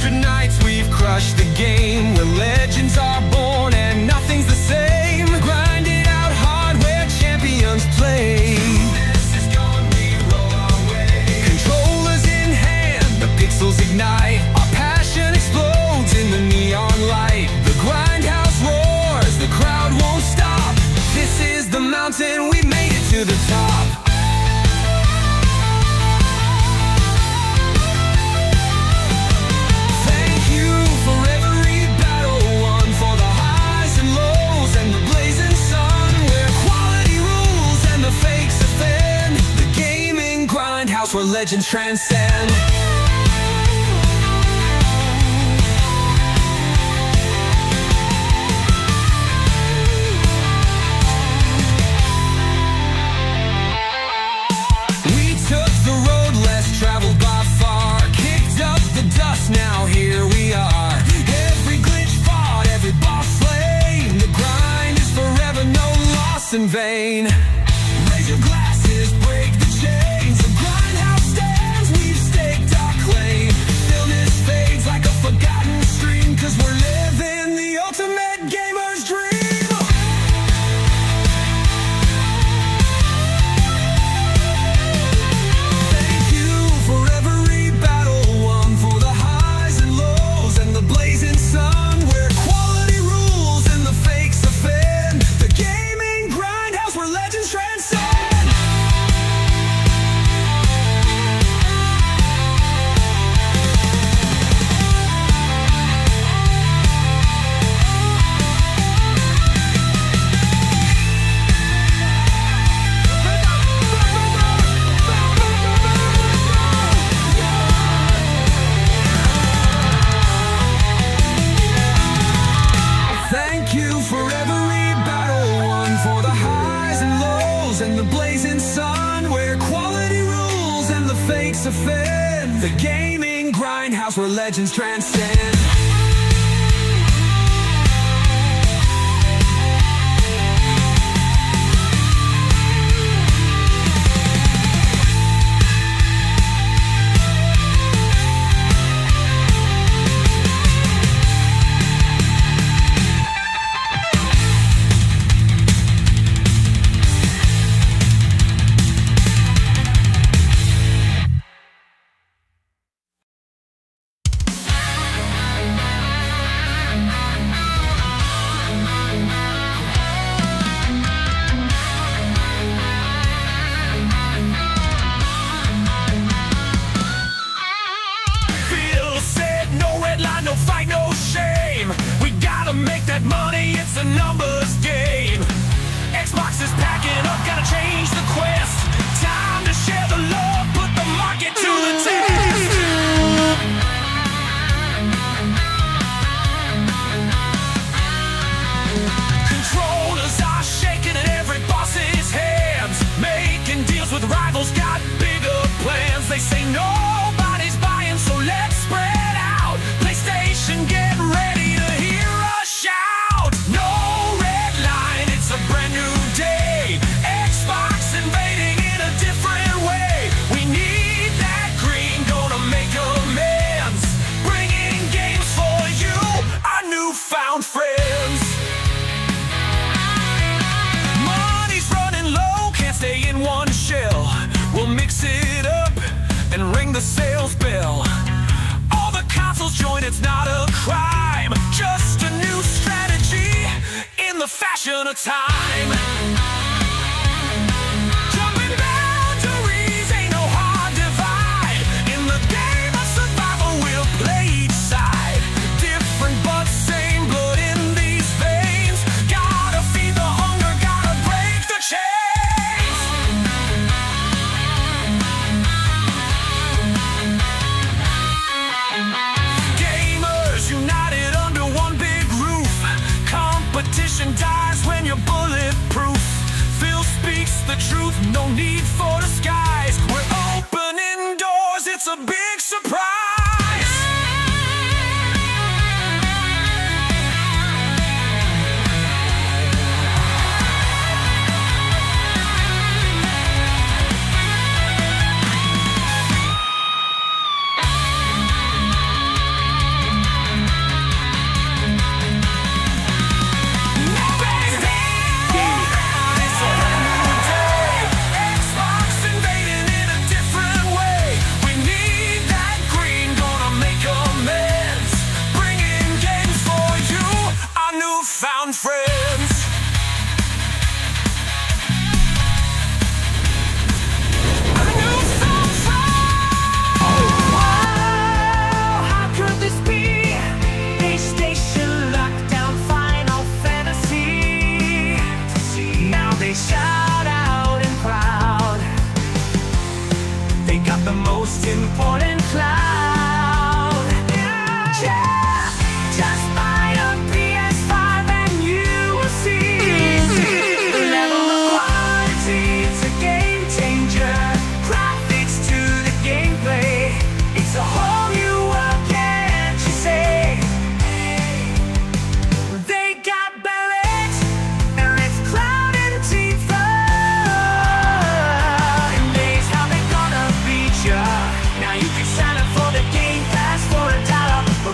100 nights we've crushed the game, where legends are born and nothing's the same. Grind it out hard where champions play. This is gonna be roll our way. Controllers in hand, the pixels ignite. Our passion explodes in the neon light. The grindhouse roars, the crowd won't stop. This is the mountain, we made it to the top. Where legends transcend. We took the road less traveled by far, kicked up the dust, now here we are. Every glitch fought, every boss slain. The grind is forever, no loss in vain. Raise your glasses, break the chains. The grindhouse stands, we've staked our claim. Stillness fades like a forgotten stream, 'cause we're living the ultimate gamer's dream. Thank you for every battle won, for the highs and lows and the blazing sun, where quality rules and the fakes offend. The gaming grindhouse where legends transcend. Thank you for every battle won, for the highs and lows and the blazing sun, where quality rules and the fakes offend. The gaming grindhouse where legends transcend. No fight, no shame. We gotta make that money, it's a numbers game. Xbox is packing up, gotta change the quest. Time to share the love, put the market to the test. Controllers are shaking in every boss's hands, making deals with rivals, got bigger plans. They say nobody's buying, so let's spread out. Get ready to hear us shout. No red line, it's a brand new day. Xbox invading in a different way. We need that green, gonna make amends. Bringing games for you, our newfound friends. Money's running low, can't stay in one shell. We'll mix it up and ring the sales bell. Consoles join, it's not a crime, just a new strategy in the fashion of time. Jumping boundaries, ain't no hard divide. In the game of survival, we'll play each side. Different but same blood in these veins. Gotta feed the hunger, gotta break the chains. United under one big roof. Competition dies when you're bulletproof. Phil speaks the truth, no need for disguise. We're opening doors, it's a big surprise.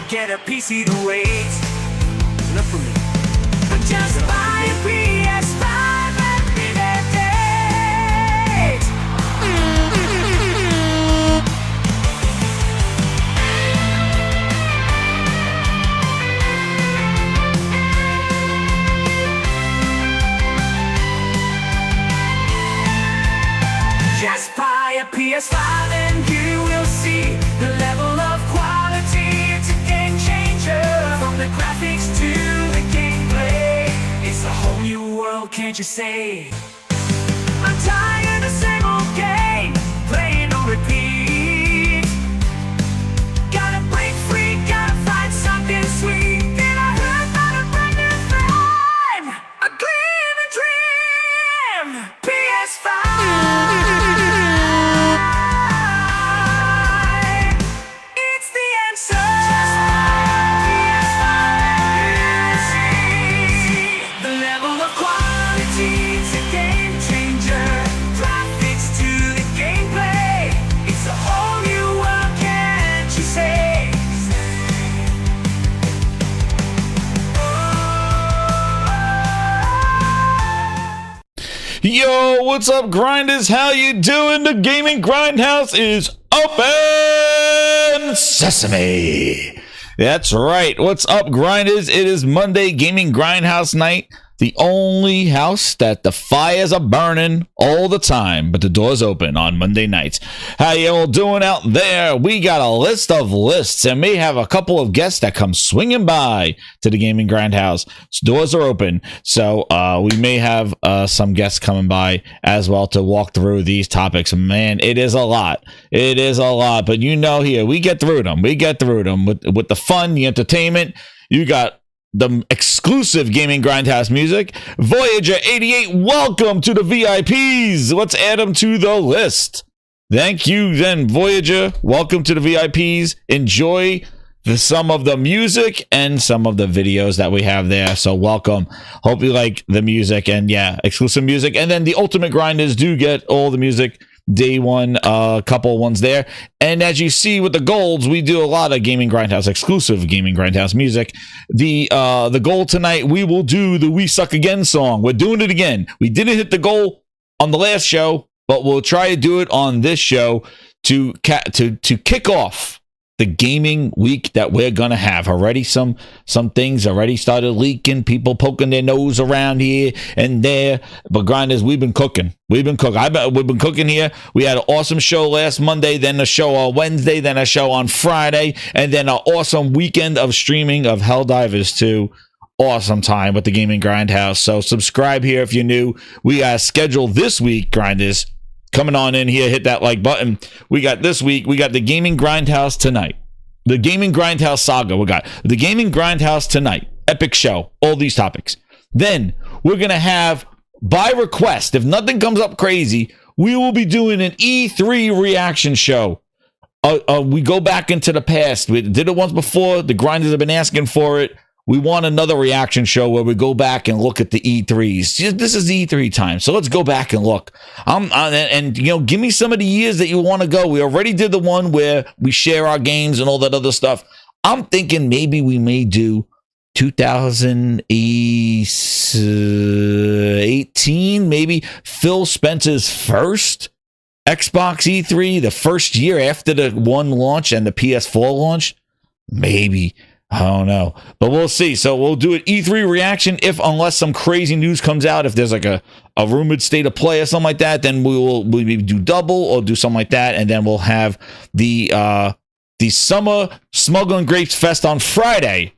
get a PC to wait. Enough for me. Just buy a PS5 and be their date. Just buy a PS5 and you will see the level of quality. It's a game changer. From the graphics to the gameplay, it's a whole new world, can't you say? I'm tired of the same old game, playing on repeat. Gotta break free, gotta find something sweet. Then I heard about a brand new thing, a gleam, a dream, PS5. It's the answer. The level of quality, it's a game changer. Graphics to the gameplay, it's a whole new world, can't you say? Yo, what's up, grinders? How you doing? The gaming grindhouse is open. Sesame. That's right. What's up, grinders? It is Monday Gaming Grindhouse night. The only house that the fires are burning all the time, but the door's open on Monday nights. How you all doing out there? We got a list of lists, and we have a couple of guests that come swinging by to the Gaming Grindhouse. Doors are open, so we may have some guests coming by as well to walk through these topics. Man, it is a lot. It is a lot, but you know, here we get through them. We get through them with the fun, the entertainment. You got the exclusive Gaming Grindhouse music. Voyager 88, welcome to the VIPs. Let's add them to the list. Thank you, then, Voyager. Welcome to the VIPs. Enjoy some of the music and some of the videos that we have there. So welcome. Hope you like the music, and yeah, exclusive music. And then the Ultimate Grinders do get all the music day one, couple ones there. And as you see with the golds, we do a lot of Gaming Grindhouse, exclusive Gaming Grindhouse music. The goal tonight, we will do the We Suck Again song. We're doing it again. We didn't hit the goal on the last show, but we'll try to do it on this show to kick off the gaming week that we're gonna have. Already some things already started leaking, people poking their nose around here and there, but grinders, we've been cooking. We've been cooking here. We had an awesome show last Monday, then a show on Wednesday, then a show on Friday, and then an awesome weekend of streaming of Helldivers 2. Awesome time with the Gaming Grindhouse. So subscribe here if you're new. We got scheduled this week, grinders. Coming on in here, hit that like button. We got this week, we got the Gaming Grindhouse tonight. The Gaming Grindhouse saga. We got the Gaming Grindhouse tonight. Epic show. All these topics. Then we're going to have, by request, if nothing comes up crazy, we will be doing an E3 reaction show. We go back into the past. We did it once before. The grinders have been asking for it. We want another reaction show where we go back and look at the E3s. This is the E3 time, so let's go back and look. And you know, give me some of the years that you want to go. We already did the one where we share our games and all that other stuff. I'm thinking maybe we may do 2018, maybe Phil Spencer's first Xbox E3, the first year after the one launch and the PS4 launch. Maybe. I don't know, but we'll see. So we'll do an E3 reaction unless some crazy news comes out. If there's like a rumored state of play or something like that, then we'll do double or do something like that, and then we'll have the Summer Smuggling Grapes Fest on Friday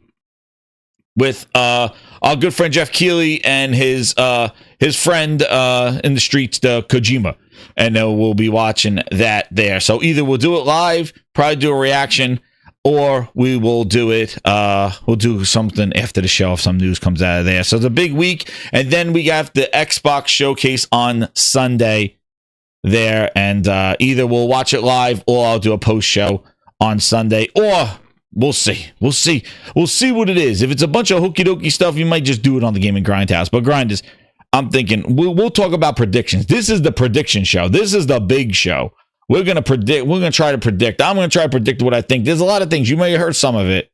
with our good friend Jeff Keighley and his friend in the streets, the Kojima, and we'll be watching that there. So either we'll do it live, probably do a reaction, or we will do it, we'll do something after the show if some news comes out of there. So it's a big week. And then we got the Xbox Showcase on Sunday there. And either we'll watch it live or I'll do a post show on Sunday. Or we'll see. We'll see what it is. If it's a bunch of hokey dokey stuff, you might just do it on the Gaming Grindhouse. But grinders, I'm thinking we'll talk about predictions. This is the prediction show. This is the big show. We're going to predict. We're going to try to predict. I'm going to try to predict what I think. There's a lot of things. You may have heard some of it.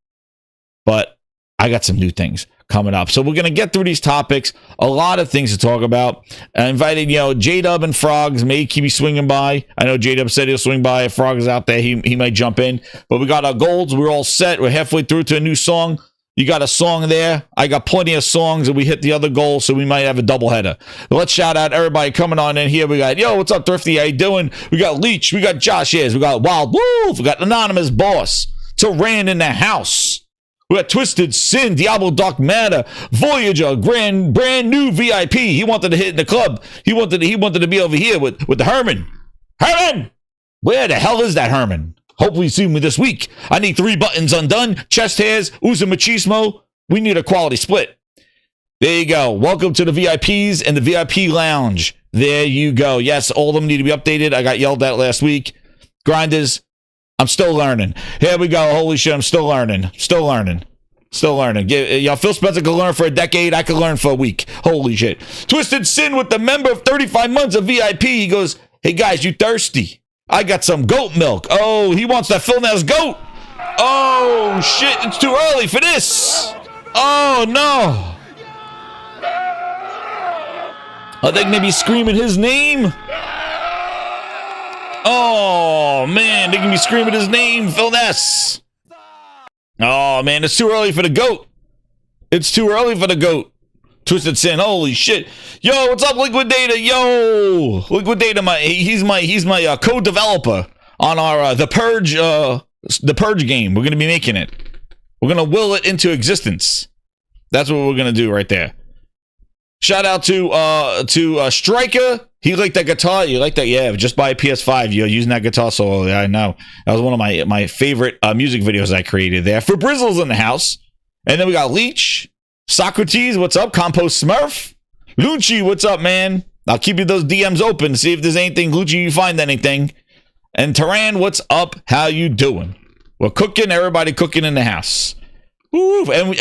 but I got some new things coming up. So we're going to get through these topics. A lot of things to talk about. I invited, J-Dub and Frogs. May keep me swinging by. I know J-Dub said he'll swing by. If Frogs is out there, he might jump in. But we got our goals. We're all set. We're halfway through to a new song. You got a song there. I got plenty of songs, and we hit the other goal, so we might have a doubleheader. Let's shout out everybody coming on in here. We got, what's up, Thrifty? How you doing? We got Leech. We got Josh Ayers. We got Wild Wolf. We got Anonymous Boss. Tyran in the house. We got Twisted Sin, Diablo Dark Matter, Voyager, brand new VIP. He wanted to hit in the club. He wanted to be over here with the Herman. Herman! Where the hell is that Herman? Hopefully see me this week. I need 3 buttons undone, chest hairs, Uza Machismo. We need a quality split. There you go. Welcome to the VIPs and the VIP lounge. There you go. Yes, all of them need to be updated. I got yelled at last week. Grinders, I'm still learning. Here we go. Holy shit, I'm still learning. Still learning. Phil Spencer could learn for a decade. I could learn for a week. Holy shit. Twisted Sin with the member of 35 months of VIP. He goes, hey guys, you thirsty? I got some goat milk. Oh, he wants that Phil Ness goat. Oh shit, it's too early for this. Oh no. Are they maybe screaming his name? Oh, man, they can be screaming his name, Phil Ness. Oh, man, it's too early for the GOAT. It's too early for the GOAT. Twisted Sin, holy shit. Yo, what's up, Liquid Data? Yo, Liquid Data, he's my co-developer on our the Purge game. We're going to be making it. We're going to will it into existence. That's what we're going to do right there. Shout out to Striker. He liked that guitar. You like that? Yeah, just buy a PS5. You're using that guitar solo. Yeah, I know. That was one of my favorite music videos I created there. For Brizzle's in the house. And then we got Leech. Socrates, what's up? Compost Smurf. Lucci, what's up, man? I'll keep you those DMs open to see if there's anything. Lucci, you find anything. And Tyran, what's up? How you doing? We're cooking. Everybody cooking in the house. Woo. And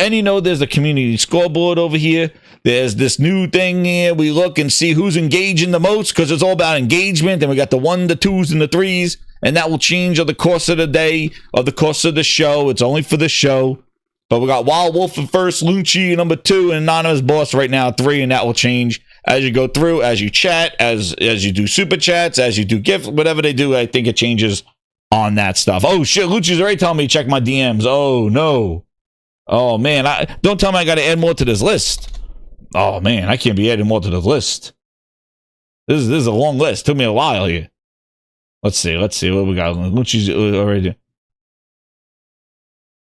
there's a community scoreboard over here. There's this new thing here. We look and see who's engaging the most because it's all about engagement. And we got the 1, the 2s, and the 3s. And that will change over the course of the day, or the course of the show. It's only for the show. But we got Wild Wolf at first, Lunchi number 2, and Anonymous Boss right now 3. And that will change as you go through, as you chat, as you do super chats, as you do gift, whatever they do. I think it changes on that stuff. Oh, shit. Luchi's already telling me to check my DMs. Oh, no. Oh, man. Don't tell me I got to add more to this list. Oh, man, I can't be adding more to the list. This is a long list. Took me a while here. Let's see what we got. Luchi's already.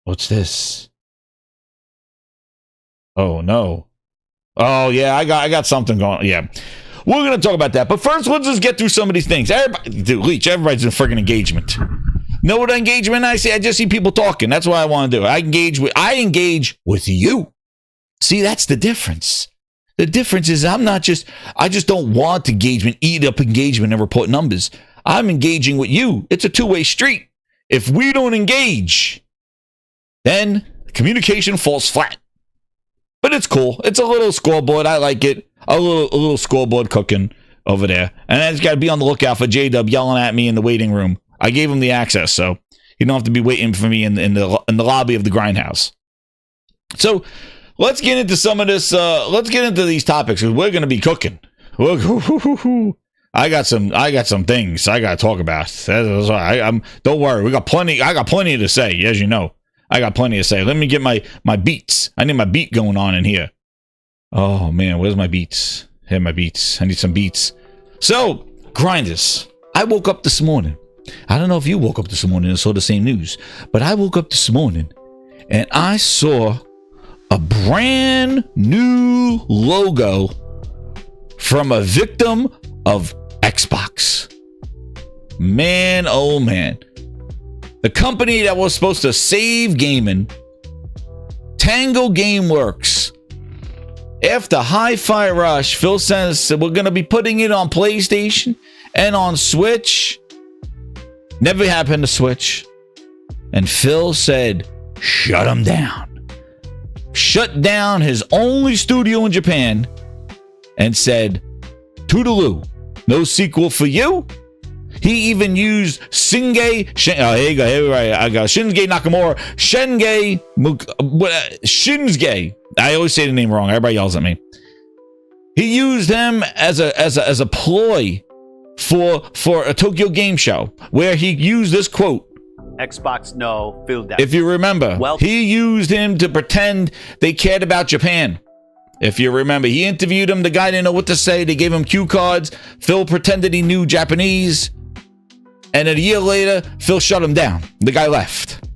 What's this? Oh, no. Oh, yeah, I got something going. Yeah. We're going to talk about that. But first, let's just get through some of these things. Leech, everybody's in friggin' engagement. Know what engagement I see? I just see people talking. That's what I want to do. I engage with you. See, that's the difference. The difference is I just don't want engagement, eat up engagement and report numbers. I'm engaging with you. It's a two-way street. If we don't engage, then communication falls flat. But it's cool. It's a little scoreboard. I like it. A little scoreboard cooking over there. And I just got to be on the lookout for J-Dub yelling at me in the waiting room. I gave him the access, so you don't have to be waiting for me in the lobby of the Grindhouse. So let's get into some of this. Let's get into these topics because we're going to be cooking. I got some things I got to talk about. That's why don't worry. I got plenty to say, as you know. I got plenty to say. Let me get my beats. I need my beat going on in here. Oh man, where's my beats? Here, my beats. I need some beats. So, grinders. I woke up this morning. I don't know if you woke up this morning and saw the same news, but I woke up this morning and I saw a brand new logo from a victim of Xbox. Man, oh man. The company that was supposed to save gaming, Tango Gameworks. After Hi-Fi Rush, Phil says we're going to be putting it on PlayStation and on Switch. Never happened to Switch. And Phil said, shut him down. Shut down his only studio in Japan and said, toodaloo, no sequel for you. He even used here you go. Here I go. Shinsuke Nakamura. Shinsuke. I always say the name wrong. Everybody yells at me. He used him as a ploy for a Tokyo Game Show, where he used this quote. Xbox no, Phil that. If you remember, he used him to pretend they cared about Japan. If you remember, he interviewed him. The guy didn't know what to say. They gave him cue cards. Phil pretended he knew Japanese. And then a year later, Phil shut him down. The guy left.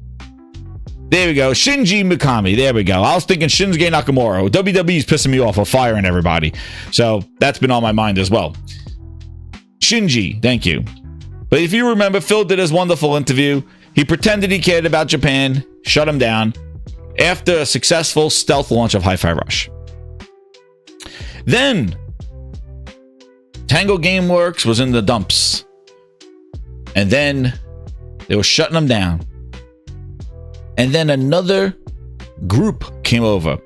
There we go. Shinji Mikami. There we go. I was thinking Shinsuke Nakamura. WWE's pissing me off for firing everybody. So that's been on my mind as well. Shinji, thank you. But if you remember, Phil did his wonderful interview. He pretended he cared about Japan, shut him down after a successful stealth launch of Hi-Fi Rush. Then, Tango Gameworks was in the dumps. And then they were shutting them down. And then another group came over.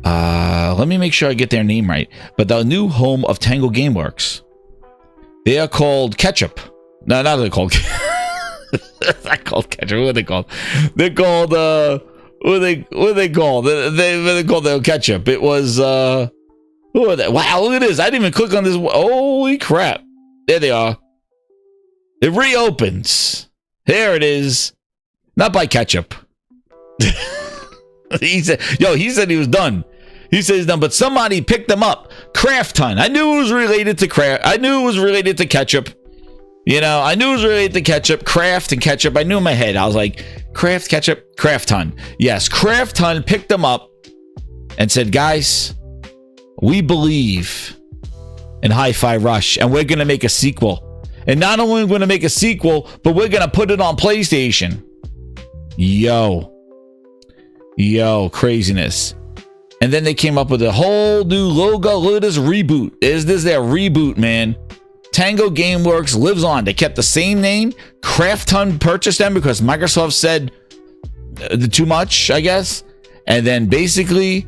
Let me make sure I get their name right. But the new home of Tango Gameworks. They are called Ketchup. No, not they're called. It's not called Ketchup. What are they called? They're called. What are they called? They're called the Ketchup. It was. Who are they? Wow! Look at this. I didn't even click on this. Holy crap! There they are. It reopens. There it is. Not by Ketchup. He said he was done. He said he's done, but somebody picked them up. Kraft Ton. I knew it was related to Kraft. I knew it was related to ketchup. You know, I knew it was related to ketchup. Kraft and ketchup. I knew in my head. I was like, Kraft, ketchup, Kraft Ton. Yes, Kraft Ton picked them up and said, guys, we believe in Hi-Fi Rush, and we're going to make a sequel. And not only are we going to make a sequel, but we're going to put it on PlayStation. Yo, craziness. And then they came up with a whole new logo. Look at this reboot. Is this their reboot, man? Tango Gameworks lives on. They kept the same name. Kraft Ton purchased them because Microsoft said too much, I guess. And then basically,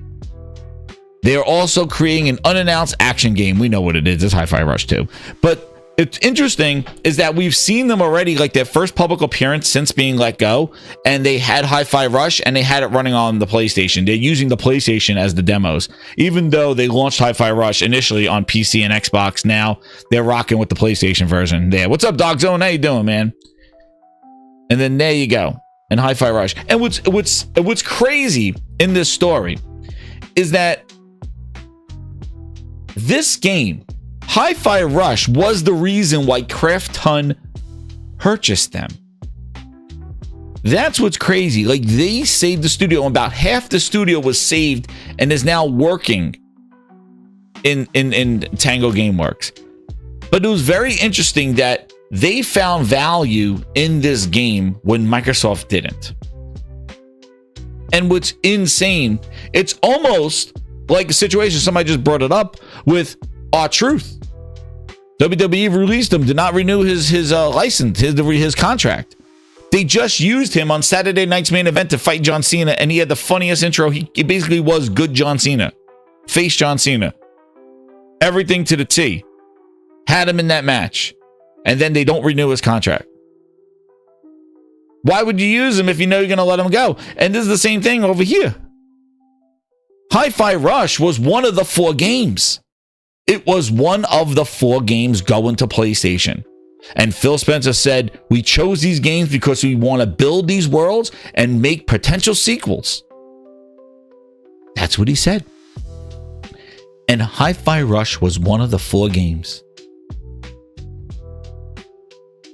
they're also creating an unannounced action game. We know what it is. It's Hi-Fi Rush 2. But it's interesting is that we've seen them already, like their first public appearance since being let go, and they had Hi-Fi Rush and they had it running on the PlayStation. They're using the PlayStation as the demos, even though they launched Hi-Fi Rush initially on PC and Xbox. Now they're rocking with the PlayStation version. There, what's up, Dog Zone? How you doing, man? And then there you go, and Hi-Fi Rush. And what's crazy in this story is that this game, Hi-Fi Rush, was the reason why Kraft Ton purchased them. That's what's crazy. Like, they saved the studio. About half the studio was saved and is now working in Tango Gameworks. But it was very interesting that they found value in this game when Microsoft didn't. And what's insane, it's almost like a situation, somebody just brought it up, with R-Truth. WWE released him, did not renew his license, his contract. They just used him on Saturday Night's Main Event to fight John Cena, and he had the funniest intro. He basically was good John Cena. Face John Cena. Everything to the T. Had him in that match. And then they don't renew his contract. Why would you use him if you know you're going to let him go? And this is the same thing over here. Hi-Fi Rush was one of the 4 games. It was one of the 4 games going to PlayStation. And Phil Spencer said, we chose these games because we want to build these worlds and make potential sequels. That's what he said. And Hi-Fi Rush was one of the 4 games.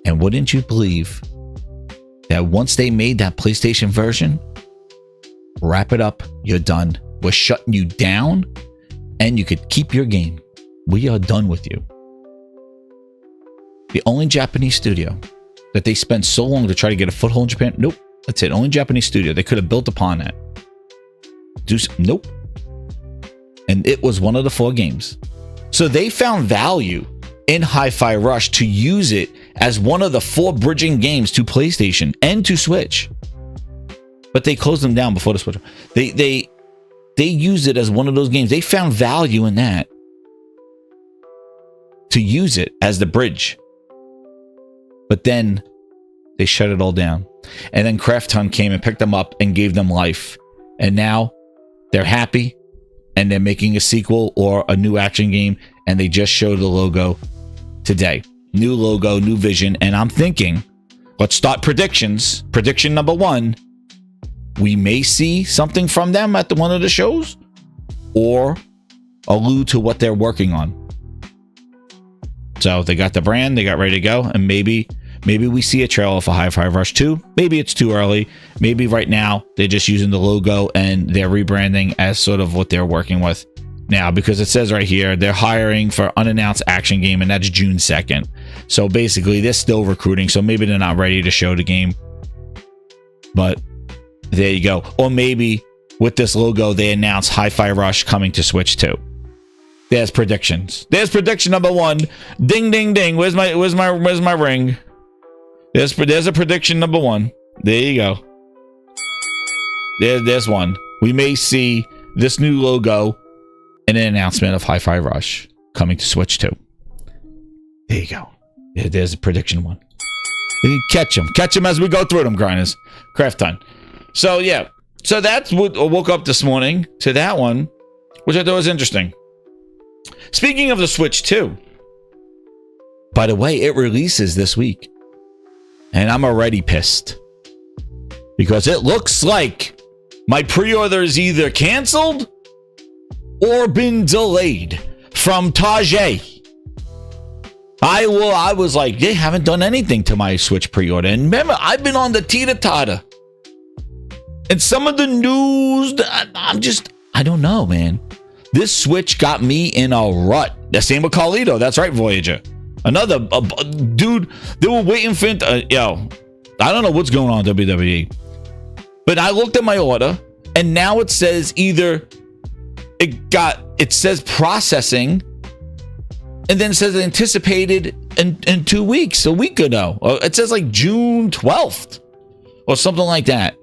And wouldn't you believe that once they made that PlayStation version, wrap it up, you're done. We're shutting you down and you could keep your game. We are done with you. The only Japanese studio that they spent so long to try to get a foothold in Japan. Nope. That's it. Only Japanese studio. They could have built upon that. Nope. And it was one of the 4 games. So they found value in Hi-Fi Rush to use it as one of the 4 bridging games to PlayStation and to Switch. But they closed them down before the Switch. They used it as one of those games. They found value in that to use it as the bridge. But then they shut it all down. And then Craft Hunt came and picked them up and gave them life. And now they're happy and they're making a sequel or a new action game. And they just showed the logo today. New logo, new vision. And I'm thinking, let's start predictions. Prediction number 1. We may see something from them at one of the shows or allude to what they're working on. So they got the brand, they got ready to go, and maybe we see a trailer for Hi-Fi Rush 2. Maybe it's too early. Maybe right now they're just using the logo and they're rebranding as sort of what they're working with now, because it says right here they're hiring for unannounced action game, and that's June 2nd. So basically they're still recruiting, so maybe they're not ready to show the game. But there you go. Or maybe with this logo they announce Hi-Fi Rush coming to Switch 2. There's predictions. There's prediction number 1. Ding ding ding. Where's my ring? There's a prediction number 1. There you go. There's one. We may see this new logo and an announcement of Hi-Fi Rush coming to Switch 2. There you go. There's a prediction 1. Catch them as we go through them, grinders. Craft Hunt. So yeah. So that's what I woke up this morning to that one, which I thought was interesting. Speaking of the Switch 2, by the way, it releases this week. And I'm already pissed. Because it looks like my pre-order is either canceled or been delayed from Tajay. I was like, they haven't done anything to my Switch pre-order. And remember, I've been on the teeter-totter. And some of the news, I don't know, man. This Switch got me in a rut. The same with Carlito. That's right, Voyager. Another dude. They were waiting for yo. I don't know what's going on WWE, but I looked at my order, and now it says either it says processing, and then it says anticipated in 2 weeks, a week ago. It says like June 12th or something like that.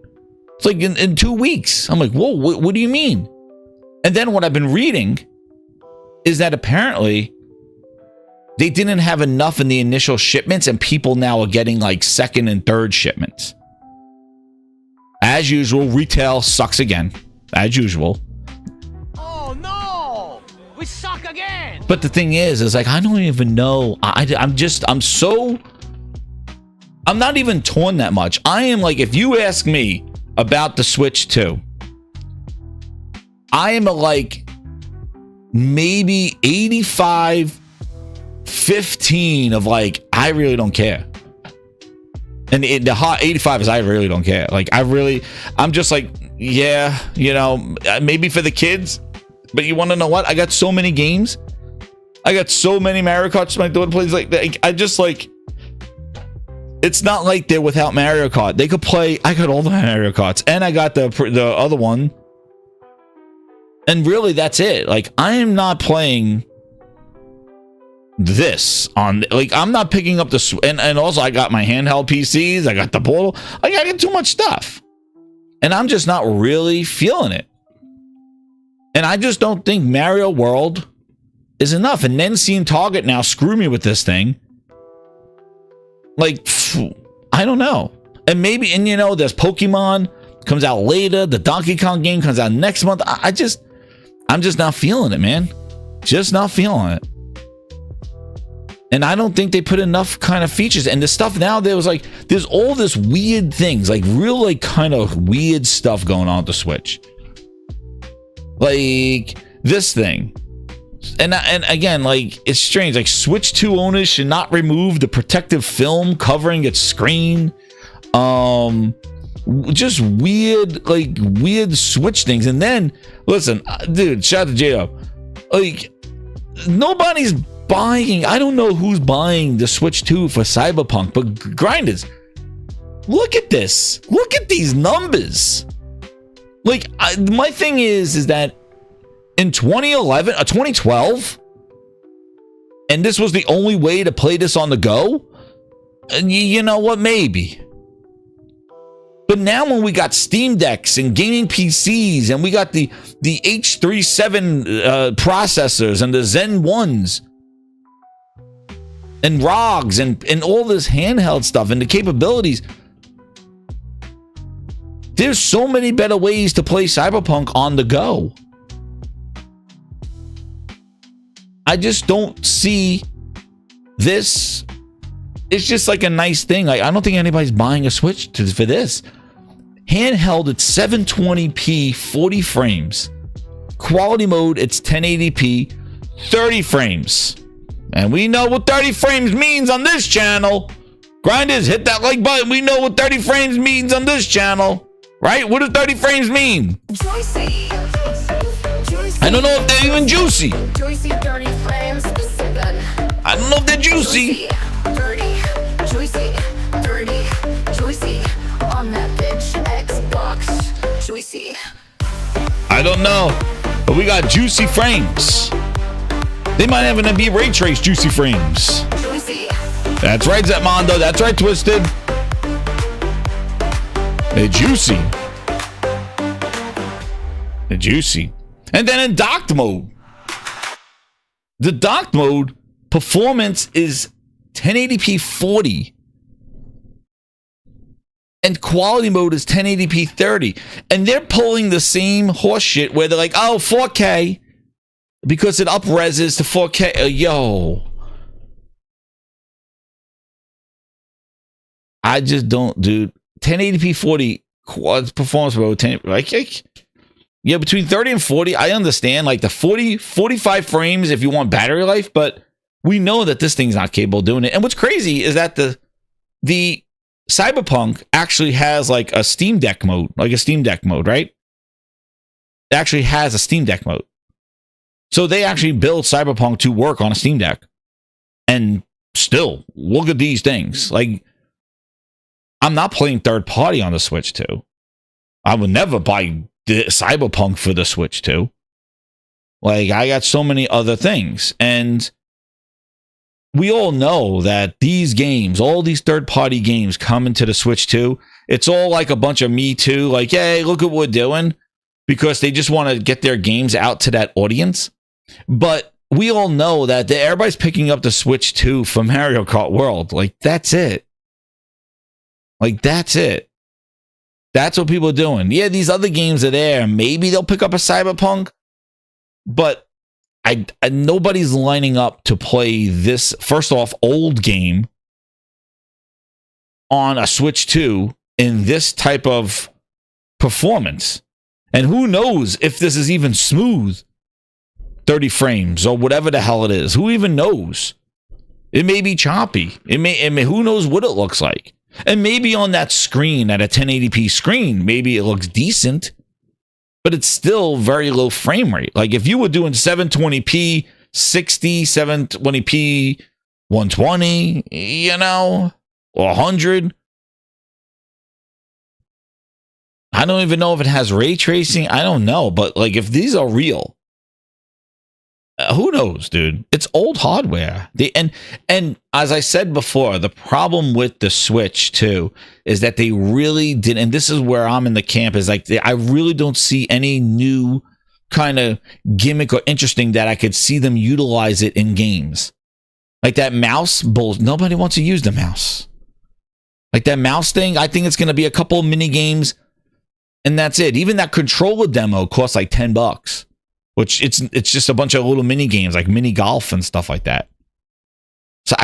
It's like in 2 weeks. I'm like, whoa, what do you mean? And then what I've been reading is that apparently they didn't have enough in the initial shipments, and people now are getting like second and third shipments. As usual, retail sucks again. As usual. Oh no! We suck again! But the thing is like, I don't even know. I'm not even torn that much. I am like, if you ask me about the Switch 2, I am like maybe 85-15 of like, I really don't care. And the hot 85 is I really don't care. Like, I'm just like, yeah, you know, maybe for the kids. But you want to know what? I got so many games. I got so many Mario Karts. My daughter plays like that. I just like, it's not like they're without Mario Kart. They could play. I got all the Mario Karts, and I got the other one. And really, that's it. Like, I am not playing this on, like, I'm not picking up the, and also I got my handheld PCs. I got the portal. I got too much stuff. And I'm just not really feeling it. And I just don't think Mario World is enough. And then seeing Target now screw me with this thing. Like, I don't know. And maybe, and you know, there's Pokemon comes out later. The Donkey Kong game comes out next month. I'm just not feeling it, man. Just not feeling it. And I don't think they put enough kind of features. And the stuff now, there's all this weird things, like real, like kind of weird stuff going on with the Switch. Like this thing. And again, like, it's strange. Like, Switch 2 owners should not remove the protective film covering its screen. Just weird, like, weird Switch things. And then, listen, dude, shout out to J-Up. Like, nobody's buying, I don't know who's buying the Switch 2 for Cyberpunk, but grinders, look at this. Look at these numbers. Like, my thing is that in 2011, 2012, and this was the only way to play this on the go, you know what, maybe. But now when we got Steam Decks and gaming PCs, and we got the H37 processors and the Zen 1s, and ROGs and all this handheld stuff and the capabilities. There's so many better ways to play Cyberpunk on the go. I just don't see this. It's just like a nice thing. Like, I don't think anybody's buying a Switch for this. Handheld, it's 720p, 40 frames. Quality mode, it's 1080p, 30 frames. And we know what 30 frames means on this channel. Grinders, hit that like button. We know what 30 frames means on this channel. Right? What does 30 frames mean? Juicy. I don't know if they're even juicy. Juicy 30 frames. I don't know if they're juicy. 30. Juicy. 30. Juicy. On that bitch. Xbox. Juicy. I don't know. But we got juicy frames. They might even be ray trace juicy frames. Juicy. That's right, Zetmondo. That's right, Twisted. They're juicy. They're juicy. And then in docked mode, the docked mode performance is 1080p 40. And quality mode is 1080p 30. And they're pulling the same horse shit where they're like, oh, 4K. Because it up-reses to 4K. Yo. I just don't, dude. 1080p 40 quad performance mode. Yeah, between 30 and 40, I understand. Like the 45 frames if you want battery life. But we know that this thing's not capable of doing it. And what's crazy is that the Cyberpunk actually has like a Steam Deck mode. Like a Steam Deck mode, right? It actually has a Steam Deck mode. So they actually build Cyberpunk to work on a Steam Deck. And still, look at these things. Like, I'm not playing third party on the Switch 2. I would never buy the Cyberpunk for the Switch 2. Like, I got so many other things. And we all know that these games, all these third party games coming to the Switch 2, it's all like a bunch of Me Too. Like, hey, look at what we're doing. Because they just want to get their games out to that audience. But we all know that everybody's picking up the Switch 2 for Mario Kart World. Like, that's it. Like, that's it. That's what people are doing. Yeah, these other games are there. Maybe they'll pick up a Cyberpunk. But nobody's lining up to play this, first off, old game on a Switch 2 in this type of performance. And who knows if this is even smooth 30 frames or whatever the hell it is. Who even knows? It may be choppy. It may who knows what it looks like. And maybe on that screen, at a 1080p screen, maybe it looks decent, but it's still very low frame rate. Like if you were doing 720p, 60, 720p, 120, you know, or 100. I don't even know if it has ray tracing. I don't know. But like if these are real, who knows, dude? It's old hardware. And as I said before, the problem with the Switch too is that they really did, and this is where I'm in the camp, is like I really don't see any new kind of gimmick or interesting that I could see them utilize it in games. Like that mouse bull, nobody wants to use the mouse. Like that mouse thing, I think it's going to be a couple of mini games, and that's it. Even that controller demo costs like $10. Which it's just a bunch of little mini games like mini golf and stuff like that. So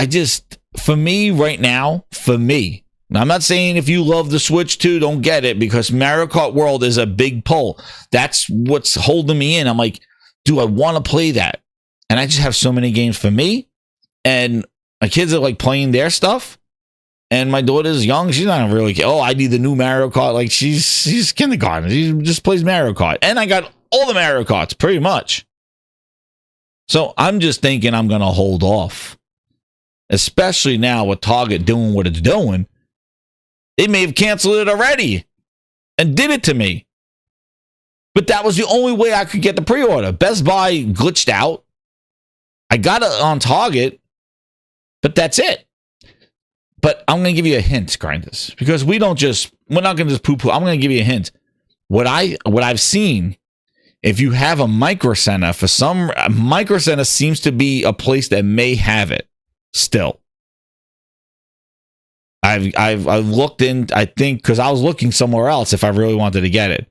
for me right now, I'm not saying if you love the Switch 2, don't get it, because Mario Kart World is a big pull. That's what's holding me in. I'm like, do I want to play that? And I just have so many games for me, and my kids are like playing their stuff. And my daughter's young. She's not really, I need the new Mario Kart. Like she's kindergarten. She just plays Mario Kart. And I got all the Mario Karts, pretty much. So I'm just thinking I'm going to hold off. Especially now with Target doing what it's doing. They may have canceled it already and did it to me. But that was the only way I could get the pre-order. Best Buy glitched out. I got it on Target, but that's it. But I'm going to give you a hint, Grinders, because we're not going to just poo-poo. I'm going to give you a hint. What I've seen, if you have a Micro Center, Micro Center seems to be a place that may have it still. I've looked in, I think, because I was looking somewhere else if I really wanted to get it.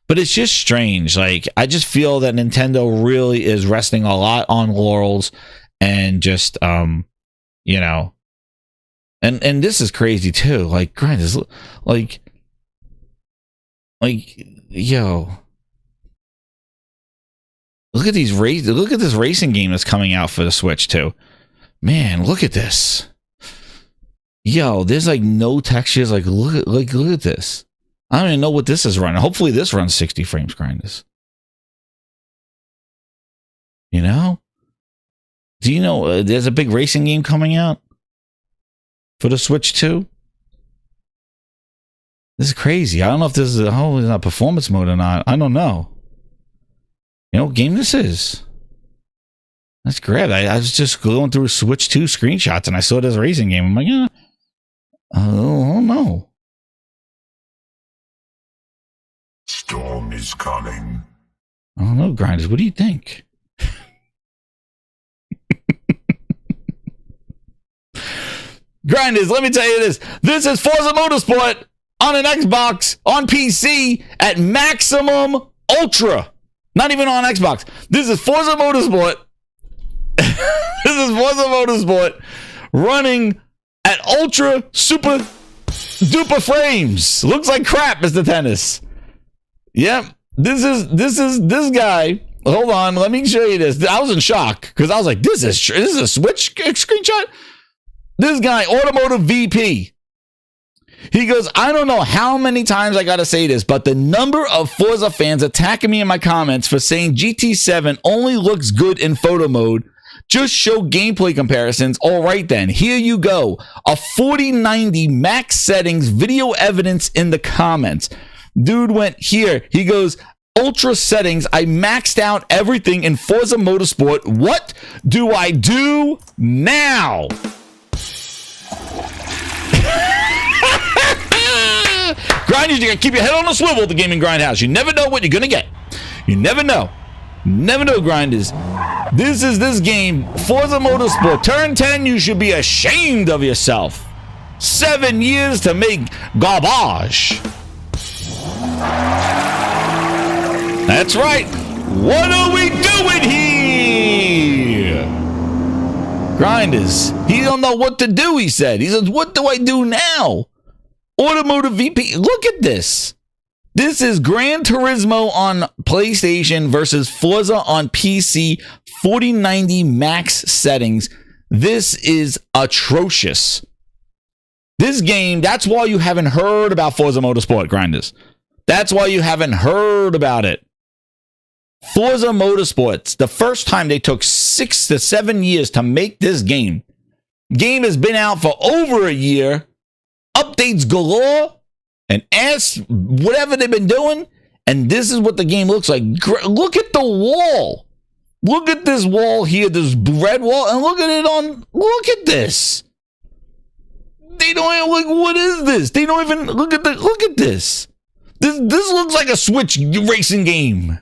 But it's just strange. Like, I just feel that Nintendo really is resting a lot on laurels and just, you know, and this is crazy too. Like, grind is like, yo, look at these look at this racing game that's coming out for the Switch too. Man, look at this. Yo, there's like no textures. Like, look at this. I don't even know what this is running. Hopefully this runs 60 frames, grinders. You know? Do you know there's a big racing game coming out for the Switch too? This is crazy. I don't know if this is a performance mode or not. I don't know. You know what game this is? That's great. I was just going through Switch 2 screenshots and I saw this racing game. I'm like, yeah, I don't know. Storm is coming. I don't know, grinders. What do you think? Grinders, let me tell you this. This is Forza Motorsport on an Xbox, on PC, at maximum ultra. Not even on Xbox. This is Forza Motorsport. This is Forza Motorsport running at ultra super duper frames. Looks like crap, Mr. Tennis. Yep. This is this guy. Hold on, let me show you this. I was in shock because I was like, this is a Switch screenshot. This guy, Automotive VP. He goes, I don't know how many times I gotta say this, but the number of Forza fans attacking me in my comments for saying GT7 only looks good in photo mode. Just show gameplay comparisons. All right then, here you go. A 4090 max settings video evidence in the comments. Dude went here. He goes, ultra settings. I maxed out everything in Forza Motorsport. What do I do now? Grinders, you gotta keep your head on a swivel at the Gaming Grindhouse. You never know what you're gonna get. You never know. Never know, grinders. This is this game, Forza Motorsport. Turn 10, you should be ashamed of yourself. 7 years to make garbage. That's right. What are we doing here? Grinders. He don't know what to do, he said. He says, what do I do now? Automotive VP. Look at this. This is Gran Turismo on PlayStation versus Forza on PC, 4090 max settings. This is atrocious. This game, that's why you haven't heard about Forza Motorsport, grinders. That's why you haven't heard about it. Forza Motorsports, the first time they took 6 to 7 years to make this game. Game has been out for over a year. Updates galore. And ask whatever they've been doing. And this is what the game looks like. Look at the wall. Look at this wall here, this red wall. And look at it on, look at this. They don't even, like, what is this? They don't even, look at this. This looks like a Switch racing game.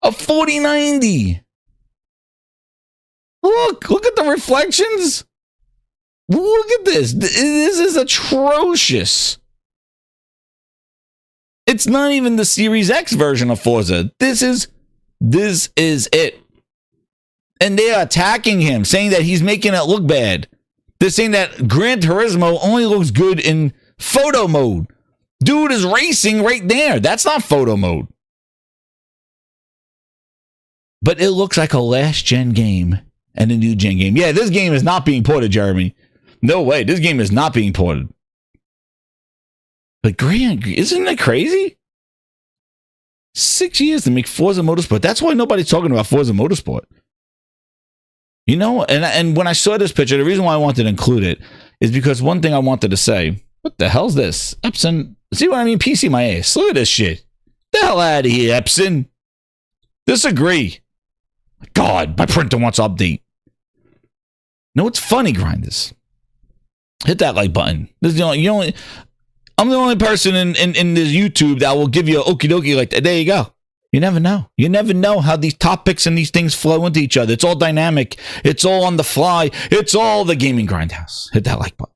A 4090. Look at the reflections. Look at this. This is atrocious. It's not even the Series X version of Forza. This is it. And they are attacking him, saying that he's making it look bad. They're saying that Gran Turismo only looks good in photo mode. Dude is racing right there. That's not photo mode. But it looks like a last gen game and a new gen game. Yeah, this game is not being ported, Jeremy. No way. This game is not being ported. But Grant, isn't it crazy? 6 years to make Forza Motorsport. That's why nobody's talking about Forza Motorsport. You know, and when I saw this picture, the reason why I wanted to include it is because one thing I wanted to say, what the hell's this? Epson, see what I mean? PC my ass. Look at this shit. The hell out of here, Epson. Disagree. God, my printer wants to update. No, it's funny, grinders. Hit that like button. This is the only, I'm the only person in this YouTube that will give you a okie dokie like that. There you go. You never know. You never know how these topics and these things flow into each other. It's all dynamic. It's all on the fly. It's all the Gaming Grindhouse. Hit that like button.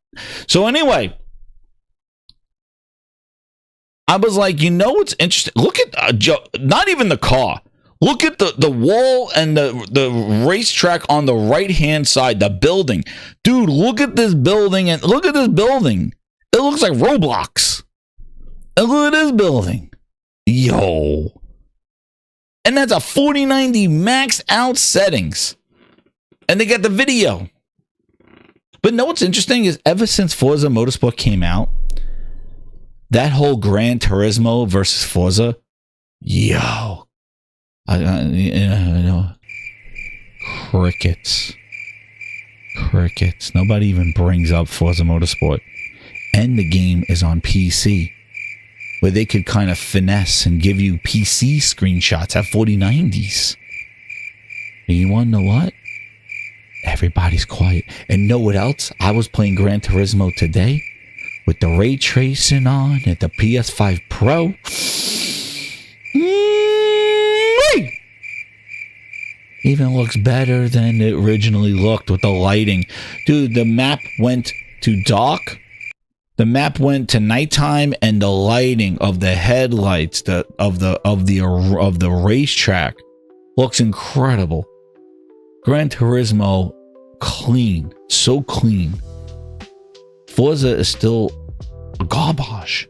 So anyway, I was like, you know what's interesting? Look at not even the car. Look at the wall and the racetrack on the right-hand side, the building. Dude, look at this building and look at this building. It looks like Roblox. And look at this building. Yo. And that's a 4090 max out settings. And they got the video. But know what's interesting is ever since Forza Motorsport came out, that whole Gran Turismo versus Forza, yo. I know. Crickets. Nobody even brings up Forza Motorsport. And the game is on PC, where they could kind of finesse and give you PC screenshots at 4090s. And you want to know what? Everybody's quiet. And know what else? I was playing Gran Turismo today with the ray tracing on at the PS5 Pro. Even looks better than it originally looked with the lighting. Dude, the map went to dark. The map went to nighttime, and the lighting of the headlights, of the racetrack looks incredible. Gran Turismo, clean, so clean. Forza is still garbage,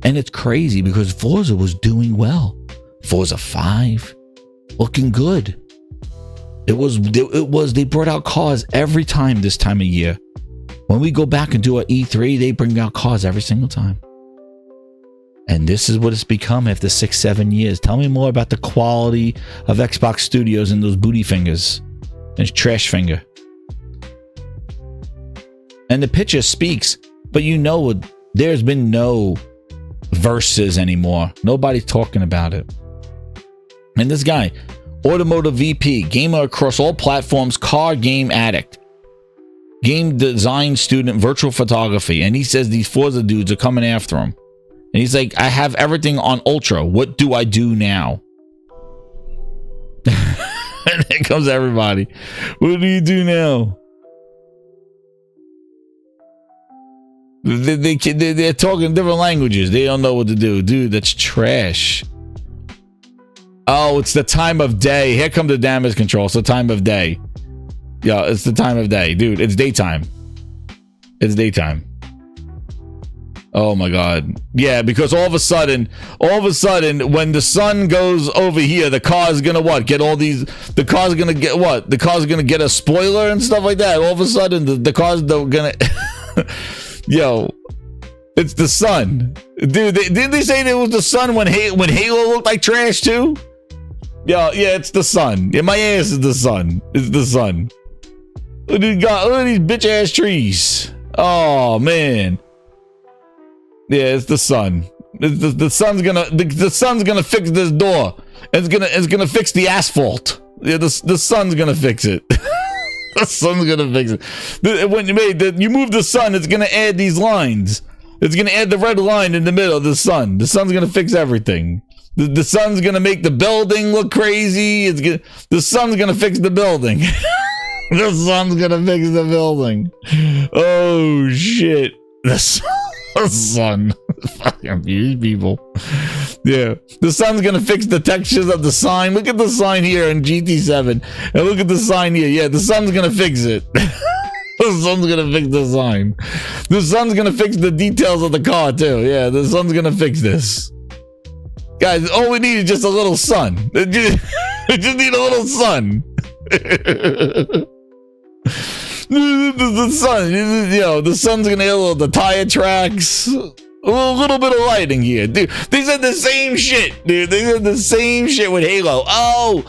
and it's crazy because Forza was doing well. Forza 5, looking good. They brought out cars every time this time of year. When we go back and do an E3, they bring out cars every single time. And this is what it's become after 6-7 years. Tell me more about the quality of Xbox Studios and those booty fingers. And trash finger. And the picture speaks, but you know there's been no verses anymore. Nobody's talking about it. And this guy, Automotive VP, gamer across all platforms, car game addict, game design student, virtual photography. And he says these Forza dudes are coming after him. And he's like, I have everything on Ultra. What do I do now? And there comes everybody. What do you do now? They're talking different languages. They don't know what to do. Dude, that's trash. Oh, it's the time of day. Here comes the damage control. It's the time of day. Yeah, it's the time of day. Dude, it's daytime. It's daytime. Oh my God. Yeah, because all of a sudden, when the sun goes over here, the car's gonna what? Get all these, the car's gonna get what? The car's gonna get a spoiler and stuff like that. All of a sudden, the car's gonna, yo, it's the sun. Dude, didn't they say it was the sun when Halo looked like trash too? Yeah, it's the sun. Yeah, my ass is the sun. It's the sun. Look at these bitch ass trees. Oh man. Yeah, it's the sun. The sun's gonna fix this door. It's gonna fix the asphalt. Yeah, the sun's gonna fix it. The sun's gonna fix it. When you move the sun, it's gonna add these lines. It's gonna add the red line in the middle of the sun. The sun's gonna fix everything. The sun's gonna make the building look crazy. The sun's gonna fix the building. The sun's gonna fix the building. Oh shit. The sun. Fucking these people. Yeah. The sun's gonna fix the textures of the sign. Look at the sign here in GT7. And look at the sign here. Yeah, the sun's gonna fix it. The sun's gonna fix the sign. The sun's gonna fix the details of the car too. Yeah, the sun's gonna fix this. Guys, all we need is just a little sun. We just need a little sun. The sun, the sun's gonna hit the tire tracks. A little bit of lighting here, dude. They said the same shit, dude. They said the same shit with Halo. Oh,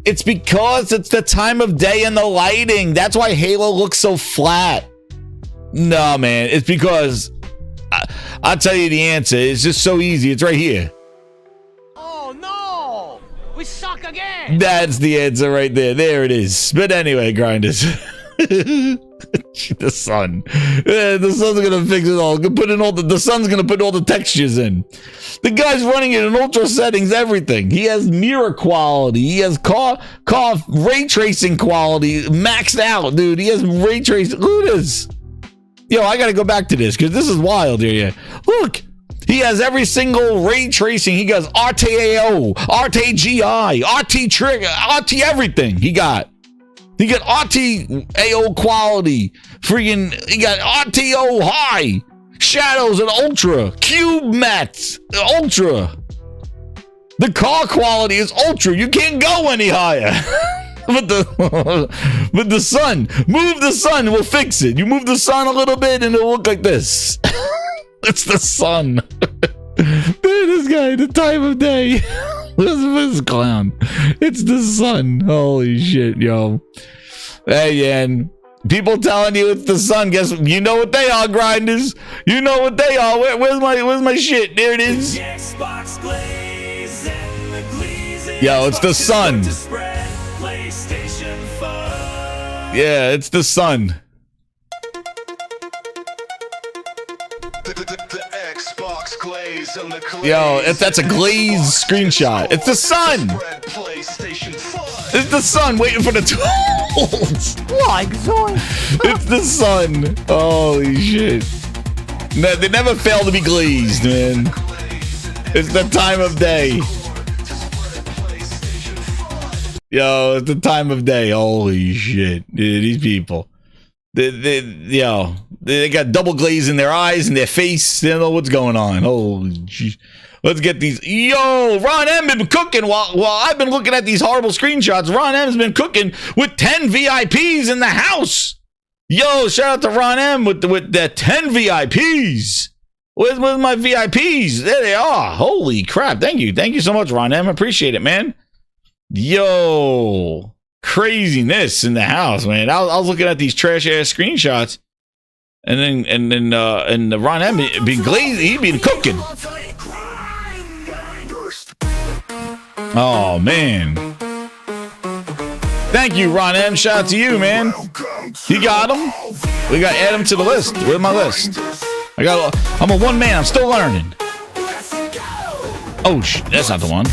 it's because it's the time of day and the lighting. That's why Halo looks so flat. No, man, it's because I'll tell you the answer. It's just so easy. It's right here. Oh no, we suck again. That's the answer right there. There it is. But anyway, grinders. The sun. Yeah, the sun's gonna fix it all. The sun's gonna put all the textures in. The guy's running it in ultra settings, everything. He has mirror quality. He has car ray tracing quality maxed out, dude. He has ray tracing. Look at this. Yo, I gotta go back to this because this is wild here. Yeah. Look, he has every single ray tracing. He goes RTAO, RTGI, RT trigger, RT everything. He got RTAO quality. Freaking, he got RTO high, shadows and ultra, cube mats, ultra. The car quality is ultra. You can't go any higher. But the sun, move the sun, we'll fix it. You move the sun a little bit and it'll look like this. It's the sun. Dude, this guy, the time of day. This clown. It's the sun. Holy shit, yo. Hey, man. People telling you it's the sun. Guess you know what they are, grinders. You know what they are. Where's my shit? There it is. Yo, it's the sun. Yeah, it's the sun. Yo, if that's a glazed screenshot, it's the sun. It's the sun waiting for the tools. It's the sun. Holy shit. No, they never fail to be glazed, man. It's the time of day. Yo, it's the time of day. Holy shit. Dude, these people. They got double glaze in their eyes and their face. They don't know what's going on. Holy shit. Let's get these. Yo, Ron M been cooking while I've been looking at these horrible screenshots. Ron M's been cooking with 10 VIPs in the house. Yo, shout out to Ron M with the 10 VIPs. Where's my VIPs? There they are. Holy crap. Thank you. Thank you so much, Ron M. Appreciate it, man. Yo, craziness in the house, man. I was looking at these trash ass screenshots, and then the Ron M been glazed. He been cooking. Oh man, thank you, Ron M. Shout out to you, man. You got him. We got to add him to the list. Where's my list? I'm a one man. I'm still learning. Oh that's not the one.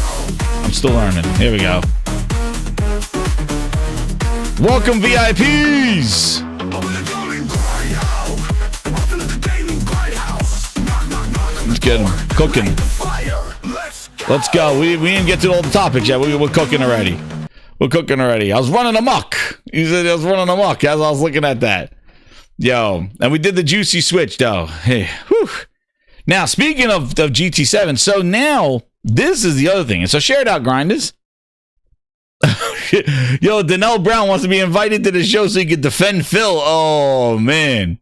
I'm still learning. Here we go. Welcome, VIPs. Let's get them cooking. Let's go. We didn't get to all the topics yet. We're cooking already. We're cooking already. I was running amok. You said I was running amok as I was looking at that. Yo, and we did the juicy switch though. Hey, whew. Now speaking of GT7, so now. This is the other thing. And so share it out, grinders. Yo, Donnell Brown wants to be invited to the show so he can defend Phil. Oh man.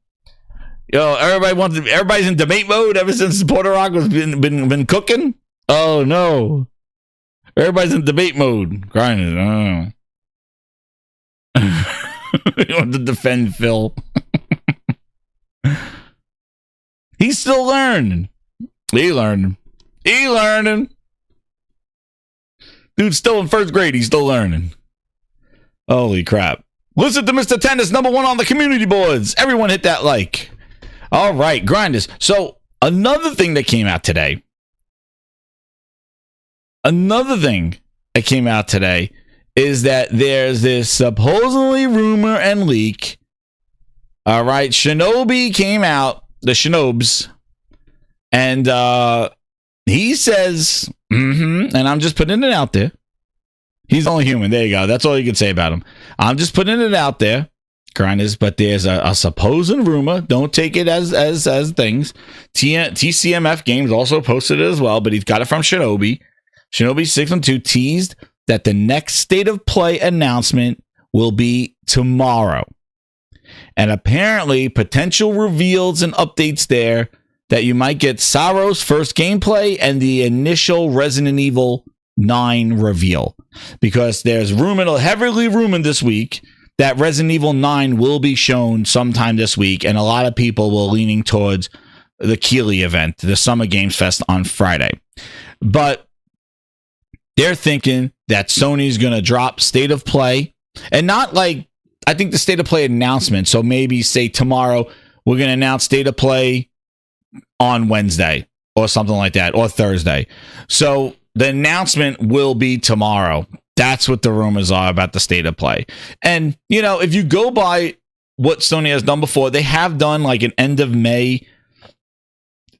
Yo, everybody's in debate mode ever since Porter Rock has been cooking. Oh no. Everybody's in debate mode. Grinders. You want to defend Phil. He's still learning. He learning. Dude's still in first grade. He's still learning. Holy crap. Listen to Mr. Tennis, #1 on the community boards. Everyone hit that like. All right, grinders. So another thing that came out today. Is that there's this supposedly rumor and leak. All right, Shinobi came out, the Shinobs, and he says, and I'm just putting it out there. He's only human. There you go. That's all you can say about him. I'm just putting it out there, grinders. But there's a supposed rumor. Don't take it as things. TCMF Games also posted it as well, but he's got it from Shinobi. Shinobi 612 teased that the next State of Play announcement will be tomorrow. And apparently, potential reveals and updates there that you might get Saro's first gameplay and the initial Resident Evil 9 reveal. Because there's heavily rumored this week that Resident Evil 9 will be shown sometime this week, and a lot of people were leaning towards the Keighley event, the Summer Games Fest on Friday. But they're thinking that Sony's going to drop State of Play, and not like, I think the State of Play announcement, so maybe say tomorrow we're going to announce State of Play on Wednesday or something like that, or Thursday. So the announcement will be tomorrow. That's what the rumors are about the State of Play. And, you know, if you go by what Sony has done before. They have done like an end of May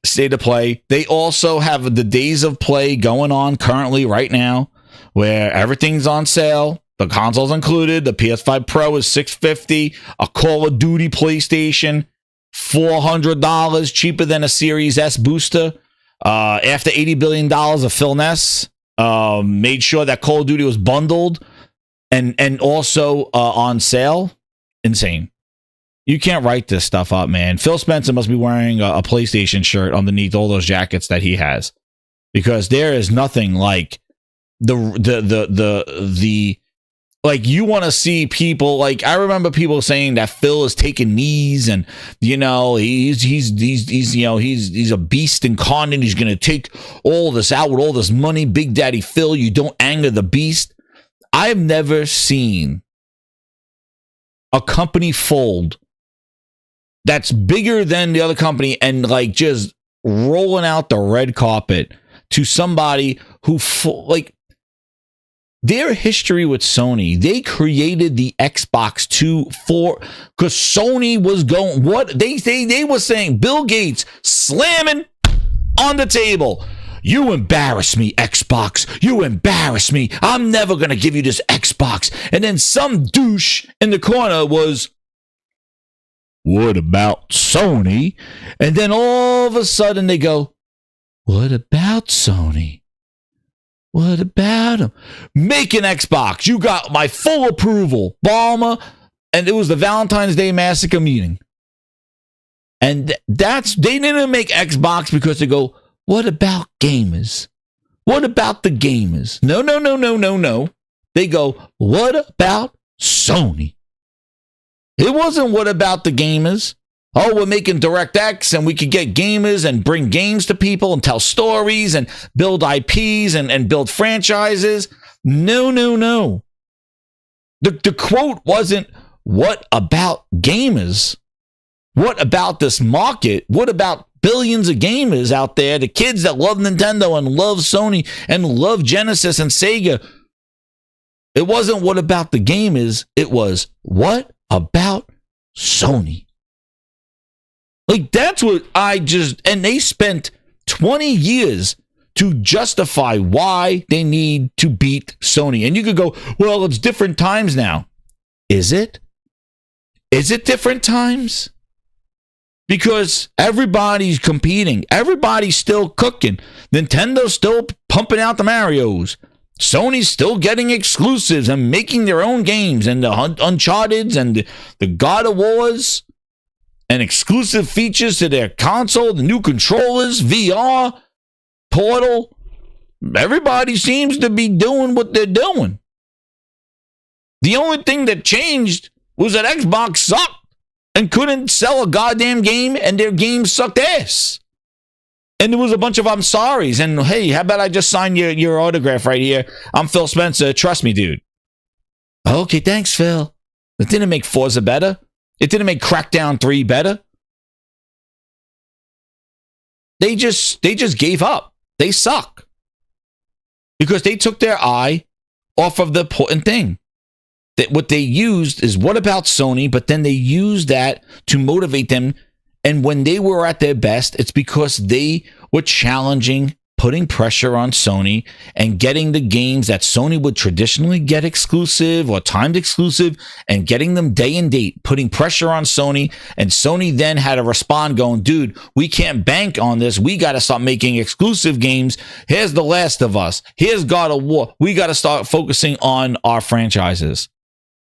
state of play. They also have the days of play going on currently right now, where everything's on sale. The console's included. The PS5 Pro is $650. A Call of Duty PlayStation, $400 cheaper than a Series S booster. After $80 billion of Phil Ness made sure that Call of Duty was bundled and also on sale. Insane. You can't write this stuff up, man. Phil Spencer must be wearing a PlayStation shirt underneath all those jackets that he has, because there is nothing like the like, you want to see people, like, I remember people saying that Phil is taking knees, and you know, he's a beast incarnate. He's gonna take all this out with all this money. Big Daddy Phil, you don't anger the beast. I've never seen a company fold that's bigger than the other company and like just rolling out the red carpet to somebody who like. Their history with Sony, they created the Xbox 2 because Sony was going, what they were saying, Bill Gates slamming on the table. You embarrass me, Xbox. You embarrass me. I'm never going to give you this Xbox. And then some douche in the corner was, what about Sony? And then all of a sudden they go, what about Sony? What about him? Make an Xbox. You got my full approval, Balmer. And it was the Valentine's Day Massacre meeting. And they didn't make Xbox because they go, what about gamers? What about the gamers? No. They go, what about Sony? It wasn't what about the gamers. Oh, we're making DirectX and we could get gamers and bring games to people and tell stories and build IPs and build franchises. No. The quote wasn't, what about gamers? What about this market? What about billions of gamers out there, the kids that love Nintendo and love Sony and love Genesis and Sega? It wasn't what about the gamers. It was, what about Sony? Like, that's what and they spent 20 years to justify why they need to beat Sony. And you could go, well, it's different times now. Is it? Is it different times? Because everybody's competing. Everybody's still cooking. Nintendo's still pumping out the Marios. Sony's still getting exclusives and making their own games, and the Uncharted's and the God of Wars, and exclusive features to their console, the new controllers, VR, Portal. Everybody seems to be doing what they're doing. The only thing that changed was that Xbox sucked and couldn't sell a goddamn game, and their games sucked ass. And there was a bunch of I'm sorries. And hey, how about I just sign your autograph right here? I'm Phil Spencer. Trust me, dude. Okay, thanks, Phil. It didn't make Forza better. It didn't make Crackdown 3 better. They just gave up. They suck. Because they took their eye off of the important thing. That what they used is, what about Sony? But then they used that to motivate them. And when they were at their best, it's because they were challenging, putting pressure on Sony and getting the games that Sony would traditionally get exclusive or timed exclusive, and getting them day and date, putting pressure on Sony. And Sony then had to respond going, dude, we can't bank on this. We got to start making exclusive games. Here's The Last of Us. Here's God of War. We got to start focusing on our franchises.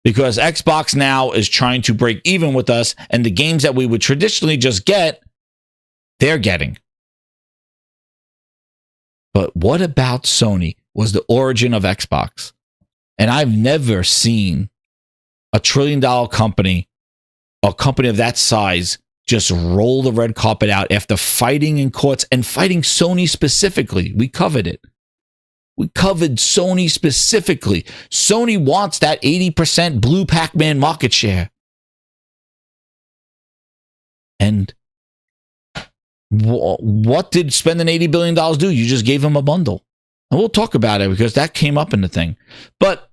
Because Xbox now is trying to break even with us, and the games that we would traditionally just get, they're getting. But what about Sony was the origin of Xbox. And I've never seen a $1 trillion company, a company of that size, just roll the red carpet out after fighting in courts and fighting Sony specifically. We covered it. We covered Sony specifically. Sony wants that 80% blue Pac-Man market share. And what did spending $80 billion do? You just gave them a bundle. And we'll talk about it because that came up in the thing. But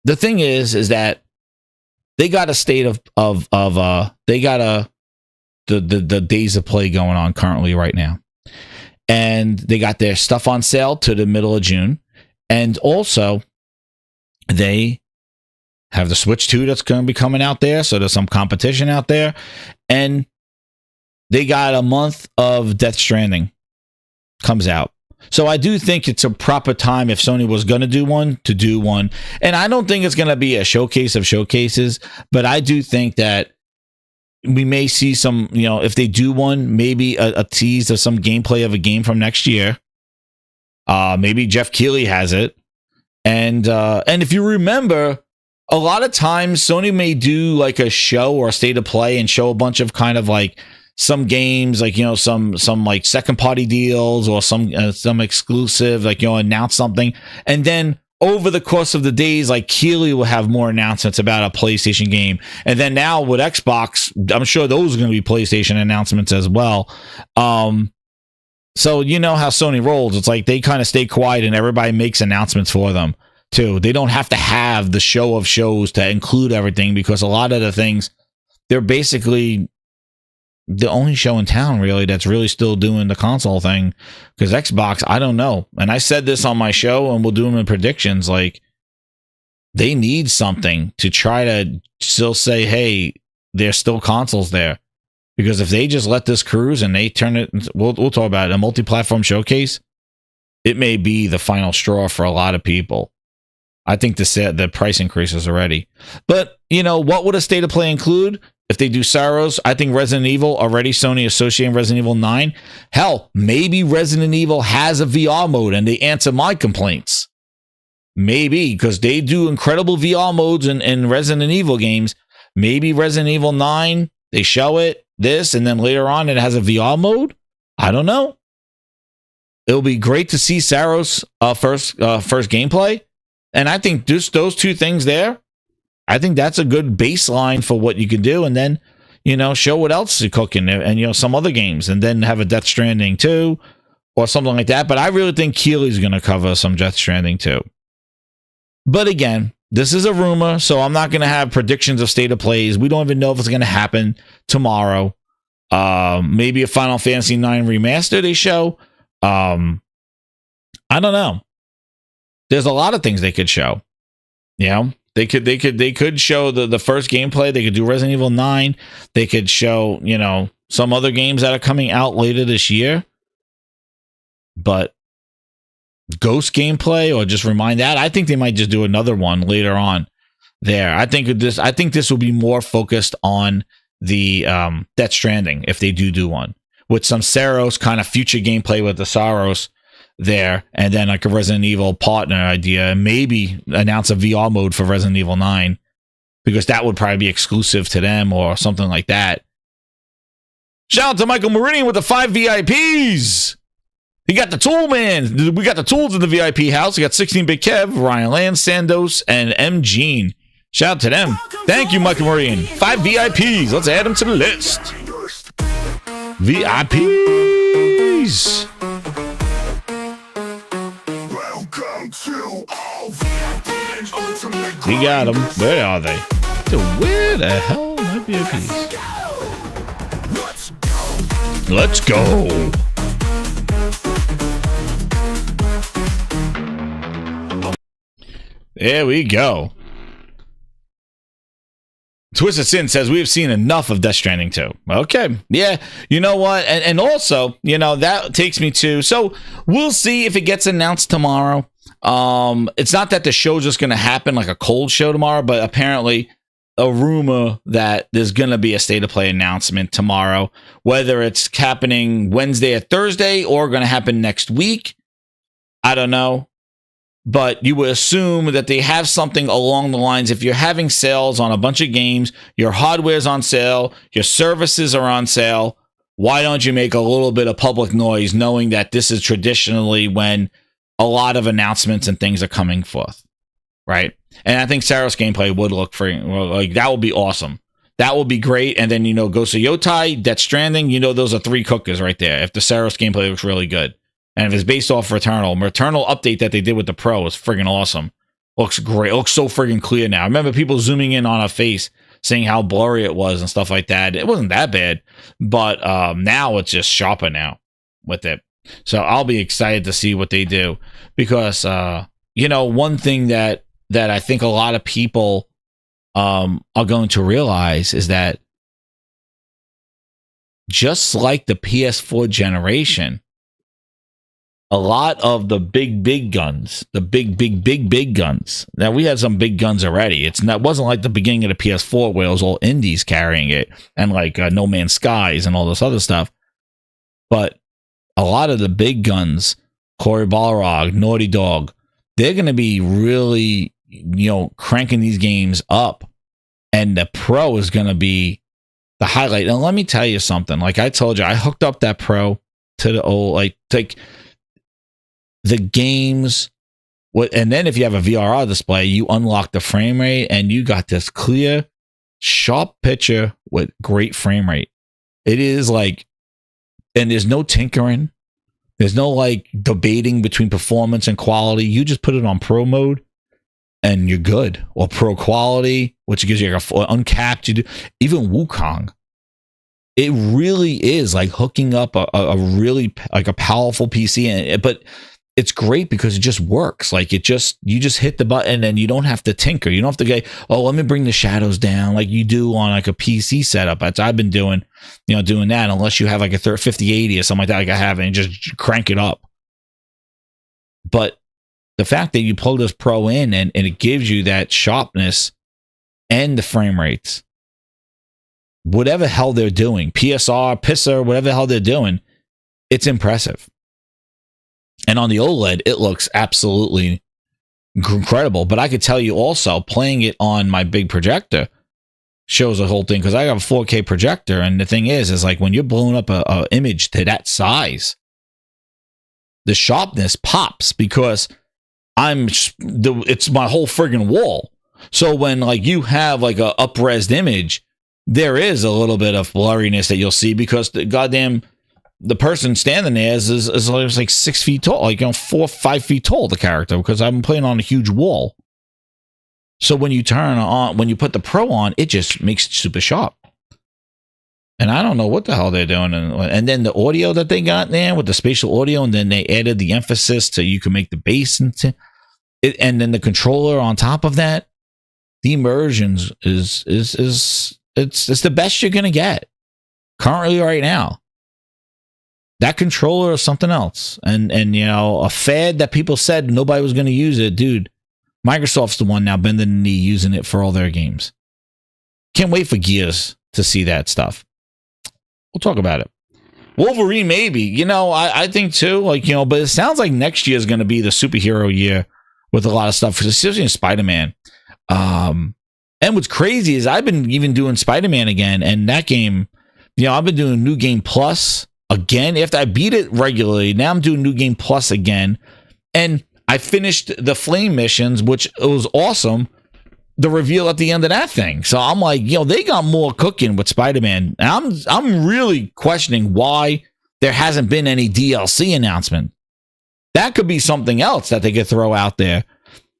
the thing is that they got a state they got the days of play going on currently right now. And they got their stuff on sale to the middle of June. And also, they have the Switch 2 that's going to be coming out there. So there's some competition out there. And they got a month of Death Stranding comes out. So I do think it's a proper time if Sony was going to do one, to do one. And I don't think it's going to be a showcase of showcases, but I do think that we may see some, you know, if they do one, maybe a tease of some gameplay of a game from next year. Maybe Jeff Keighley has it. And if you remember, a lot of times Sony may do like a show or a state of play and show a bunch of kind of like some games, like, you know, some like second party deals or some exclusive, like, you know, announce something. And then over the course of the days, like Keighley will have more announcements about a PlayStation game. And then now with Xbox, I'm sure those are going to be PlayStation announcements as well. So you know how Sony rolls. It's like they kind of stay quiet and everybody makes announcements for them too. They don't have to have the show of shows to include everything, because a lot of the things, they're basically the only show in town really that's really still doing the console thing. Because Xbox, I don't know. And I said this on my show, and we'll do them in predictions. Like, they need something to try to still say, hey, there's still consoles there. Because if they just let this cruise and they turn it, we'll talk about it, a multi-platform showcase, it may be the final straw for a lot of people. I think the price increases already. But, you know, what would a state of play include? If they do Saros, I think Resident Evil, already Sony associating Resident Evil 9. Hell, maybe Resident Evil has a VR mode and they answer my complaints. Maybe, because they do incredible VR modes in Resident Evil games. Maybe Resident Evil 9, they show it, this, and then later on it has a VR mode. I don't know. It'll be great to see Saros first gameplay. And I think just those two things there, I think that's a good baseline for what you can do. And then, you know, show what else you're cooking and, you know, some other games, and then have a Death Stranding 2 or something like that. But I really think Keighley's going to cover some Death Stranding 2. But again, this is a rumor, so I'm not going to have predictions of state of plays. We don't even know if it's going to happen tomorrow. Maybe a Final Fantasy 9 remaster they show. I don't know. There's a lot of things they could show. You know, they could show the first gameplay. They could do Resident Evil 9. They could show, you know, some other games that are coming out later this year. But Ghost gameplay, or just remind that, I think they might just do another one later on there. I think this will be more focused on the Death Stranding, if they do one, with some Saros kind of future gameplay with the Saros there, and then like a Resident Evil partner idea, and maybe announce a VR mode for Resident Evil 9, because that would probably be exclusive to them or something like that. Shout out to Michael Meridian with the 5 VIPs. He got the tool, man. We got the tools in the VIP house. We got 16-Bit Kev, Ryan Land, Sandos, and M. Gene. Shout out to them. Thank you, Michael Meridian. 5 VIPs. Let's add them to the list. VIPs. We got them. Where are they? Where the hell are my VIPs? Let's go. There we go. Twisted Sin says, we have seen enough of Death Stranding 2. Okay. Yeah. You know what? And also, you know, that takes me to, so we'll see if it gets announced tomorrow. It's not that the show's just going to happen like a cold show tomorrow, but apparently a rumor that there's going to be a state of play announcement tomorrow, whether it's happening Wednesday or Thursday or going to happen next week. I don't know. But you would assume that they have something along the lines, if you're having sales on a bunch of games, your hardware's on sale, your services are on sale, why don't you make a little bit of public noise, knowing that this is traditionally when a lot of announcements and things are coming forth, right? And I think Saros gameplay would look like that would be awesome. That would be great. And then, you know, Ghost of Yotai, Death Stranding, you know, those are 3 cookers right there. If the Saros gameplay looks really good. And if it's based off Returnal update that they did with the Pro was friggin' awesome. Looks great. It looks so friggin' clear now. I remember people zooming in on a face seeing how blurry it was and stuff like that. It wasn't that bad, but now it's just sharper now with it. So I'll be excited to see what they do, because you know, one thing that I think a lot of people are going to realize is that just like the PS4 generation, a lot of the big guns, the big guns. Now, we had some big guns already. It wasn't like the beginning of the PS4 where it was all indies carrying it, and like No Man's Skies and all this other stuff. But a lot of the big guns, Cory Barlog, Naughty Dog, they're going to be really, you know, cranking these games up, and the Pro is going to be the highlight. And let me tell you something. Like I told you, I hooked up that Pro to the old, like the games. And then if you have a VRR display, you unlock the frame rate, and you got this clear, sharp picture with great frame rate. It is like, and there's no tinkering. There's no like debating between performance and quality. You just put it on Pro mode and you're good. Or Pro quality, which gives you like a uncapped. You do even Wukong. It really is like hooking up a really like a powerful PC, but it's great because it just works. Like you just hit the button and you don't have to tinker. You don't have to go, oh, let me bring the shadows down like you do on like a PC setup. That's I've been doing, you know, doing that, unless you have like a 5080 or something like that, like I have, and just crank it up. But the fact that you plug this Pro in and it gives you that sharpness and the frame rates, whatever hell they're doing, PSR, PISR, whatever the hell they're doing, it's impressive. And on the OLED, it looks absolutely incredible. But I could tell you also, playing it on my big projector shows the whole thing, because I have a 4K projector. And the thing is like when you're blowing up a image to that size, the sharpness pops, because it's my whole friggin' wall. So when like you have like a up-resed image, there is a little bit of blurriness that you'll see, because the person standing there is like 6 feet tall, like, you know, 4 or 5 feet tall, the character, because I'm playing on a huge wall. So when you put the Pro on, it just makes it super sharp. And I don't know what the hell they're doing. And then the audio that they got there with the spatial audio, and then they added the emphasis so you can make the bass and then the controller on top of that. The immersions is the best you're gonna get currently right now. That controller is something else. And you know, a fad that people said nobody was going to use it. Dude, Microsoft's the one now bending the knee using it for all their games. Can't wait for Gears to see that stuff. We'll talk about it. Wolverine, maybe. You know, I think too, like, you know, but it sounds like next year is going to be the superhero year with a lot of stuff, especially in Spider-Man. And what's crazy is I've been even doing Spider-Man again, and that game, you know, I've been doing New Game Plus again after I beat it regularly. Now I'm doing New Game Plus again, and I finished the Flame missions, which it was awesome, the reveal at the end of that thing. So I'm like, you know, they got more cooking with Spider-Man. And I'm really questioning why there hasn't been any DLC announcement. That could be something else that they could throw out there.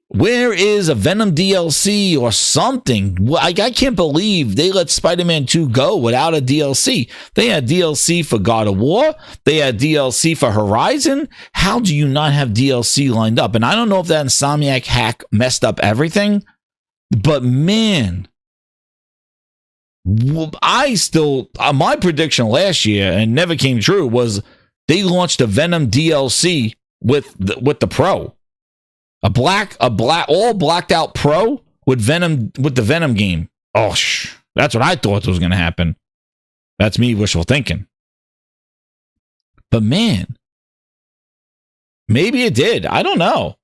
Where is a Venom DLC or something? I can't believe they let Spider-Man 2 go without a DLC. They had DLC for God of War. They had DLC for Horizon. How do you not have DLC lined up? And I don't know if that Insomniac hack messed up everything, but man, my prediction last year, and never came true, was they launched a Venom DLC with the Pro. A all blacked out Pro with Venom, with the Venom game. Oh, that's what I thought was going to happen. That's me wishful thinking. But man, maybe it did. I don't know.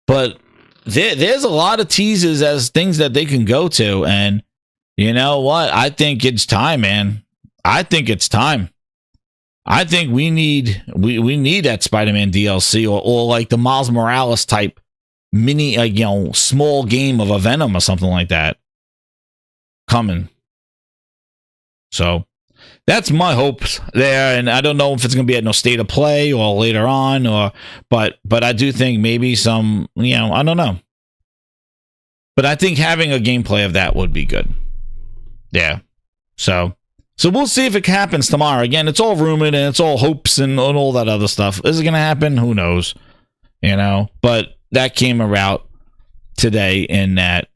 But there's a lot of teases as things that they can go to. And you know what? I think it's time, man. I think it's time. I think we need that Spider-Man DLC or like the Miles Morales type mini, you know, small game of a Venom or something like that coming. So that's my hopes there, and I don't know if it's going to be at no State of Play or later on, but I do think maybe some, you know, I don't know, but I think having a gameplay of that would be good. Yeah. So we'll see if it happens tomorrow. Again, it's all rumored and it's all hopes and all that other stuff. Is it going to happen? Who knows? You know, but that came about today in that,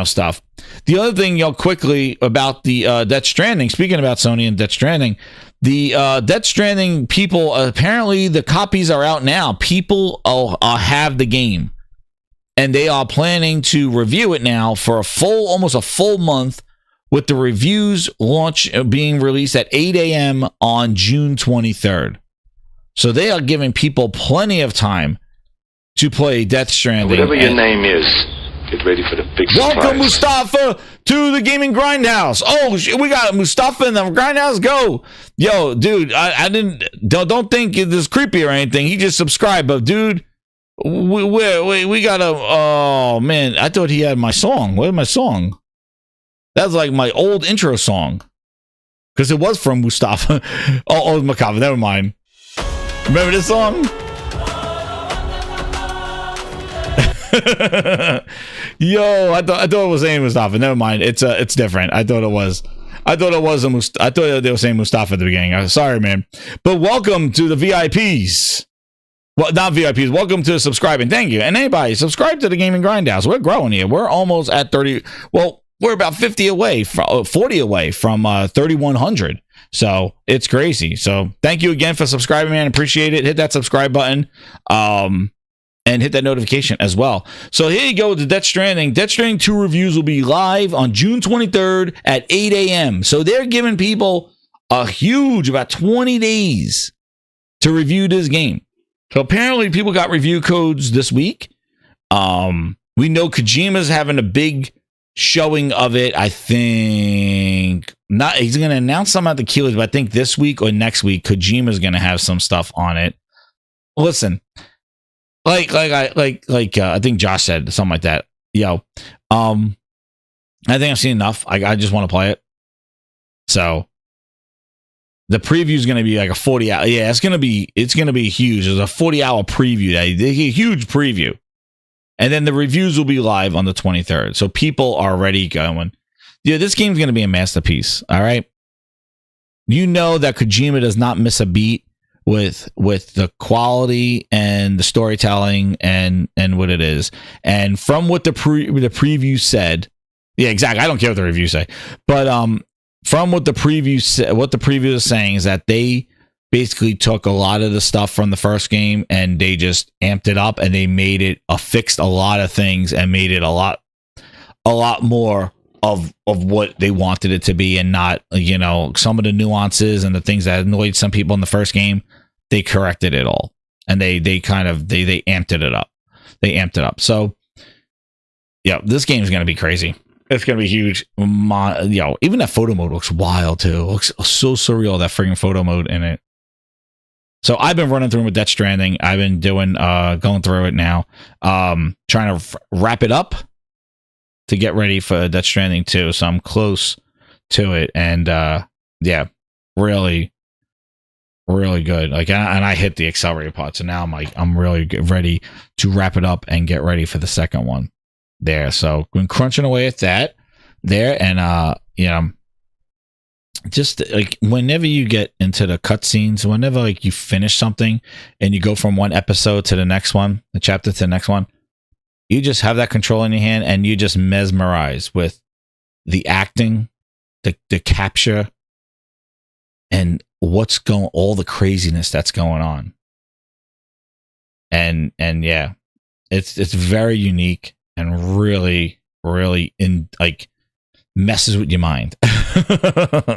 stuff. The other thing, quickly about the Death Stranding, speaking about Sony and Death Stranding, the Death Stranding people, apparently the copies are out now. People have the game and they are planning to review it now for almost a full month, with the reviews launch being released at 8 a.m. on June 23rd. So they are giving people plenty of time to play Death Stranding. Whatever your name is, get ready for the big surprise. Welcome, Mustafa, to the Gaming Grindhouse. Oh, we got Mustafa in the Grindhouse. Go. Yo, dude, I don't think this creepy or anything. He just subscribed, but dude, we got a, oh man, I thought he had my song. Where's my song? That's like my old intro song. Because it was from Mustafa. oh, Macabre, never mind. Remember this song? Yo, I thought it was saying Mustafa. Never mind. It's different. I thought it was I thought they were saying Mustafa at the beginning. Sorry, man. But welcome to the VIPs. Well, not VIPs. Welcome to subscribing. Thank you. And anybody, subscribe to the Gaming Grindhouse. We're growing here. We're almost at 30. Well, we're about 40 away from 3,100. So it's crazy. So thank you again for subscribing, man. Appreciate it. Hit that subscribe button. And hit that notification as well. So here you go with the Death Stranding. Death Stranding 2 reviews will be live on June 23rd at 8 a.m. So they're giving people a huge, about 20 days to review this game. So apparently people got review codes this week. We know Kojima's having a big showing of it. I think not. He's going to announce something at the Keyless, but I think this week or next week, Kojima's going to have some stuff on it. Listen, I think Josh said something like that. Yo, I think I've seen enough. I just want to play it. So the preview is going to be like a 40-hour. Yeah, it's going to be huge. There's a 40-hour preview. A huge preview. And then the reviews will be live on the 23rd. So people are already going, yeah, this game's going to be a masterpiece. All right. You know that Kojima does not miss a beat with the quality and the storytelling and what it is. And from what the preview said, yeah, exactly. I don't care what the reviews say, but from what the preview is saying is that they basically took a lot of the stuff from the first game and they just amped it up and they made it fixed a lot of things and made it a lot more of what they wanted it to be, and not, some of the nuances and the things that annoyed some people in the first game. They corrected it all, and they amped it up. They amped it up. So yeah, this game is going to be crazy. It's going to be huge. Even that photo mode looks wild too. It looks so surreal, that freaking photo mode in it. So I've been running through with Death Stranding. I've been going through it now, trying to wrap it up to get ready for Death Stranding 2. So I'm close to it, and yeah, really good. And I hit the accelerator part, so now I'm really ready to wrap it up and get ready for the second one there. So been crunching away at that there, and just like whenever you get into the cutscenes, whenever you finish something and you go from one episode to the next one, the chapter to the next one, you just have that control in your hand and you just mesmerize with the acting, the capture, and all the craziness that's going on. And yeah, it's very unique and really messes with your mind.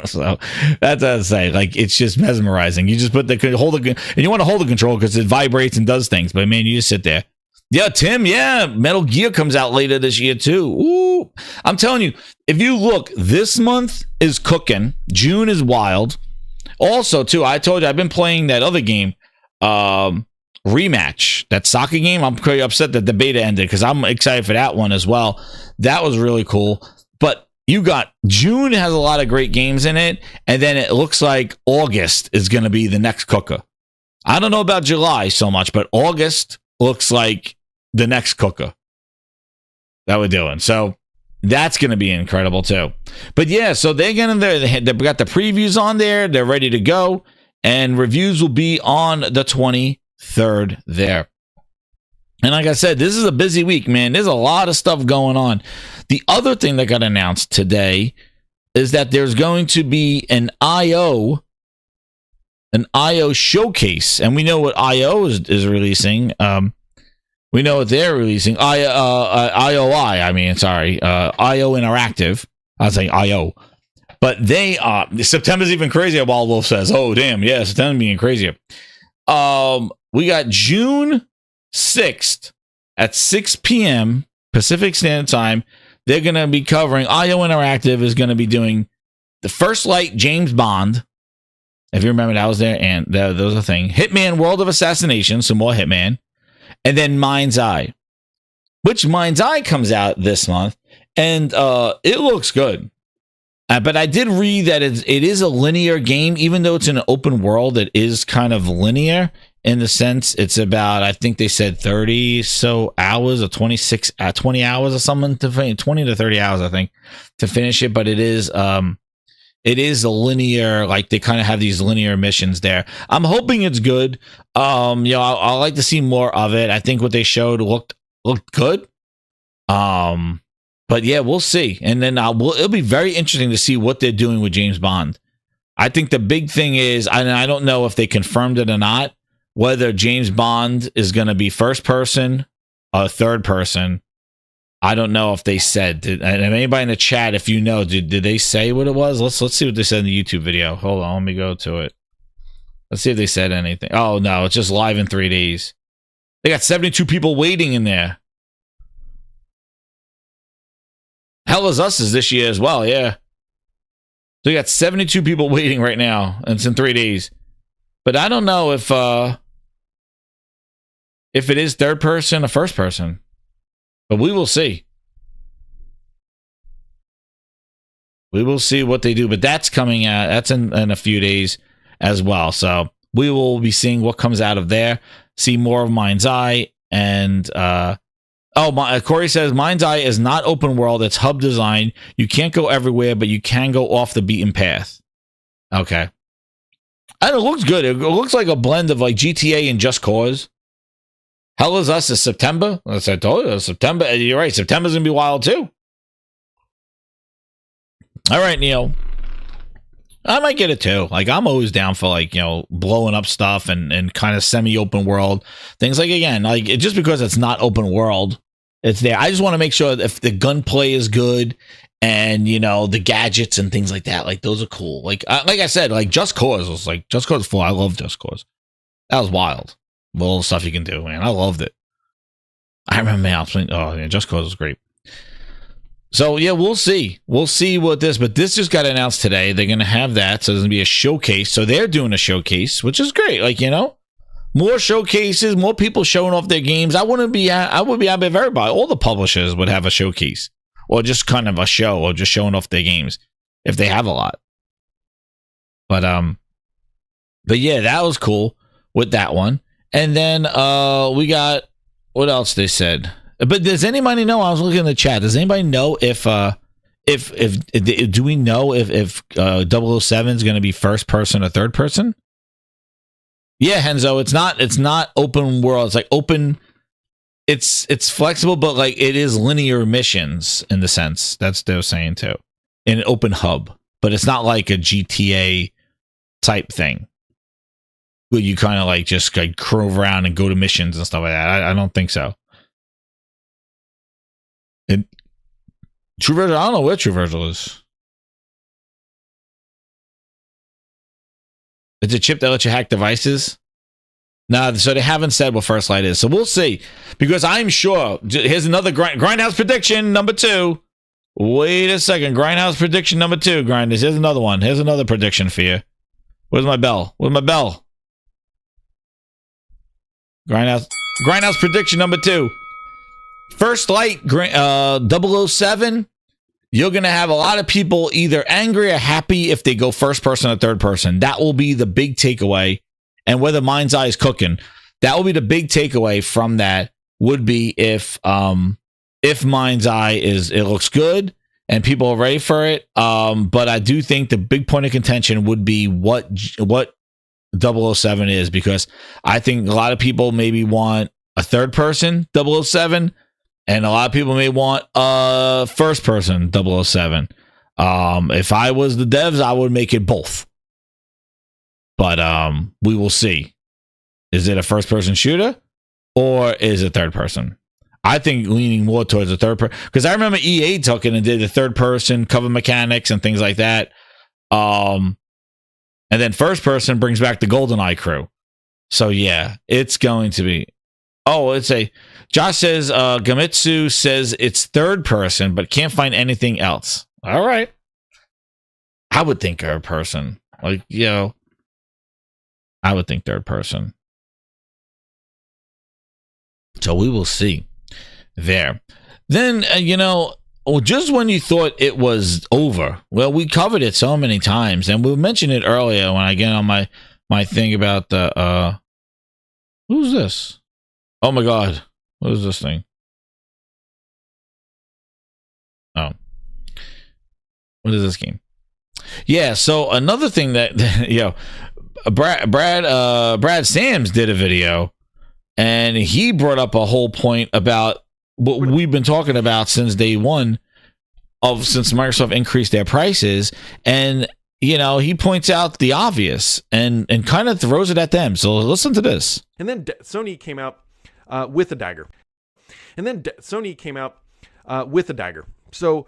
So that's what I'd say. It's just mesmerizing. You just put and you want to hold the control because it vibrates and does things, but man, you just sit there. Yeah, Tim, yeah, Metal Gear comes out later this year too. Ooh, I'm telling you, if you look, this month is cooking. June is wild. Also, too, I told you I've been playing that other game, Rematch, that soccer game. I'm pretty upset that the beta ended because I'm excited for that one as well. That was really cool. But you got June has a lot of great games in it, and then it looks like August is going to be the next cooker. I don't know about July so much, but August looks like the next cooker that we're doing. So That's going to be incredible too. But yeah, so they're getting there. They've got the previews on there. They're ready to go. And reviews will be on the 23rd there. And like I said, this is a busy week, man. There's a lot of stuff going on. The other thing that got announced today is that there's going to be an IO showcase. And we know what IO is releasing. We know what they're releasing. IO Interactive. I was saying IO. But they September's even crazier, Wild Wolf says. Oh, damn. Yeah, September's being crazier. We got June 6th at 6 p.m. Pacific Standard Time. They're going to be covering, IO Interactive is going to be doing the First Light James Bond. If you remember, that was there, and that was a thing. Hitman World of Assassination, some more Hitman. And then Mind's Eye, which Mind's Eye comes out this month, and it looks good. But I did read that it is a linear game, even though it's in an open world. It is kind of linear in the sense it's about, I think they said 30 so hours or 20 hours or something to finish, 20 to 30 hours, I think, to finish it. But it is a linear, like they kind of have these linear missions there. I'm hoping it's good. I like to see more of it. I think what they showed looked good. But yeah, we'll see. And then it'll be very interesting to see what they're doing with James Bond. I think the big thing is, I don't know if they confirmed it or not, whether James Bond is going to be first person or third person. I don't know if they said. And anybody in the chat, if you know, did they say what it was? Let's see what they said in the YouTube video. Hold on, let me go to it. Let's see if they said anything. Oh no, it's just live in 3 days. They got 72 people waiting in there. Hell is Us is this year as well, yeah. So you got 72 people waiting right now, and it's in 3 days. But I don't know if it is third person or first person. But we will see. We will see what they do. But that's coming out. That's in a few days as well. So we will be seeing what comes out of there. See more of Mind's Eye. And Corey says Mind's Eye is not open world. It's hub design. You can't go everywhere, but you can go off the beaten path. Okay. And it looks good. It looks like a blend of like GTA and Just Cause. Hell is Us is September. As I told you, September. You're right. September's going to be wild too. All right, Neil. I might get it too. Like, I'm always down for, like, blowing up stuff and kind of semi-open world things. Like, again, like, just because it's not open world, it's there. I just want to make sure if the gunplay is good and, the gadgets and things like that, like, those are cool. Like I said, like, Just Cause was like, Just Cause 4. I love Just Cause. That was wild. All the stuff you can do, man. I loved it. I remember, man, I was playing, Just Cause was great. So, yeah, we'll see. We'll see what but this just got announced today. They're going to have that. So there's going to be a showcase. So they're doing a showcase, which is great. Like, more showcases, more people showing off their games. I would be happy if everybody, all the publishers would have a showcase or just kind of a show or just showing off their games if they have a lot. But yeah, that was cool with that one. And then we got, what else they said? But does anybody know? I was looking in the chat. Does anybody know if do we know if 007 is going to be first person or third person? Yeah, Henzo, it's not open world. It's like open. It's flexible, but like it is linear missions in the sense that's they're saying too, in an open hub. But it's not like a GTA type thing. Where you kind of like just like crove around and go to missions and stuff like that. I don't think so. And True Virtual, I don't know where True Virtual is. It's a chip that lets you hack devices. No, so they haven't said what First Light is. So we'll see. Because I'm sure. Here's another Grindhouse prediction number 2. Wait a second. Grindhouse prediction number 2, Grinders. Here's another one. Here's another prediction for you. Where's my bell? Where's my bell? Grindhouse prediction number 2. First Light 007. You're going to have a lot of people either angry or happy if they go first person or third person. That will be the big takeaway. And whether Mind's Eye is cooking, that will be the big takeaway from that would be if if Mind's Eye it looks good and people are ready for it. But I do think the big point of contention would be what 007 is, because I think a lot of people maybe want a third person 007, and a lot of people may want a first person 007. If I was the devs, I would make it both. But we will see. Is it a first person shooter or is it third person? I think leaning more towards the third person, because I remember EA took it and did the third person cover mechanics and things like that. And then first person brings back the GoldenEye crew. So yeah, it's going to be. Oh, it's a. Josh says Gamitsu says it's third person, but can't find anything else. All right. I would think third person. Like, you know, I would think third person. So we will see there. Then, just when you thought it was over, well, we covered it so many times, and we mentioned it earlier when I get on my thing about the, who's this? Oh my God. What is this thing? Oh. What is this game? Yeah, so another thing that, Brad Sams did a video, and he brought up a whole point about what we've been talking about since day one since Microsoft increased their prices. And, he points out the obvious and kind of throws it at them. So listen to this. And then Sony came out with a dagger. So,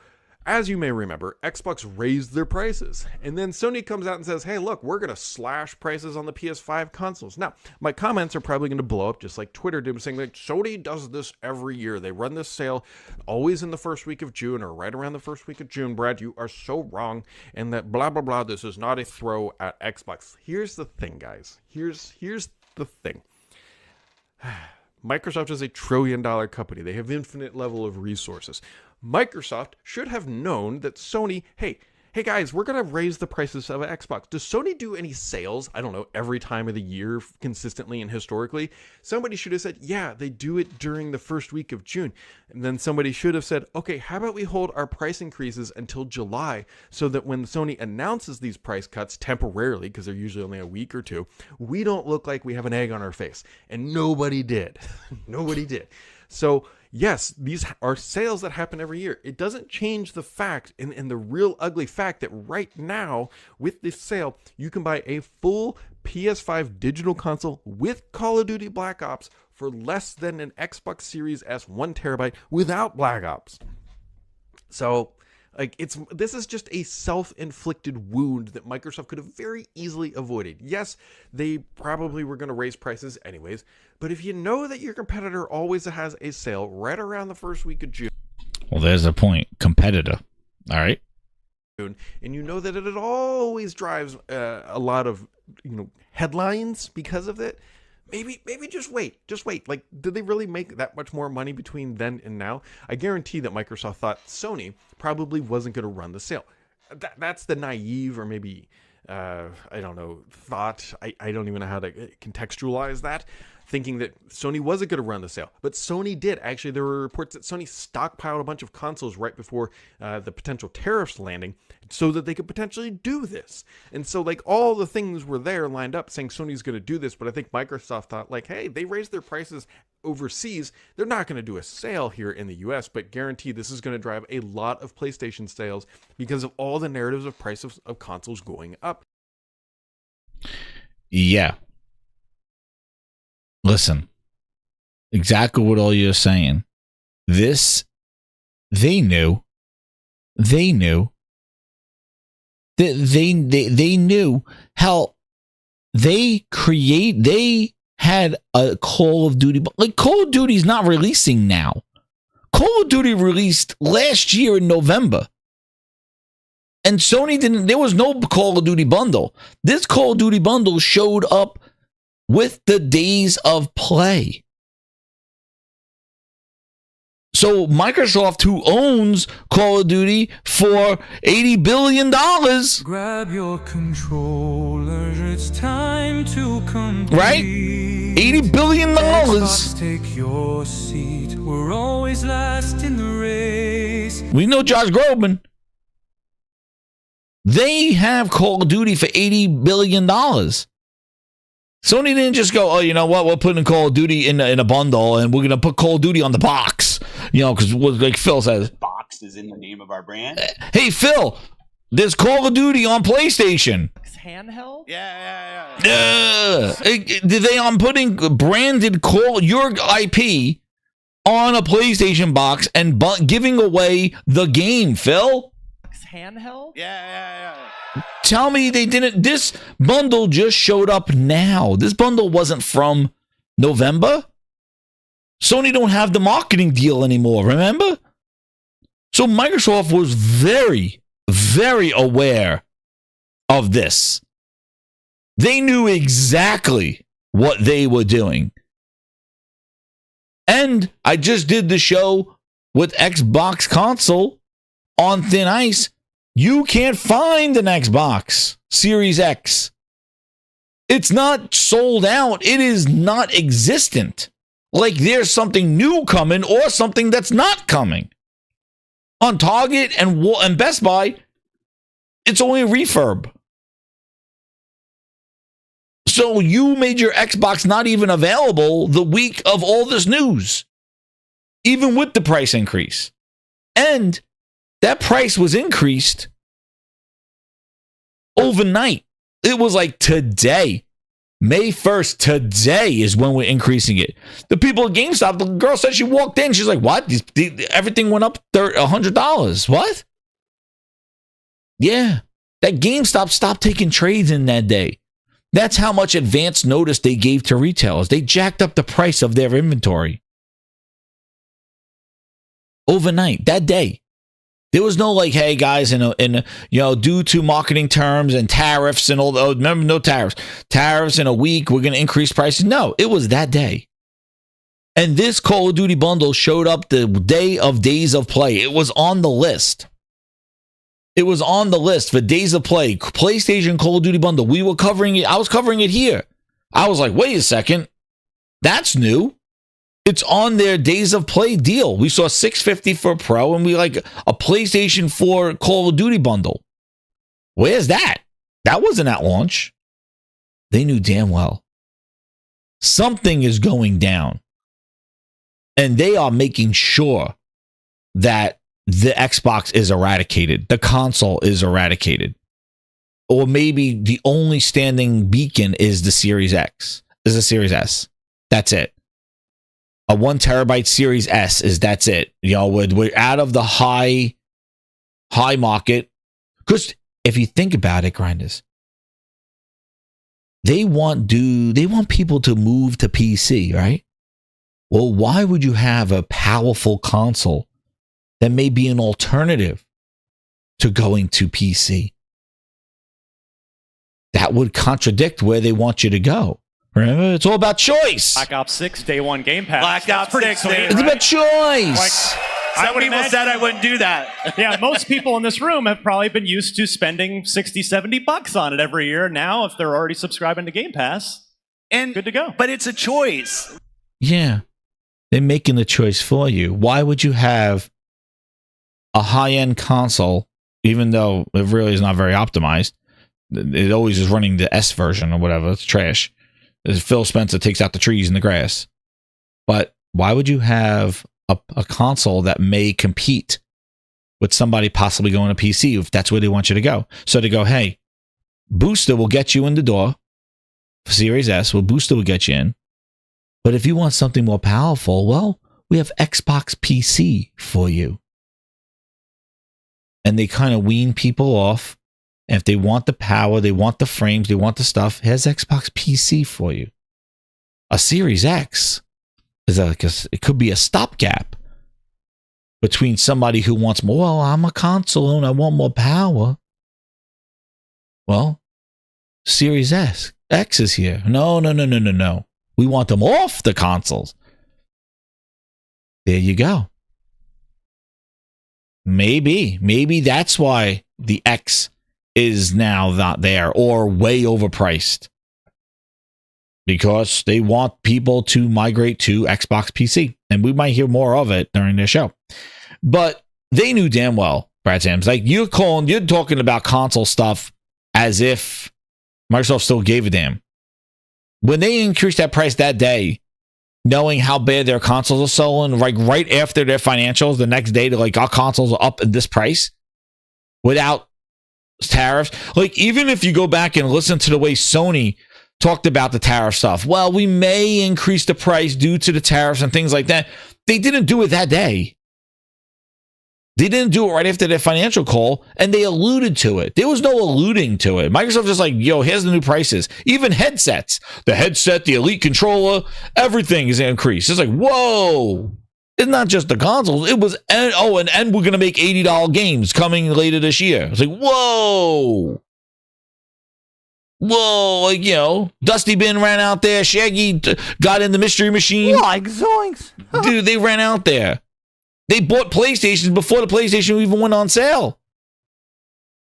as you may remember, Xbox raised their prices. And then Sony comes out and says, hey, look, we're going to slash prices on the PS5 consoles. Now, my comments are probably going to blow up just like Twitter did, saying like, Sony does this every year. They run this sale always in the first week of June or right around the first week of June. Brad, you are so wrong. And that blah, blah, blah, this is not a throw at Xbox. Here's the thing, guys. Here's the thing. Microsoft is a $1 trillion company. They have infinite level of resources. Microsoft should have known that Sony, hey guys, we're going to raise the prices of Xbox. Does Sony do any sales? I don't know, every time of the year consistently and historically? Somebody should have said, yeah, they do it during the first week of June. And then somebody should have said, okay, how about we hold our price increases until July so that when Sony announces these price cuts temporarily, because they're usually only a week or two, we don't look like we have an egg on our face. And nobody did. Nobody did. So yes, these are sales that happen every year. It doesn't change the fact and the real ugly fact that right now with this sale, you can buy a full PS5 digital console with Call of Duty Black Ops for less than an Xbox Series S 1 terabyte without Black Ops. So this is just a self-inflicted wound that Microsoft could have very easily avoided. Yes, they probably were going to raise prices anyways, but if you know that your competitor always has a sale right around the first week of June. Well, there's the point. Competitor. All right. And you know that it always drives a lot of, headlines because of it. Maybe just wait. Like, did they really make that much more money between then and now? I guarantee that Microsoft thought Sony probably wasn't going to run the sale. That's the naive or maybe, thought. I don't even know how to contextualize that. Thinking that Sony wasn't going to run the sale. But Sony did. Actually, there were reports that Sony stockpiled a bunch of consoles right before the potential tariffs landing so that they could potentially do this. And so, all the things were there lined up saying Sony's going to do this. But I think Microsoft thought, hey, they raised their prices overseas. They're not going to do a sale here in the US, but guarantee this is going to drive a lot of PlayStation sales because of all the narratives of prices of consoles going up. Yeah. Listen, exactly what all you're saying. This, they knew. They knew. They knew. Hell, they had a Call of Duty, but Call of Duty's not releasing now. Call of Duty released last year in November. And Sony didn't, there was no Call of Duty bundle. This Call of Duty bundle showed up with the days of play. So Microsoft, who owns Call of Duty for $80 billion, Grab your controller, it's time to complete. right? $80 billion. Xbox, take your seat. We're always last in the race. We know Josh Groban. They have Call of Duty for $80 billion. Sony didn't just go, oh, you know what? We're putting Call of Duty in a bundle, and we're going to put Call of Duty on the box. You know, because like Phil says, Box is in the name of our brand. hey, Phil, there's Call of Duty on PlayStation. Handheld? Yeah. I'm putting branded your IP on a PlayStation box and giving away the game, Phil. Handheld? Yeah. Tell me they didn't. This bundle just showed up now. This bundle wasn't from November. Sony don't have the marketing deal anymore, remember? So Microsoft was very, very aware of this. They knew exactly what they were doing. And I just did the show with Xbox console on thin ice. You can't find an Xbox Series X. It's not sold out. It is not existent. Like there's something new coming or something that's not coming. On Target and Best Buy, it's only a refurb. So you made your Xbox not even available the week of all this news, even with the price increase. And that price was increased overnight. It was like today, May 1st, today is when we're increasing it. The people at GameStop, the girl said she walked in. She's like, what? Everything went up $100. What? Yeah, that GameStop stopped taking trades in that day. That's how much advance notice they gave to retailers. They jacked up the price of their inventory. Overnight, that day. There was no like, hey guys, due to marketing terms and tariffs and all the, remember, no tariffs. Tariffs in a week, we're going to increase prices. No, it was that day. And this Call of Duty bundle showed up the day of Days of Play. It was on the list. It was on the list for Days of Play, PlayStation Call of Duty bundle. We were covering it. I was covering it here. I was like, wait a second. That's new. It's on their Days of Play deal. We saw $650 for Pro, and we like a PlayStation 4 Call of Duty bundle. Where's that? That wasn't at launch. They knew damn well. Something is going down. And they are making sure that the Xbox is eradicated. The console is eradicated. Or maybe the only standing beacon is the Series X, is the Series S. That's it. A 1 terabyte Series S that's it. You know, we're out of the high market. Because if you think about it, grinders, they want people to move to PC, right? Well, why would you have a powerful console that may be an alternative to going to PC? That would contradict where they want you to go. Remember, it's all about choice. Black Ops 6 Day 1 Game Pass. Black Ops 6 Day. It's about choice. Some people said I wouldn't do that. Yeah, most people in this room have probably been used to spending $60-$70 on it every year. Now, if they're already subscribing to Game Pass, And good to go. But it's a choice. Yeah. They're making the choice for you. Why would you have a high-end console, even though it really is not very optimized? It always is running the S version or whatever. It's trash. Phil Spencer takes out the trees and the grass. But why would you have a console that may compete with somebody possibly going to PC if that's where they want you to go? So they go, hey, Booster will get you in the door. Series S, Booster will get you in. But if you want something more powerful, well, we have Xbox PC for you. And they kind of wean people off. And if they want the power, they want the frames, they want the stuff, here's Xbox PC for you. A Series X is it could be a stopgap between somebody who wants more. Well, I'm a console owner, I want more power. Well, Series X is here. No. We want them off the consoles. There you go. Maybe that's why the X is now not there or way overpriced. Because they want people to migrate to Xbox PC. And we might hear more of it during this show. But they knew damn well, Brad Sams, like you're talking about console stuff as if Microsoft still gave a damn. When they increased that price that day, knowing how bad their consoles are selling, like right after their financials, the next day, they're like, our consoles are up at this price without tariffs. Like, even if you go back and listen to the way Sony talked about the tariff stuff, well, we may increase the price due to the tariffs and things like that. They didn't do it that day. They didn't do it right after their financial call, and they alluded to it. There was no alluding to it. Microsoft just like, yo, here's the new prices. Even headsets. The headset, the Elite controller, everything is increased. It's like, whoa. It's not just the consoles. It was, and we're going to make $80 games coming later this year. It's like, whoa. Whoa, like, you know, Dusty Bin ran out there. Shaggy got in the Mystery Machine. Like zoinks. Dude, they ran out there. They bought PlayStations before the PlayStation even went on sale.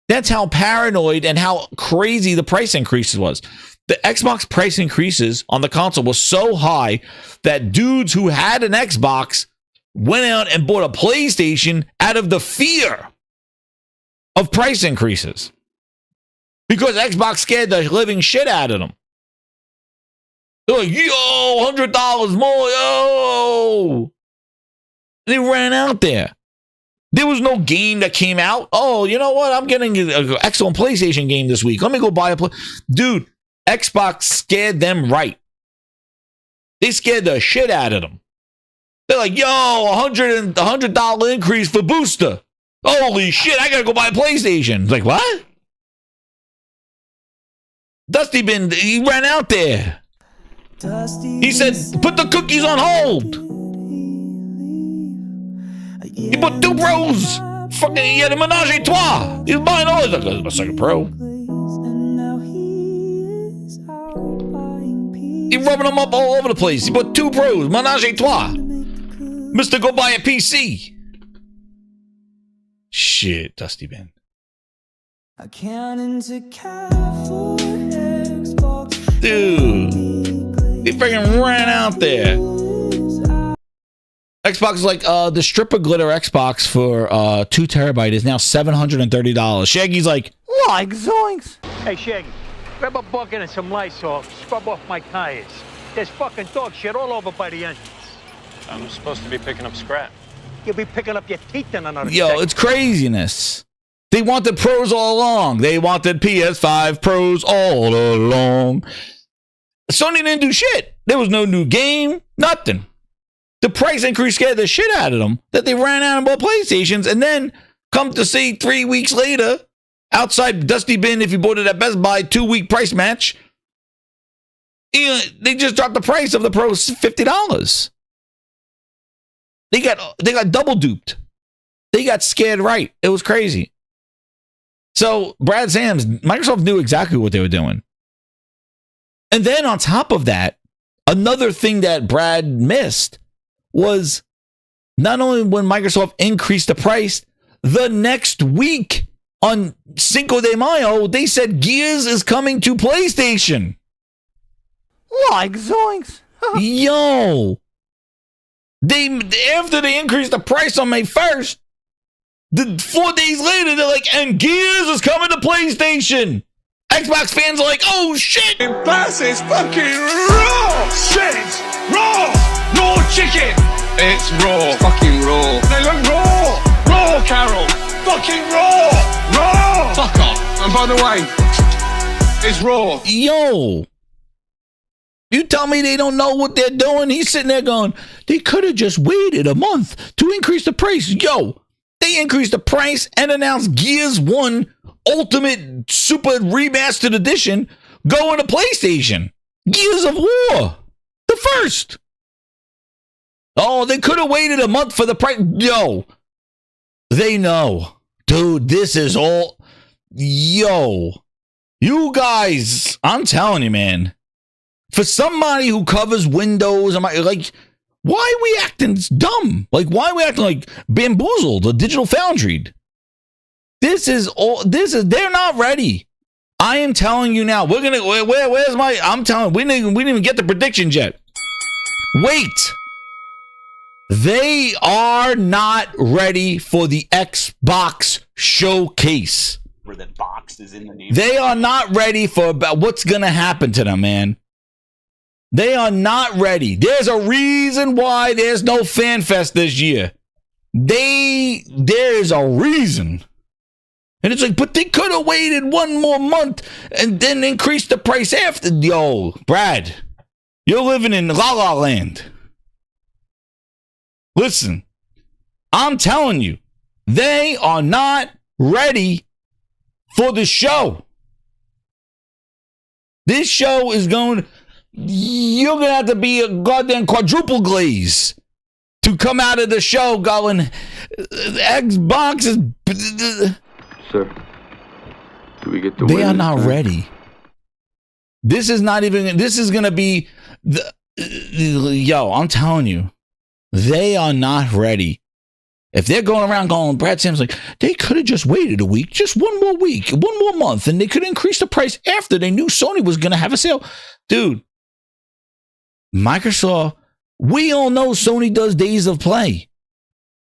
That's how paranoid and how crazy the price increases was. The Xbox price increases on the console was so high that dudes who had an Xbox went out and bought a PlayStation out of the fear of price increases. Because Xbox scared the living shit out of them. They're like, yo, $100 more, yo. They ran out there. There was no game that came out. Oh, you know what? I'm getting an excellent PlayStation game this week. Let me go buy a Dude, Xbox scared them right. They scared the shit out of them. They're like, yo, $100 increase for booster. Holy shit, I gotta go buy a PlayStation. It's like, what? Dusty Bin, he ran out there. He said, put the cookies on hold. He put 2 pros. Fucking, he had a menage a trois. He was buying all this. Like, my second pro. He rubbing them up all over the place. He put 2 pros. Menage a trois. Mr. Go buy a PC. Shit, Dusty Bin. Dude. He freaking ran out there. Xbox is like, the stripper glitter Xbox for 2 terabyte is now $730. Shaggy's like, Like zoinks. Hey, Shaggy, grab a bucket and some Lysol. Scrub off my tires. There's fucking dog shit all over by the entrance. I'm supposed to be picking up scrap. You'll be picking up your teeth in another yo, second. it's craziness. They wanted pros all along. They wanted PS5 pros all along. Sony didn't do shit. There was no new game, nothing. The price increase scared the shit out of them that they ran out and bought PlayStations, and then come to see 3 weeks later, outside Dusty Bin, if you bought it at Best Buy, 2-week price match, they just dropped the price of the Pro $50. They got double duped. They got scared right. It was crazy. So Brad Sams, Microsoft knew exactly what they were doing. And then on top of that, another thing that Brad missed was not only when Microsoft increased the price, the next week on Cinco de Mayo, they said Gears is coming to PlayStation. Like zoinks. Yo. After they increased the price on May 1st, 4 days later, they're like, and Gears is coming to PlayStation. Xbox fans are like, oh shit. Bass is fucking raw! Shit! Raw! Raw chicken! It's raw. It's fucking raw. They look raw! Raw, Carol! Fucking raw! Raw! Fuck off. And by the way, it's raw. Yo. You tell me they don't know what they're doing? He's sitting there going, they could have just waited a month to increase the price. Yo, they increased the price and announced Gears 1 Ultimate Super Remastered Edition going to PlayStation. Gears of War. The first. Oh, they could have waited a month for the price. Yo, they know. Dude, this is all. Yo, you guys, I'm telling you, man. For somebody who covers Windows, like, Why are we acting dumb? Like, why are we acting like Bamboozled, a digital foundry? They're not ready. I am telling you now. I'm telling you, we didn't even get the predictions yet. Wait. They are not ready for the Xbox showcase. Where the box is in the name. They are not ready for what's going to happen to them, man. They are not ready. There's a reason why there's no Fan Fest this year. There's a reason. And it's like, but they could have waited one more month and then increased the price after. Yo, Brad, you're living in La La Land. Listen, I'm telling you, they are not ready for the show. This show is going, you're going to have to be a goddamn quadruple glaze to come out of the show going, Xbox is... Sir, do we get to They are not ready. This is not even, this is going to be, yo, I'm telling you, they are not ready. If they're going around going, Brad Sam's like, they could have just waited a week, just one more week, one more month, and they could increase the price after they knew Sony was going to have a sale. Dude, Microsoft, we all know Sony does days of play.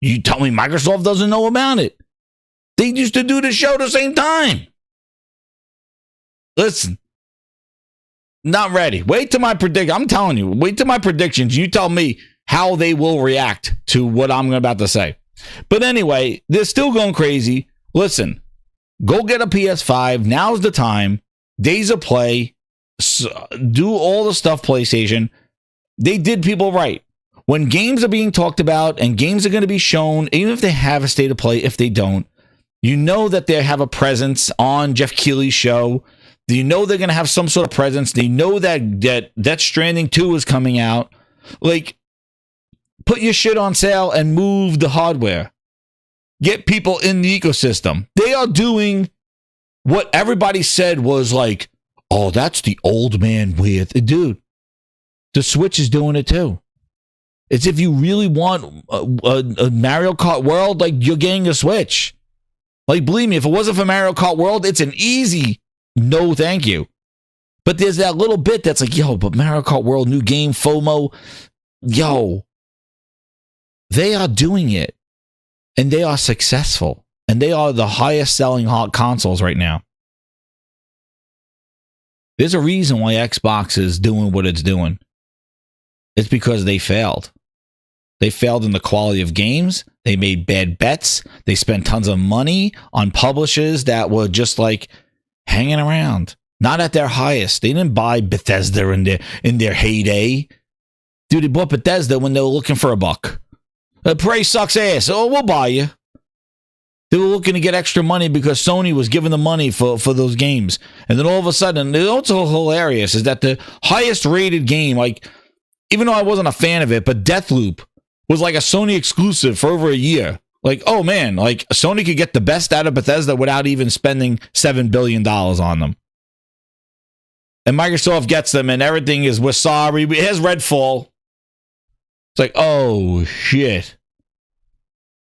You tell me Microsoft doesn't know about it. They used to do the show at the same time. Listen, not ready. Wait till my prediction. I'm telling you, wait till my predictions. You tell me how they will react to what I'm about to say. But anyway, they're still going crazy. Listen, go get a PS5. Now's the time. Days of play. Do all the stuff PlayStation. They did people right. When games are being talked about and games are going to be shown, even if they have a state of play, if they don't, you know that they have a presence on Jeff Keighley's show. You know they're going to have some sort of presence. They know that Death Stranding 2 is coming out. Like, put your shit on sale and move the hardware. Get people in the ecosystem. They are doing what everybody said was like, oh, that's the old man with. Dude, the Switch is doing it too. It's if you really want a Mario Kart World, like, you're getting a Switch. Like, believe me, if it wasn't for Mario Kart World, it's an easy no thank you. But there's that little bit that's like, yo, but Mario Kart World, new game, FOMO. Yo, they are doing it. And they are successful. And they are the highest selling hot consoles right now. There's a reason why Xbox is doing what it's doing. It's because they failed. They failed in the quality of games. They made bad bets. They spent tons of money on publishers that were just like hanging around, not at their highest. They didn't buy Bethesda in their heyday. Dude, they bought Bethesda when they were looking for a buck. The price sucks ass. Oh, we'll buy you. They were looking to get extra money because Sony was giving them money for those games. And then all of a sudden, what's so hilarious is that the highest rated game, like, even though I wasn't a fan of it, but Deathloop was like a Sony exclusive for over a year. Like, oh man, like Sony could get the best out of Bethesda without even spending $7 billion on them. And Microsoft gets them and everything is, we're sorry. Here's Redfall. It's like, oh shit.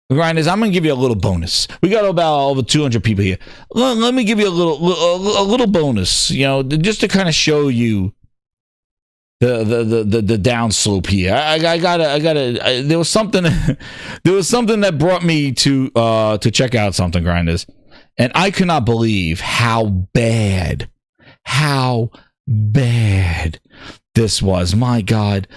Grinders, I'm going to give you a little bonus. We got about over 200 people here. Let me give you a little bonus, you know, just to kind of show you the downslope here. I gotta. There was something that brought me to check out something, Grinders, and I could not believe how bad this was. My God.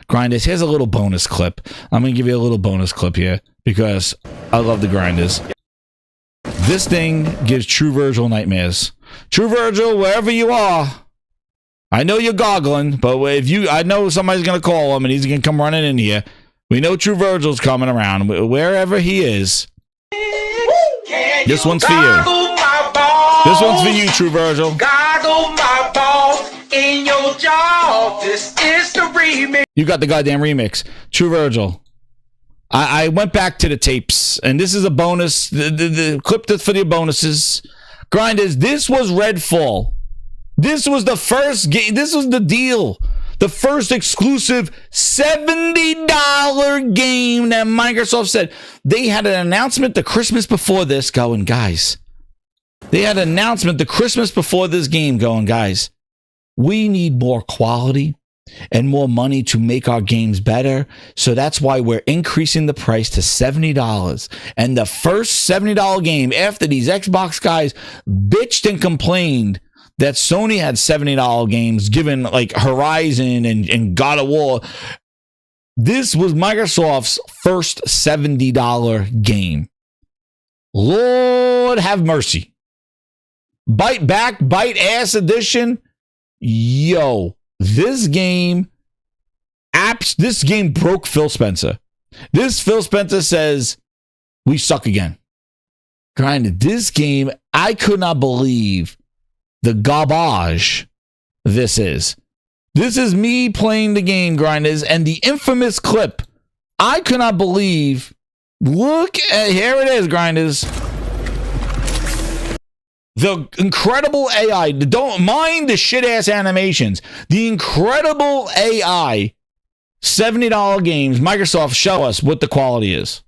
Grinders, here's a little bonus clip. I'm going to give you a little bonus clip here because I love the Grinders. This thing gives True Virgil nightmares. True Virgil, wherever you are, I know you're goggling, but I know somebody's going to call him and he's going to come running in here. We know True Virgil's coming around. Wherever he is, this one's for you. This one's for you, True Virgil. Goggle my balls in your jaw. This is the remix. You got the goddamn remix. True Virgil. I went back to the tapes, and this is a bonus. The clip that's for the bonuses. Grinders, this was Redfall. This was the first game. This was the deal. The first exclusive $70 game that Microsoft said. They had an announcement the Christmas before this going, guys. They had an announcement the Christmas before this game going, guys. We need more quality and more money to make our games better. So that's why we're increasing the price to $70. And the first $70 game after these Xbox guys bitched and complained that Sony had $70 games given like Horizon and God of War. This was Microsoft's first $70 game. Lord have mercy. Bite back, bite ass edition. Yo, this game broke Phil Spencer. This Phil Spencer says, we suck again. Grinded, this game, I could not believe the garbage this is. This is me playing the game, Grinders, and the infamous clip. I could not believe. Look at, here it is, Grinders. The incredible AI, don't mind the shit-ass animations. The incredible AI, $70 games, Microsoft, show us what the quality is.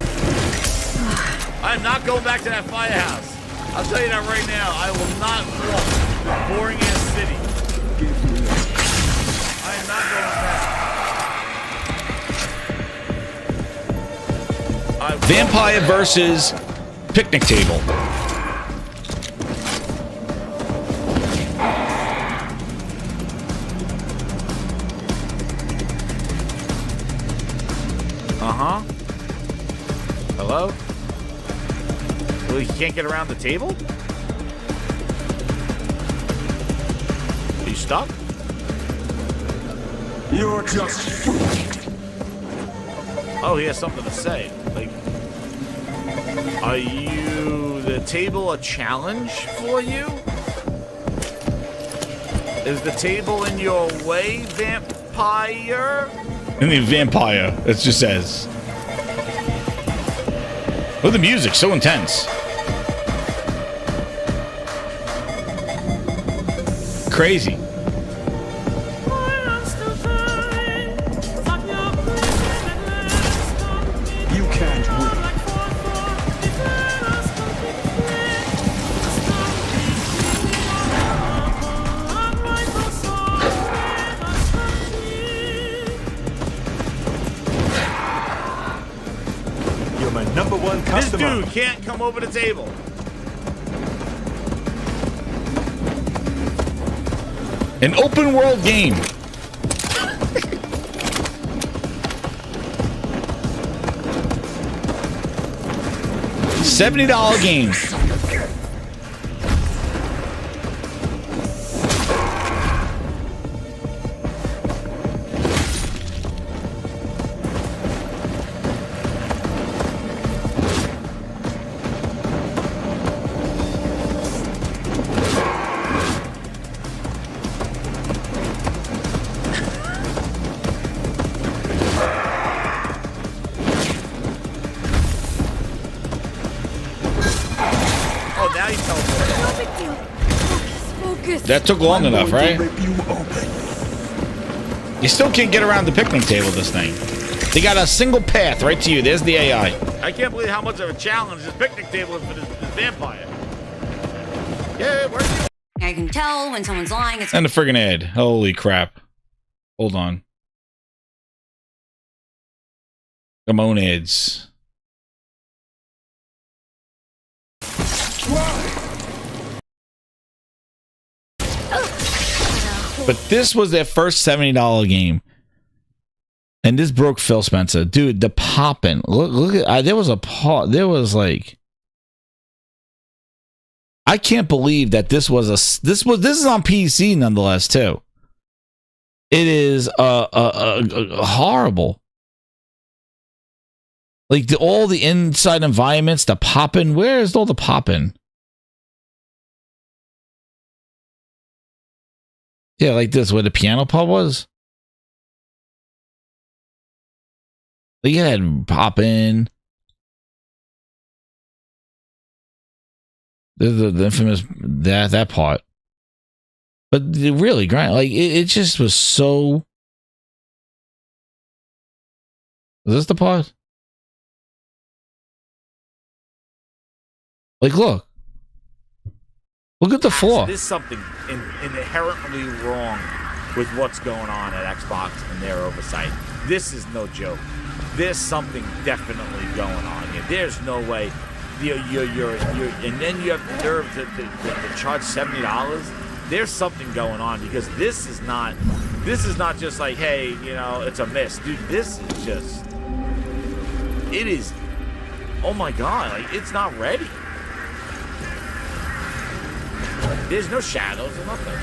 I'm not going back to that firehouse. I'll tell you that right now. I will not walk a boring-ass city. I am not going back. Vampire versus Picnic Table. Uh-huh. Hello? Well, you can't get around the table? Are you stuck? You're just food. Oh, he has something to say. Like, are you the table a challenge for you? Is the table in your way, vampire? And the vampire, it just says. Oh, the music, so intense. Crazy. You can't win. You're my #1 customer. This dude can't come over the table. An open world game. $70 game. That took long enough, right? You still can't get around the picnic table, this thing. They got a single path right to you. There's the AI. I can't believe how much of a challenge this picnic table is for this vampire. Yeah, where's you? I can tell when someone's lying. It's And the friggin' ad. Holy crap. Hold on. Come on, ads. But this was their first $70 game. And this broke Phil Spencer. Dude, the popping. Look at there was a there was like I can't believe that this is on PC nonetheless too. It is horrible. Like all the inside environments, the popping. Where is all the popping? Yeah, like this, where the piano pub was. Like you had popping. The infamous that part. But really, Grant, like it just was so Is this the part? Like, look. Look at the floor. There's something inherently wrong with what's going on at Xbox and their oversight. This is no joke. There's something definitely going on here. There's no way you're and then you have the nerve to charge $70. There's something going on, because this is not just like, hey, you know, it's a miss, dude. This is just, it is, oh my god, like, it's not ready. There's no shadows or nothing.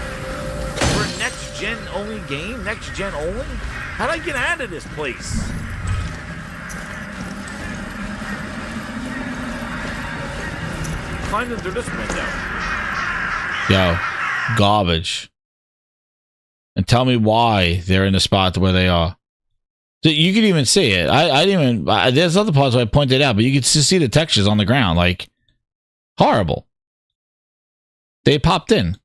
For a next-gen only game? Next-gen only? How'd I get out of this place? Climbed through this window. Yo, garbage. And tell me why they're in the spot where they are. So you can even see it. I didn't even... there's other parts where I pointed out, but you can see the textures on the ground. Like, horrible. They popped in.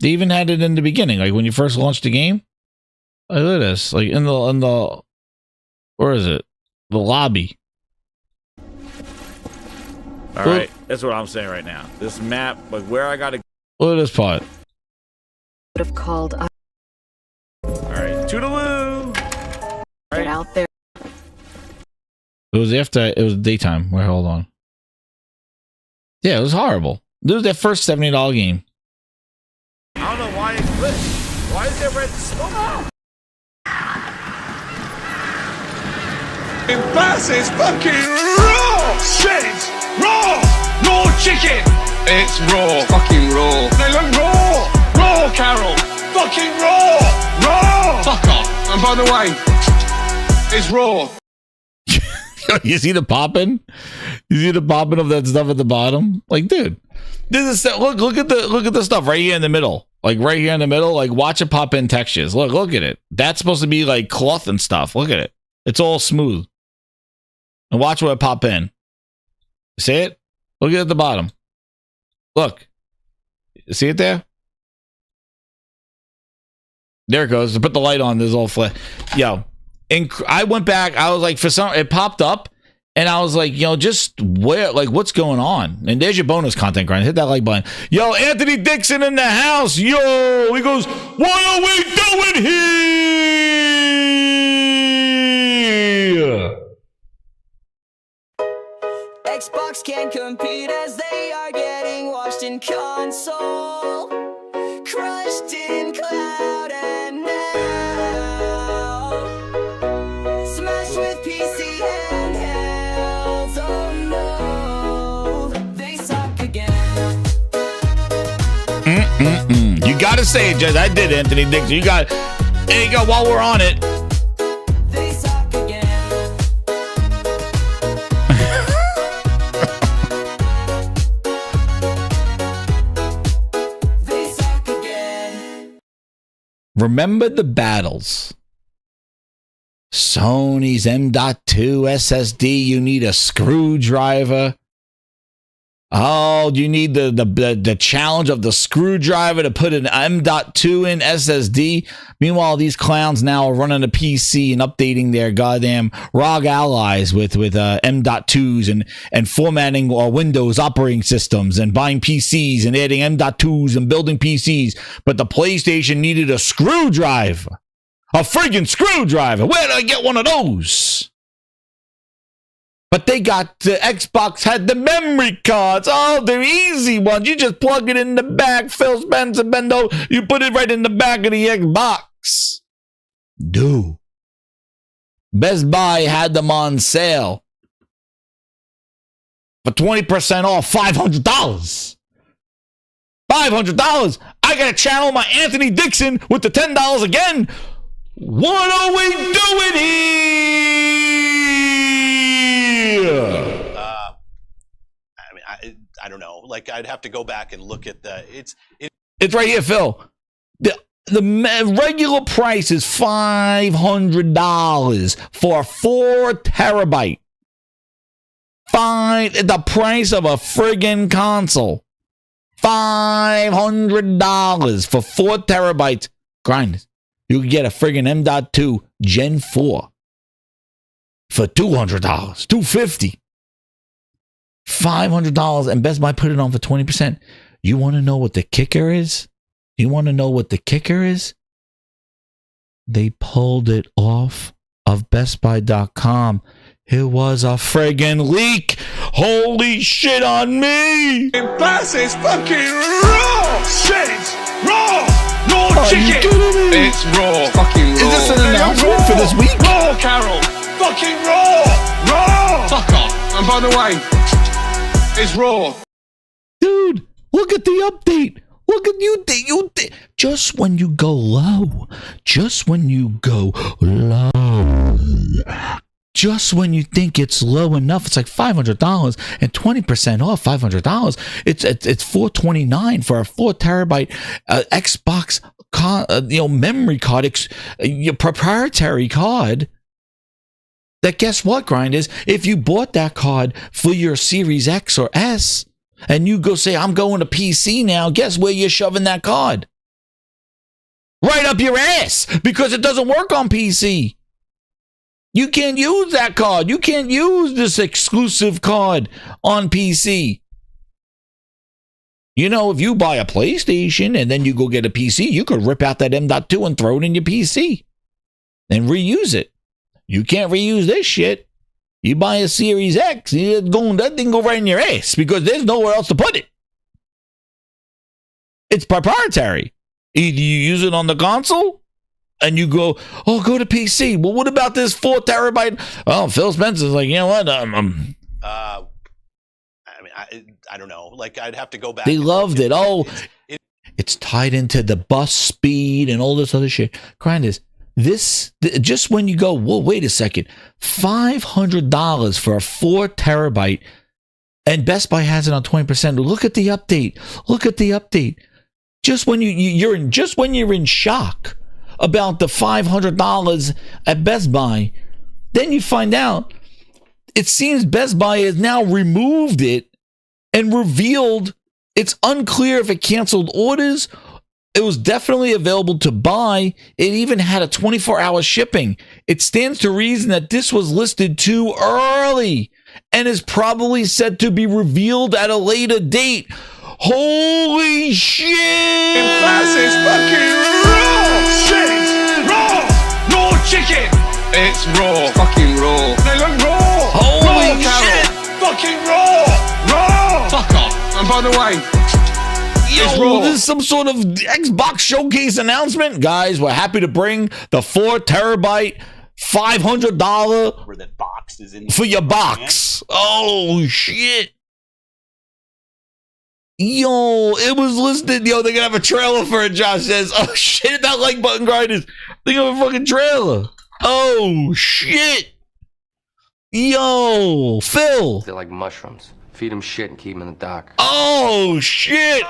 They even had it in the beginning, like when you first launched the game. Look at this, like in the where is it? The lobby. All right, that's what I'm saying right now. This map, like where I gotta. Look at this part. Would have called. All right, toodaloo. Get out there. It was after. It was daytime. Wait, hold on. Yeah, it was horrible. This was their first $70 game. I don't know why it glitched. Why is there red smoke? Bass is fucking raw! Shit! Raw! Raw chicken! It's raw. It's fucking raw. They look raw! Raw, Carol! Fucking raw! Raw! Fuck off. And by the way, it's raw. You see the popping? You see the popping of that stuff at the bottom? Like, dude, this is look at the stuff right here in the middle. Like right here in the middle. Like, watch it pop in textures. Look at it. That's supposed to be like cloth and stuff. Look at it. It's all smooth. And watch where it pop in. See it? Look at it at the bottom. Look. See it there? There it goes. To put the light on, there's all flat. Yo. And I went back. I was like, for some, it popped up, and I was like, you know, just where, like, what's going on? And there's your bonus content, grind. Hit that like button. Yo, Anthony Dixon in the house. Yo, he goes, what are we doing here? Xbox can't compete as they are getting washed in console, crushed in cloud, and now smashed with PC handhelds. Oh no, they suck again. You gotta say it, Jez. I did, Anthony Dixon. You got. There you go. While we're on it. They suck again. They suck again. Remember the battles. Sony's M.2 SSD. You need a screwdriver. Oh, you need the challenge of the screwdriver to put an M.2 in SSD. Meanwhile, these clowns now are running a PC and updating their goddamn ROG allies with M.2s and formatting Windows operating systems and buying PCs and adding M.2s and building PCs. But the PlayStation needed a screwdriver. A friggin' screwdriver. Where did I get one of those? But they got the Xbox had the memory cards. Oh, they're easy ones. You just plug it in the back. Phil Spencer Bendo. You put it right in the back of the Xbox. Dude. Best Buy had them on sale for 20% off. $500. $500. I gotta channel my Anthony Dixon with the $10 again. What are we doing here? I don't know. Like, I'd have to go back and look at the. It's right here, Phil. The regular price is $500 for a 4 terabyte. The price of a friggin' console. $500 for 4 terabytes. Grind. You can get a friggin' M.2 Gen 4 for $200, $250, $500, and Best Buy put it on for 20%. You want to know what the kicker is? You want to know what the kicker is? They pulled it off of BestBuy.com. It was a friggin' leak. Holy shit on me. Pass is fucking raw. Shit, raw. No Are you chicken. kidding me? It's raw. Fucking raw. Is this an announcement for this week? Raw, Carol. Fucking raw. Raw. Fuck off. And by the way, it's raw. Dude, look at the update. Look at you. Just when you go low. Just when you go low. Just when you think it's low enough, it's like $500 and 20% off $500. It's $429 for a 4 terabyte Xbox memory card, proprietary card. That guess what, Grinders? If you bought that card for your Series X or S, and you go say, I'm going to PC now, guess where you're shoving that card? Right up your ass, because it doesn't work on PC. You can't use that card. You can't use this exclusive card on PC. You know, if you buy a PlayStation and then you go get a PC, you could rip out that M.2 and throw it in your PC and reuse it. You can't reuse this shit. You buy a Series X, that thing go right in your ass because there's nowhere else to put it. It's proprietary. Either you use it on the console and you go to PC. Well, what about this 4 terabyte? Oh, Phil Spencer's like, you know what? I mean, I don't know. Like, I'd have to go back. They loved it. It's tied into the bus speed and all this other shit. Grinders, just when you go, whoa, wait a second, $500 for a 4 terabyte, and Best Buy has it on 20%. Look at the update. Look at the update. Just when you're in shock about the $500 at Best Buy, then you find out it seems Best Buy has now removed it and revealed it's unclear if it canceled orders. It was definitely available to buy. It even had a 24-hour shipping. It stands to reason that this was listed too early and is probably set to be revealed at a later date. Holy shit! Pass is fucking raw. Shit, raw. No chicken. It's raw. Fucking raw. They look raw. Holy raw, shit! Fucking raw. Raw. Fuck off. And by the way, yo, this is some sort of Xbox showcase announcement. Guys, we're happy to bring the 4 terabyte $500 where that box is in for your box. Oh shit. Yo, it was listed. Yo, they're gonna have a trailer for it. Josh says, oh shit, that like button grinders. They have a fucking trailer. Oh shit. Yo, Phil. They're like mushrooms. Feed them shit and keep them in the dark. Oh shit.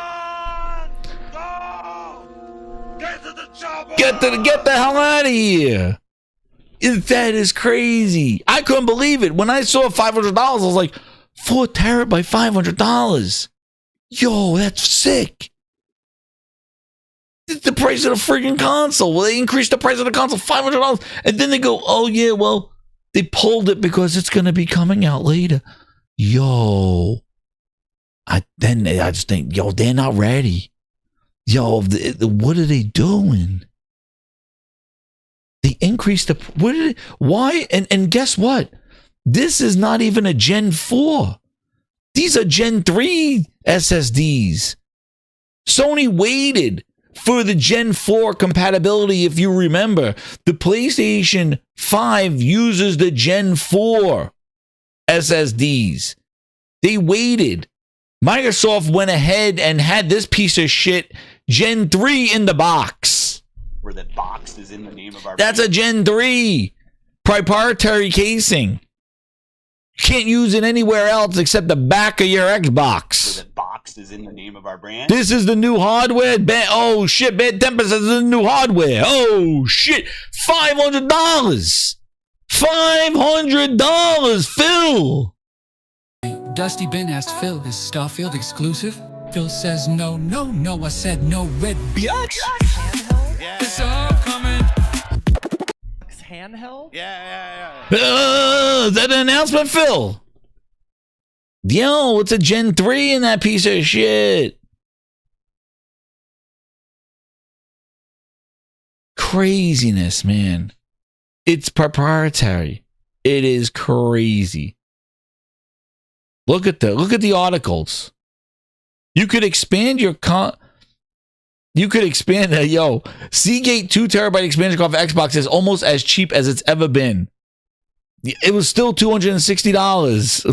Get the hell out of here. That is crazy. I couldn't believe it. When I saw $500, I was like, 4 terabyte, $500. Yo, that's sick. It's the price of the friggin' console. Well, they increased the price of the console $500. And then they go, oh yeah, well, they pulled it because it's going to be coming out later. Yo. I just think, yo, they're not ready. Yo, what are they doing? They increased the, why? And guess what? This is not even a Gen 4. These are Gen 3 SSDs. Sony waited for the Gen 4 compatibility. If you remember, the PlayStation 5 uses the Gen 4 SSDs. They waited. Microsoft went ahead and had this piece of shit Gen 3 in the box. Where that box is in the name of our That's a Gen 3 proprietary casing. You can't use it anywhere else except the back of your Xbox. Where that box is in the name of our brand. This is the new hardware. Oh shit, Bad Temper says this is the new hardware. Oh shit, $500. $500, Phil. Dusty Ben asked Phil, is Starfield exclusive? Phil says no, no, no. I said no, red bitch. It's all coming. Handheld? Yeah. Is that an announcement, Phil? Yo, it's a Gen 3 in that piece of shit. Craziness, man. It's proprietary. It is crazy. Look at the articles. You could expand your you could expand that. Yo, Seagate 2 terabyte expansion card for Xbox is almost as cheap as it's ever been. It was still $260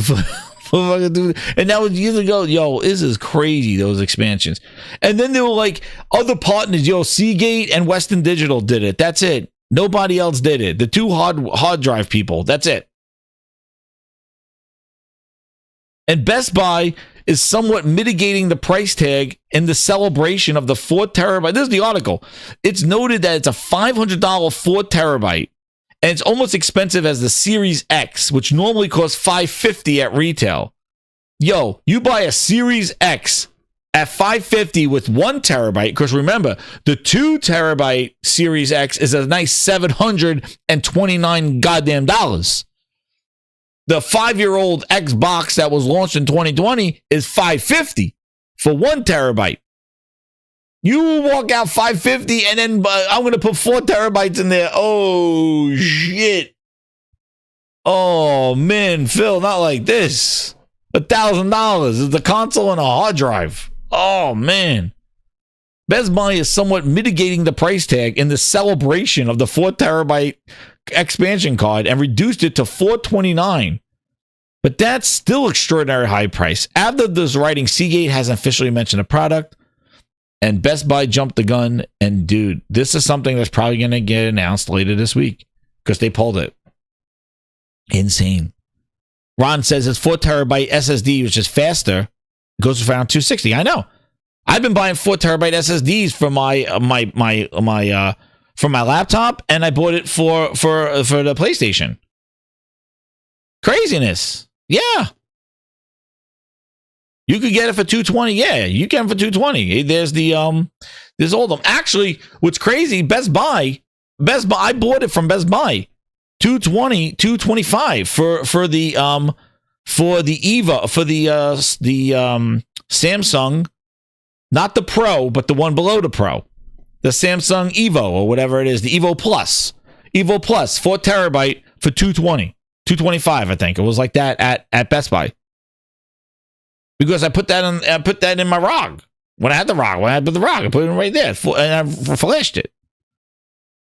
and that was years ago. Yo, this is crazy, those expansions. And then there were like other partners. Yo, Seagate and Western Digital did it. That's it. Nobody else did it. The two hard drive people. That's it. And Best Buy is somewhat mitigating the price tag in the celebration of the 4 terabyte. This is the article. It's noted that it's a $500 4 terabyte, and it's almost expensive as the Series X, which normally costs $550 at retail. Yo, you buy a Series X at $550 with 1 terabyte, because remember, the 2 terabyte Series X is a nice $729 goddamn dollars. The 5-year-old Xbox that was launched in 2020 is $550 for 1 terabyte. You walk out $550 and then I'm going to put 4 terabytes in there. Oh, shit. Oh, man, Phil, not like this. $1,000 is the console and a hard drive. Oh, man. Best Buy is somewhat mitigating the price tag in the celebration of the 4 terabyte expansion card and reduced it to $429. But that's still extraordinary high price. After this writing, Seagate hasn't officially mentioned the product, and Best Buy jumped the gun. And dude, this is something that's probably going to get announced later this week because they pulled it. Insane. Ron says it's 4 terabyte SSD, which is faster. It goes around $260. I know. I've been buying 4 terabyte SSDs for my laptop, and I bought it for the PlayStation. Craziness. Yeah. You could get it for $220. Yeah, you can for $220. There's there's all of them. Actually, what's crazy, Best Buy, I bought it from Best Buy. $220, $225 for the Eva, for the Samsung, not the Pro, but the one below the Pro. The Samsung Evo or whatever it is, the Evo Plus. Evo Plus, 4 terabyte for $220. $225, I think. It was like that at Best Buy. Because I put that in my ROG. When I had the ROG, I put it in right there. And I flashed it.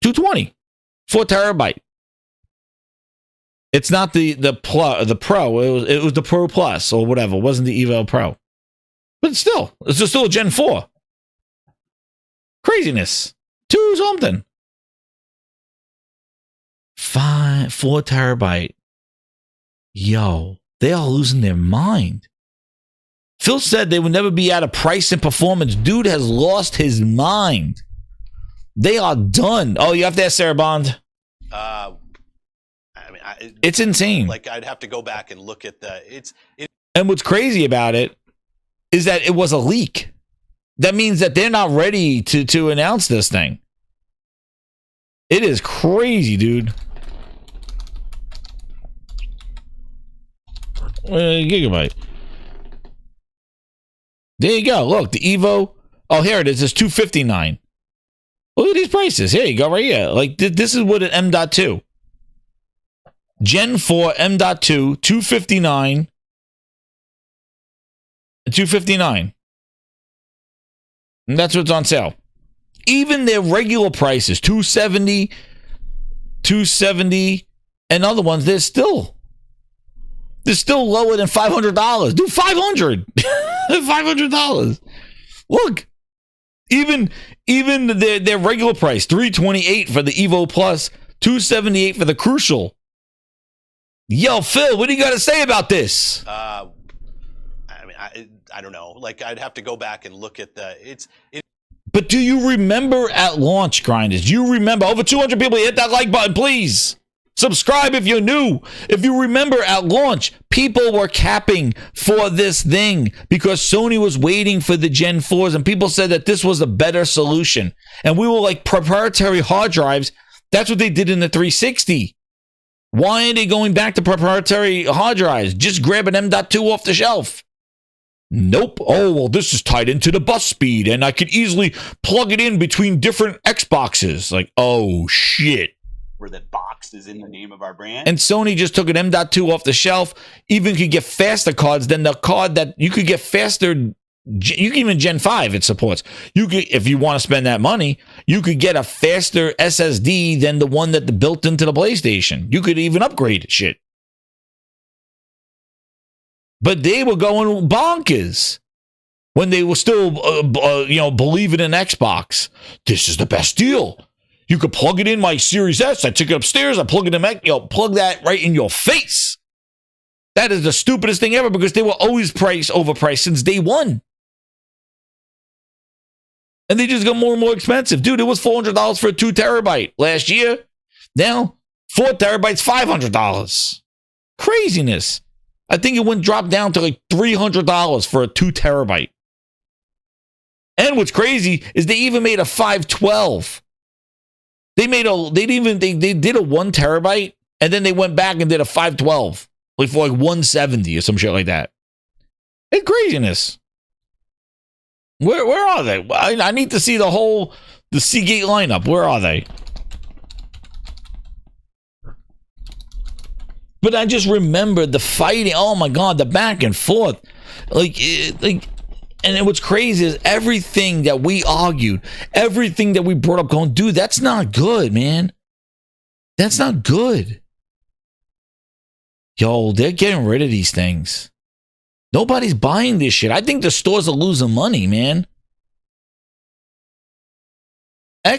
$220. 4 terabyte. It's not the Pro. It was the Pro Plus or whatever. It wasn't the Evo Pro. But it's still a Gen 4. Craziness. 2 something. 4 terabyte. Yo, they are losing their mind. Phil said they would never be out of price and performance. Dude has lost his mind. They are done. Oh, you have to ask Sarah Bond. It's insane. Like, I'd have to go back and look at And what's crazy about it is that it was a leak. That means that they're not ready to announce this thing. It is crazy, dude. Gigabyte. There you go. Look, the Evo. Oh, here it is. It's $259. Look at these prices. Here you go, right here. Like this is what an M.2. Gen 4 M.2, $259. $259. And that's what's on sale. Even their regular prices, $270, and other ones, they're still lower than $500. Dude, $500. $500. Look, even their regular price, $328 for the Evo Plus, $278 for the Crucial. Yo, Phil, what do you got to say about this? I don't know. Like, I'd have to go back and look at But do you remember at launch, Grinders? Do you remember? Over 200 people, hit that like button, please. Subscribe if you're new. If you remember at launch, people were capping for this thing because Sony was waiting for the Gen 4s, and people said that this was a better solution. And we were like, proprietary hard drives, that's what they did in the 360. Why are they going back to proprietary hard drives? Just grab an M.2 off the shelf. Nope. Oh, well, this is tied into the bus speed, and I could easily plug it in between different Xboxes. Like, oh, shit. Where the box is in the name of our brand. And Sony just took an M.2 off the shelf. Even could get faster cards than the card that you could get faster. You can even Gen 5 it supports. You could, if you want to spend that money, you could get a faster SSD than the one that built into the PlayStation. You could even upgrade shit. But they were going bonkers when they were still, believing in Xbox. This is the best deal. You could plug it in my Series S. I took it upstairs. I plug it in, plug that right in your face. That is the stupidest thing ever because they were always overpriced since day one. And they just got more and more expensive. Dude, it was $400 for a 2 terabyte last year. Now, 4 terabytes, $500. Craziness. I think it dropped down to like $300 for a 2 terabyte. And what's crazy is they even made a 512. They did a 1 terabyte and then they went back and did a 512. Like for like 170 or some shit like that. It's craziness. Where are they? I need to see the Seagate lineup. Where are they? But I just remember the fighting. Oh my God, the back and forth. And what's crazy is everything that we argued, everything that we brought up going, dude, that's not good, man. That's not good. Yo, they're getting rid of these things. Nobody's buying this shit. I think the stores are losing money, man. They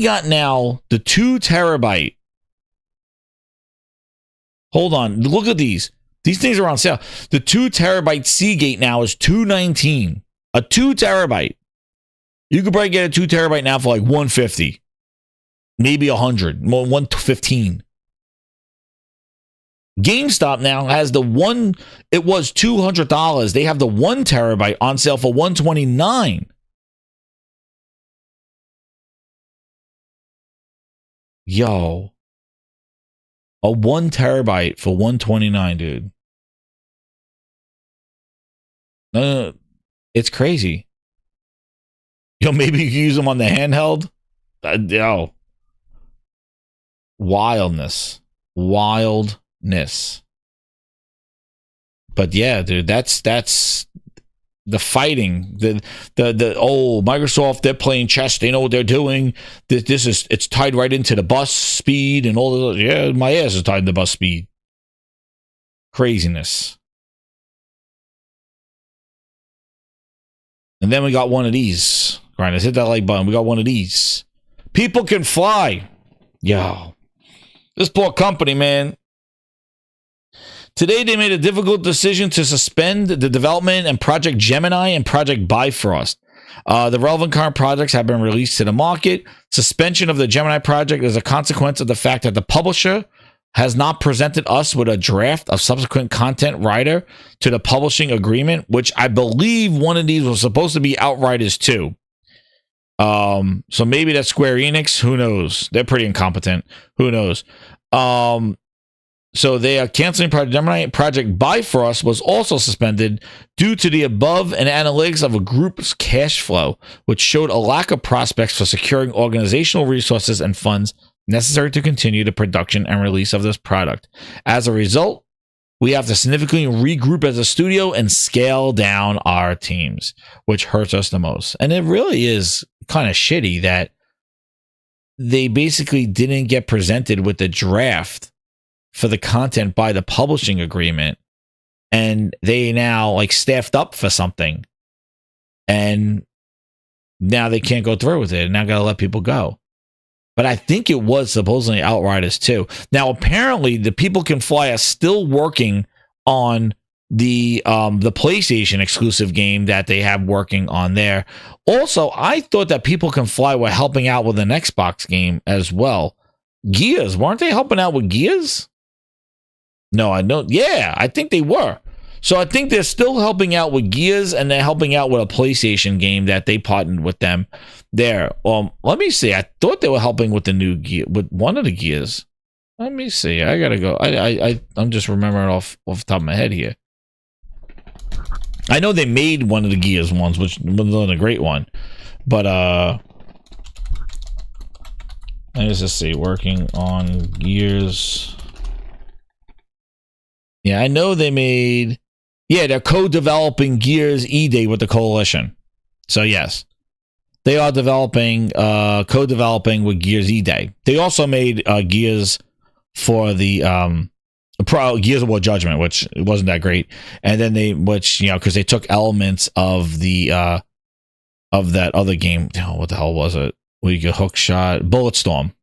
got now the 2 terabyte. Hold on. Look at these. These things are on sale. The 2 terabyte Seagate now is $219. A 2 terabyte. You could probably get a 2 terabyte now for like $150. Maybe $100. $115. GameStop now has the one, it was $200. They have the 1 terabyte on sale for $129. Yo. A 1 terabyte for $129, dude. It's crazy. Yo, maybe you can use them on the handheld. Yo. Wildness. But yeah, dude, that's the fighting. The Microsoft, they're playing chess. They know what they're doing. It's tied right into the bus speed and all of those. Yeah, my ass is tied to the bus speed. Craziness. And then we got one of these. Grinders, hit that like button. We got one of these. People can fly. Yo. This poor company, man. Today, they made a difficult decision to suspend the development and Project Gemini and Project Bifrost. The relevant current projects have been released to the market. Suspension of the Gemini project is a consequence of the fact that the publisher has not presented us with a draft of subsequent content writer to the publishing agreement, which I believe one of these was supposed to be Outriders 2. So maybe that's Square Enix. Who knows? They're pretty incompetent. Who knows? So they are canceling Project Gemini. Project Bifrost was also suspended due to the above and analytics of a group's cash flow, which showed a lack of prospects for securing organizational resources and funds necessary to continue the production and release of this product. As a result, we have to significantly regroup as a studio and scale down our teams, which hurts us the most. And it really is kind of shitty that they basically didn't get presented with the draft for the content by the publishing agreement, and they now like staffed up for something, and now they can't go through with it, and now gotta let people go. But I think it was supposedly Outriders 2. Now apparently the People Can Fly are still working on the PlayStation exclusive game that they have working on there. Also, I thought that People Can Fly were helping out with an Xbox game as well. Gears, weren't they helping out with Gears? No, I don't. Yeah, I think they were. So I think they're still helping out with Gears, and they're helping out with a PlayStation game that they partnered with them there. Let me see. I thought they were helping with the new Gear, with one of the Gears. Let me see. I gotta go. I'm just remembering off the top of my head here. I know they made one of the Gears ones, which wasn't a great one, but let's just see. Working on Gears. Yeah, I know they made. Yeah, they're co-developing Gears E-Day with the Coalition. So yes, they are developing, co-developing with Gears E-Day. They also made Gears for the Gears of War Judgment, which wasn't that great, and then because they took elements of the of that other game. Oh, what the hell was it? Where you get hook shot, Bulletstorm.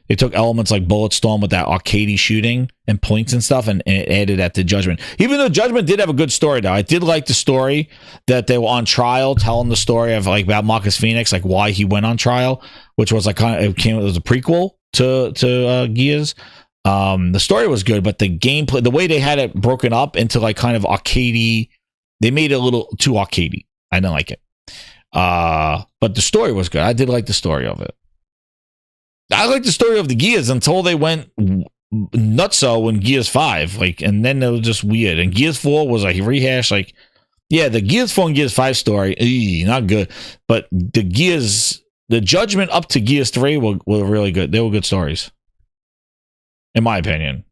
They took elements like Bulletstorm with that arcadey shooting and points and stuff, and it added that to Judgment. Even though Judgment did have a good story, though, I did like the story that they were on trial, telling the story of like about Marcus Phoenix, like why he went on trial, which was like it was a prequel to Gears. The story was good, but the gameplay, the way they had it broken up into like kind of arcadey, they made it a little too arcadey. I didn't like it. But the story was good. I did like the story of it. I like the story of the Gears until they went nutso in Gears 5, like, and then it was just weird. And Gears 4 was like rehash, like, yeah, the Gears 4 and Gears 5 story, not good. But the Judgment up to Gears 3 were really good. They were good stories, in my opinion.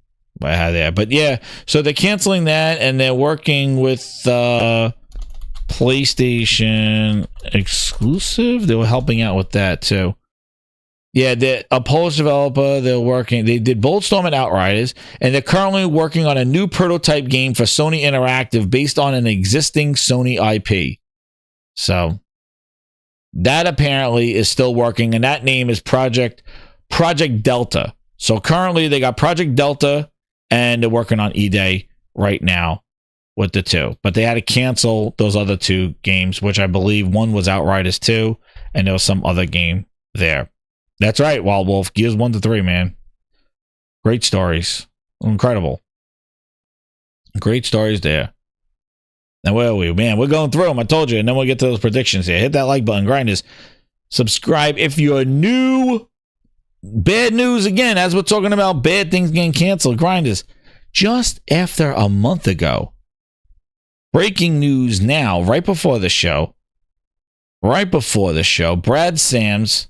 I had that, but yeah, so they're canceling that, and they're working with PlayStation exclusive. They were helping out with that too. Yeah, they're a Polish developer. They did Bulletstorm and Outriders, and they're currently working on a new prototype game for Sony Interactive based on an existing Sony IP. So that apparently is still working, and that name is Project Delta. So currently they got Project Delta, and they're working on E-Day right now with the two. But they had to cancel those other two games, which I believe one was Outriders 2, and there was some other game there. That's right, Wild Wolf. Gears 1 to 3, man. Great stories. Incredible. Great stories there. Now, where are we? Man, we're going through them. I told you. And then we'll get to those predictions here. Hit that like button. Grinders. Subscribe if you're new. Bad news again, as we're talking about bad things getting canceled. Grinders. Just after a month ago. Breaking news now, right before the show. Brad Sams...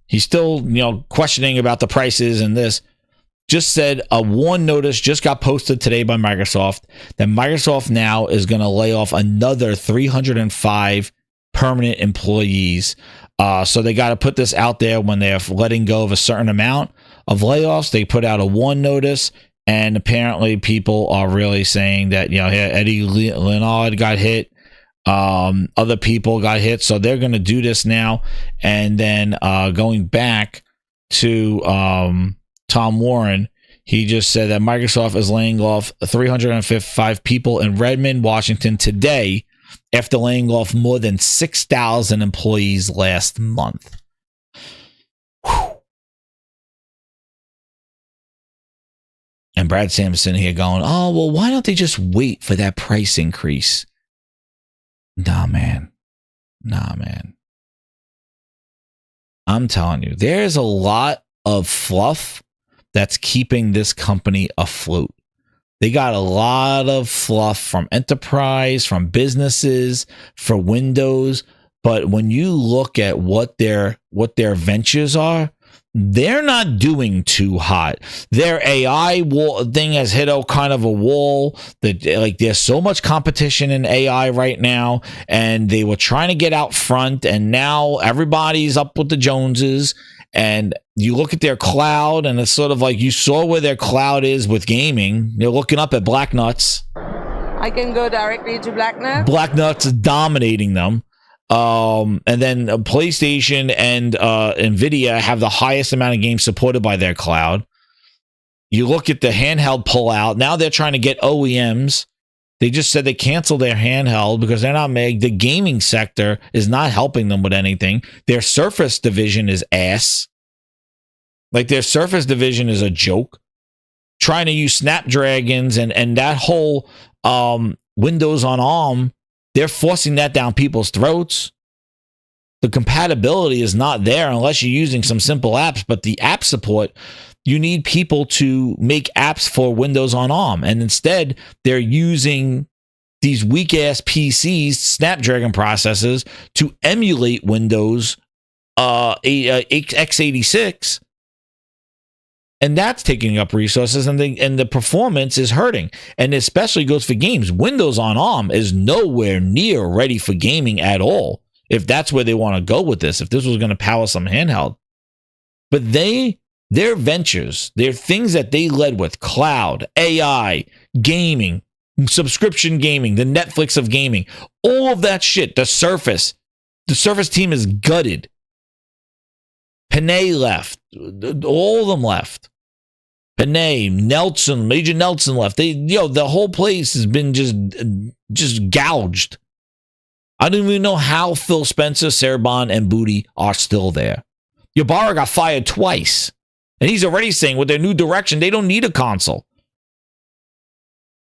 He's still, questioning about the prices and this. Just said a warn notice just got posted today by Microsoft that Microsoft now is going to lay off another 305 permanent employees. So they got to put this out there when they're letting go of a certain amount of layoffs. They put out a warn notice, and apparently people are really saying that, Eddie Leonard got hit. Other people got hit, so they're going to do this now. And then going back to Tom Warren, he just said that Microsoft is laying off 355 people in Redmond, Washington today after laying off more than 6,000 employees last month. Whew. And Brad Sampson here going, oh, well, why don't they just wait for that price increase? Nah, man. I'm telling you, there's a lot of fluff that's keeping this company afloat. They got a lot of fluff from enterprise, from businesses, for Windows. But when you look at what their ventures are, they're not doing too hot. Their AI thing has hit a kind of a wall. That, like, there's so much competition in AI right now, and they were trying to get out front, and now everybody's up with the Joneses. And you look at their cloud, and it's sort of like you saw where their cloud is with gaming. They're looking up at Black Nuts. I can go directly to Black Nuts. Black Nuts is dominating them. And then PlayStation and NVIDIA have the highest amount of games supported by their cloud. You look at the handheld pullout. Now they're trying to get OEMs. They just said they canceled their handheld because they're not the gaming sector is not helping them with anything. Their Surface division is ass. Like, their Surface division is a joke. Trying to use Snapdragons and that whole Windows on ARM, they're forcing that down people's throats. The compatibility is not there unless you're using some simple apps, but the app support, you need people to make apps for Windows on ARM. And instead, they're using these weak-ass PCs, Snapdragon processors, to emulate Windows x86. And that's taking up resources, and the performance is hurting. And especially goes for games. Windows on ARM is nowhere near ready for gaming at all, if that's where they want to go with this, if this was going to power some handheld. But their ventures, their things that they led with, cloud, AI, gaming, subscription gaming, the Netflix of gaming, all of that shit, the Surface team is gutted. Panay left. All of them left. Panay, Nelson, Major Nelson left. The whole place has been just gouged. I don't even know how Phil Spencer, Sarabon, and Booty are still there. Ybarra got fired twice. And he's already saying with their new direction, they don't need a console.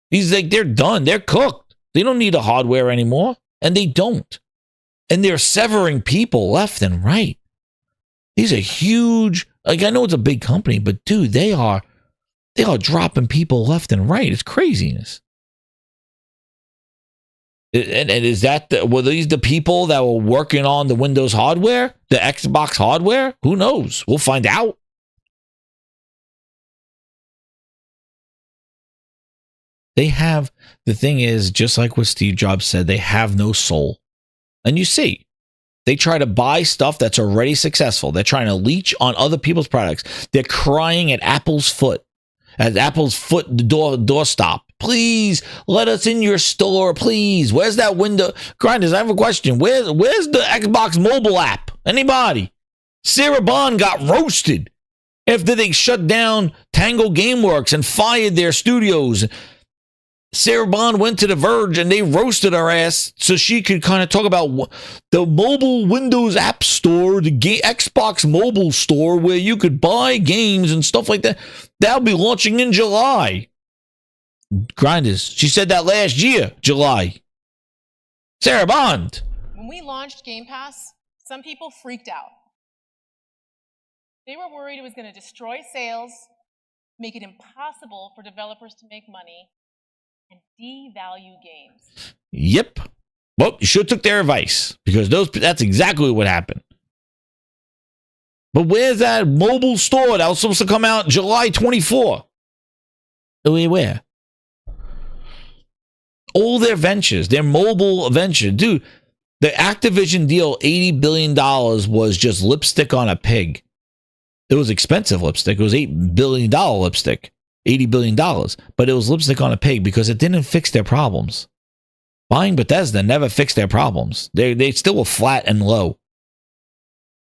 He's like, they're done. They're cooked. They don't need a hardware anymore. And they don't. And they're severing people left and right. These are huge. Like, I know it's a big company, but dude, they are dropping people left and right. It's craziness. And is that were these the people that were working on the Windows hardware, the Xbox hardware? Who knows? We'll find out. They have, the thing is, just like what Steve Jobs said, they have no soul. And you see, they try to buy stuff that's already successful. They're trying to leech on other people's products. They're crying at Apple's foot, doorstop. Please let us in your store, please. Where's that window? Grinders, I have a question. Where's the Xbox mobile app? Anybody? Sarah Bond got roasted after they shut down Tango Gameworks and fired their studios. Sarah Bond went to The Verge and they roasted her ass so she could kind of talk about the mobile Windows App Store, the Xbox mobile store where you could buy games and stuff like that. That'll be launching in July. Grinders, she said that last year, July. Sarah Bond. When we launched Game Pass, some people freaked out. They were worried it was going to destroy sales, make it impossible for developers to make money, and devalue games. Yep. Well, you should have took their advice, because that's exactly what happened. But where's that mobile store that was supposed to come out July 24? Where? All their ventures, their mobile venture. Dude, the Activision deal, $80 billion, was just lipstick on a pig. It was expensive lipstick. It was $8 billion lipstick. $80 billion. But it was lipstick on a pig because it didn't fix their problems. Buying Bethesda never fixed their problems. They still were flat and low.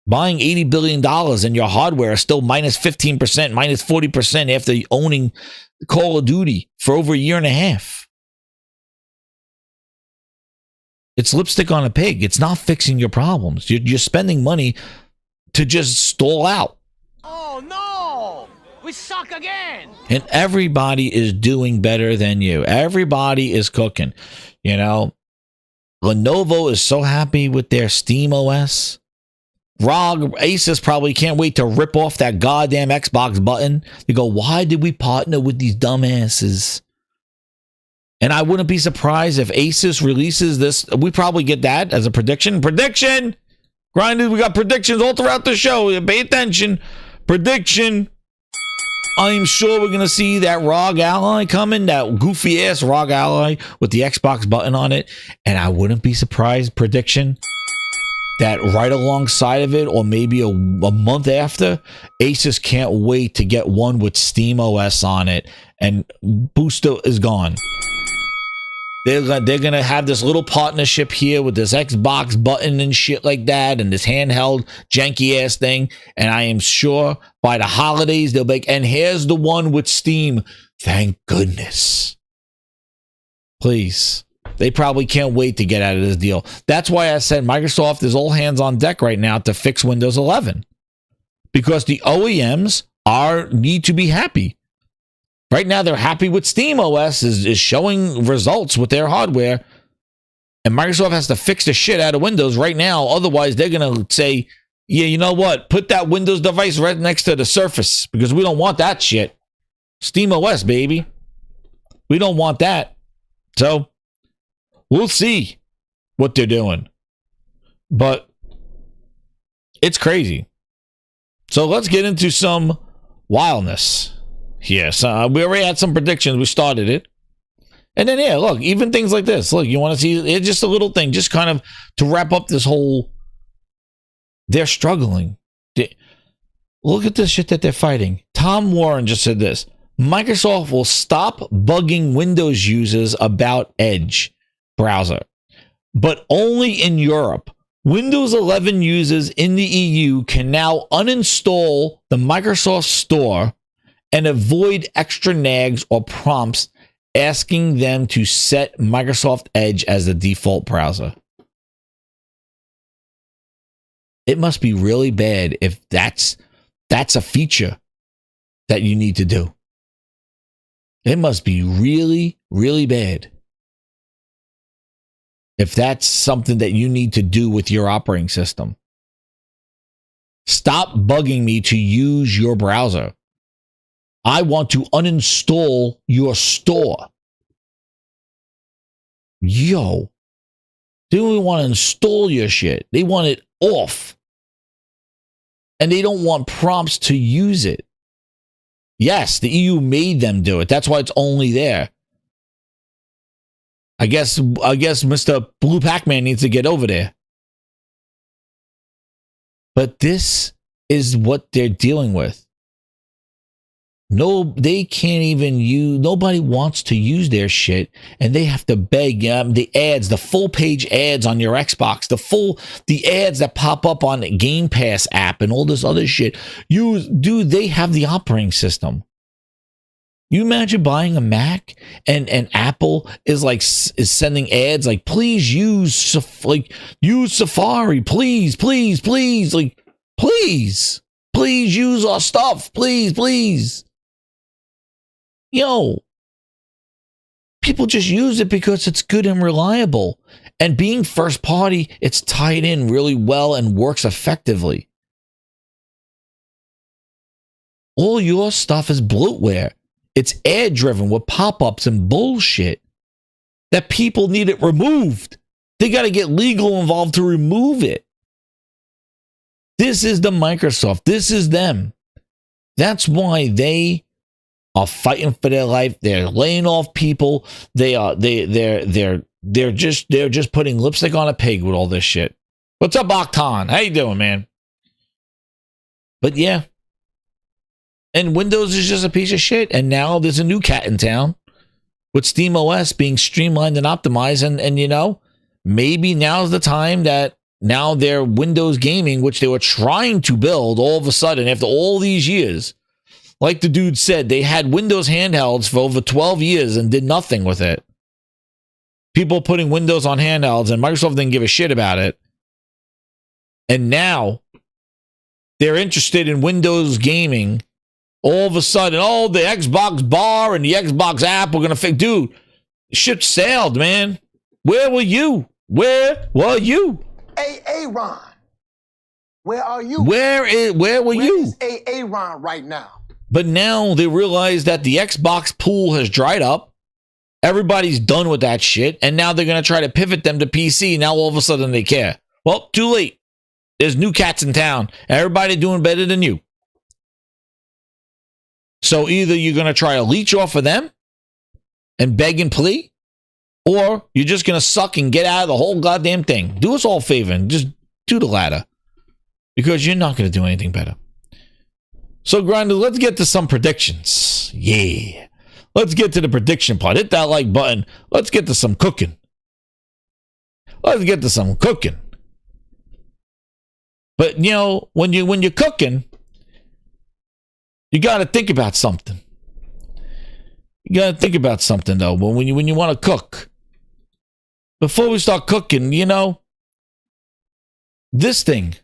Buying $80 billion and your hardware is still minus 15%, minus 40% after owning Call of Duty for over a year and a half. It's lipstick on a pig. It's not fixing your problems. You're spending money to just stall out. Oh no! We suck again! And everybody is doing better than you. Everybody is cooking. You know, Lenovo is so happy with their Steam OS. ROG, Asus probably can't wait to rip off that goddamn Xbox button. They go, why did we partner with these dumbasses? And I wouldn't be surprised if Asus releases this. We probably get that as a prediction. Prediction! Grinded, we got predictions all throughout the show. Pay attention. Prediction. I'm sure we're going to see that ROG Ally coming, that goofy-ass ROG Ally with the Xbox button on it. And I wouldn't be surprised, prediction, that right alongside of it, or maybe a month after, Asus can't wait to get one with Steam OS on it. And Booster is gone. They're going to have this little partnership here with this Xbox button and shit like that, and this handheld janky ass thing. And I am sure by the holidays they'll be, and here's the one with Steam. Thank goodness. Please. They probably can't wait to get out of this deal. That's why I said Microsoft is all hands on deck right now to fix Windows 11. Because the OEMs need to be happy. Right now, they're happy with Steam OS is showing results with their hardware. And Microsoft has to fix the shit out of Windows right now. Otherwise, they're going to say, Yeah, you know what? Put that Windows device right next to the Surface because we don't want that shit. Steam OS, baby. We don't want that. So, we'll see what they're doing. But it's crazy. So, let's get into some wildness. Yes, we already had some predictions. We started it. And then, yeah, look, even things like this. Look, you want to see, it's just a little thing, just kind of to wrap up this whole, they're struggling. Look at the shit that they're fighting. Tom Warren just said this. Microsoft will stop bugging Windows users about Edge browser, but only in Europe. Windows 11 users in the EU can now uninstall the Microsoft Store and avoid extra nags or prompts asking them to set Microsoft Edge as the default browser. It must be really bad if that's a feature that you need to do. It must be really, really bad if that's something that you need to do with your operating system. Stop bugging me to use your browser. I want to uninstall your store. Yo, they don't even want to install your shit. They want it off. And they don't want prompts to use it. Yes, the EU made them do it. That's why it's only there. I guess Mr. Blue Pac-Man needs to get over there. But this is what they're dealing with. No, they can't even use, nobody wants to use their shit, and they have to beg the ads, the full page ads on your Xbox, the ads that pop up on the Game Pass app and all this other shit. They have the operating system. You imagine buying a Mac and Apple is sending ads like, please use Safari, please use our stuff, please. Yo, people just use it because it's good and reliable. And being first party, it's tied in really well and works effectively. All your stuff is bloatware. It's ad driven with pop-ups and bullshit that people need it removed. They got to get legal involved to remove it. This is the Microsoft. This is them. That's why they are fighting for their life. They're laying off people. They're just putting lipstick on a pig with all this shit. What's up, Octon? How you doing, man? But yeah. And Windows is just a piece of shit. And now there's a new cat in town with SteamOS being streamlined and optimized. And you know, maybe now's the time that now their Windows gaming, which they were trying to build all of a sudden after all these years, like the dude said, they had Windows handhelds for over 12 years and did nothing with it. People putting Windows on handhelds and Microsoft didn't give a shit about it. And now they're interested in Windows gaming. All of a sudden, the Xbox bar and the Xbox app were going to fix. Dude, ship sailed, man. Where were you? Where were you? Ron. Where are you? Where were you? Where is Ron right now? But now they realize that the Xbox pool has dried up. Everybody's done with that shit. And now they're going to try to pivot them to PC. Now all of a sudden they care. Well, too late. There's new cats in town. Everybody doing better than you. So either you're going to try to leech off of them and beg and plead, or you're just going to suck and get out of the whole goddamn thing. Do us all a favor and just do the latter, because you're not going to do anything better. So, Grinder, let's get to some predictions. Yeah. Let's get to the prediction part. Hit that like button. Let's get to some cooking. But, you know, when you're cooking, you got to think about something. Though, when you want to cook. Before we start cooking, you know, this thing.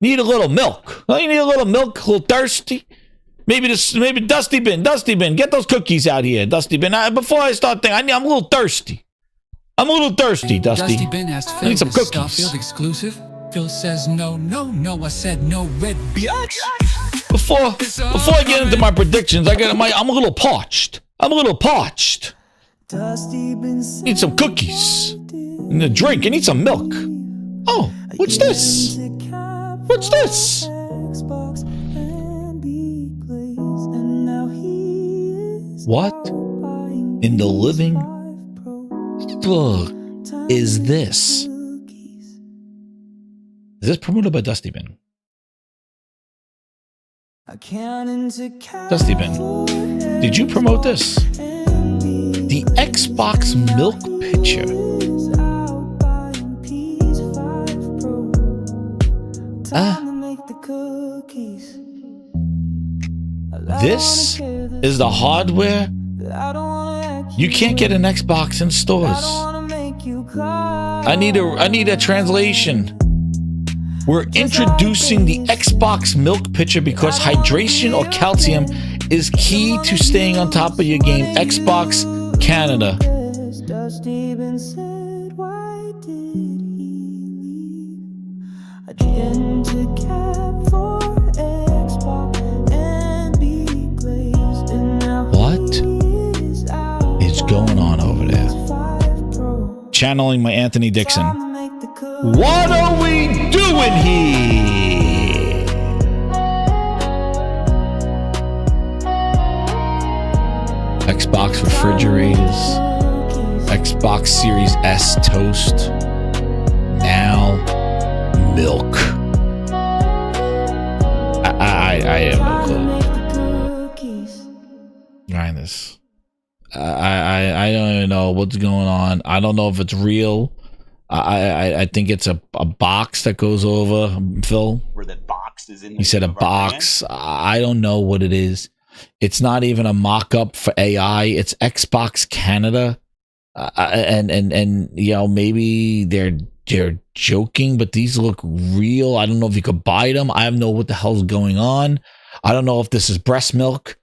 Need a little milk. You need a little milk, a little thirsty. Maybe Dusty Bin. Get those cookies out here, Dusty Bin. Before I start thinking, I'm a little thirsty. Dusty. Dusty Bin asked Phil, I need some is cookies. Starfield exclusive? Phil says no, no, no, I said no, red biatch. Before I get into my predictions, I'm a little parched. Need some cookies and a drink. I need some milk. Oh, what's this? What in the living fuck is this? Is this promoted by Dusty Bin? Dusty Bin, did you promote this? The Xbox milk pitcher. This is the hardware. You can't get an Xbox in stores. I need a translation. We're introducing the Xbox milk pitcher because hydration or calcium is key to staying on top of your game. Xbox Canada. What is going on over there? Channeling my Anthony Dixon. What are we doing here? Xbox refrigerators, Xbox Series S toast, now milk. I have no clue. Grind this. I don't even know what's going on. I don't know if it's real. I think it's a box that goes over, Phil. Where that box is in. He said a box. I don't know what it is. It's not even a mock-up for AI. It's Xbox Canada, and you know, maybe they're joking, but these look real. I don't know if you could buy them. I don't know what the hell's going on. I don't know if this is breast milk.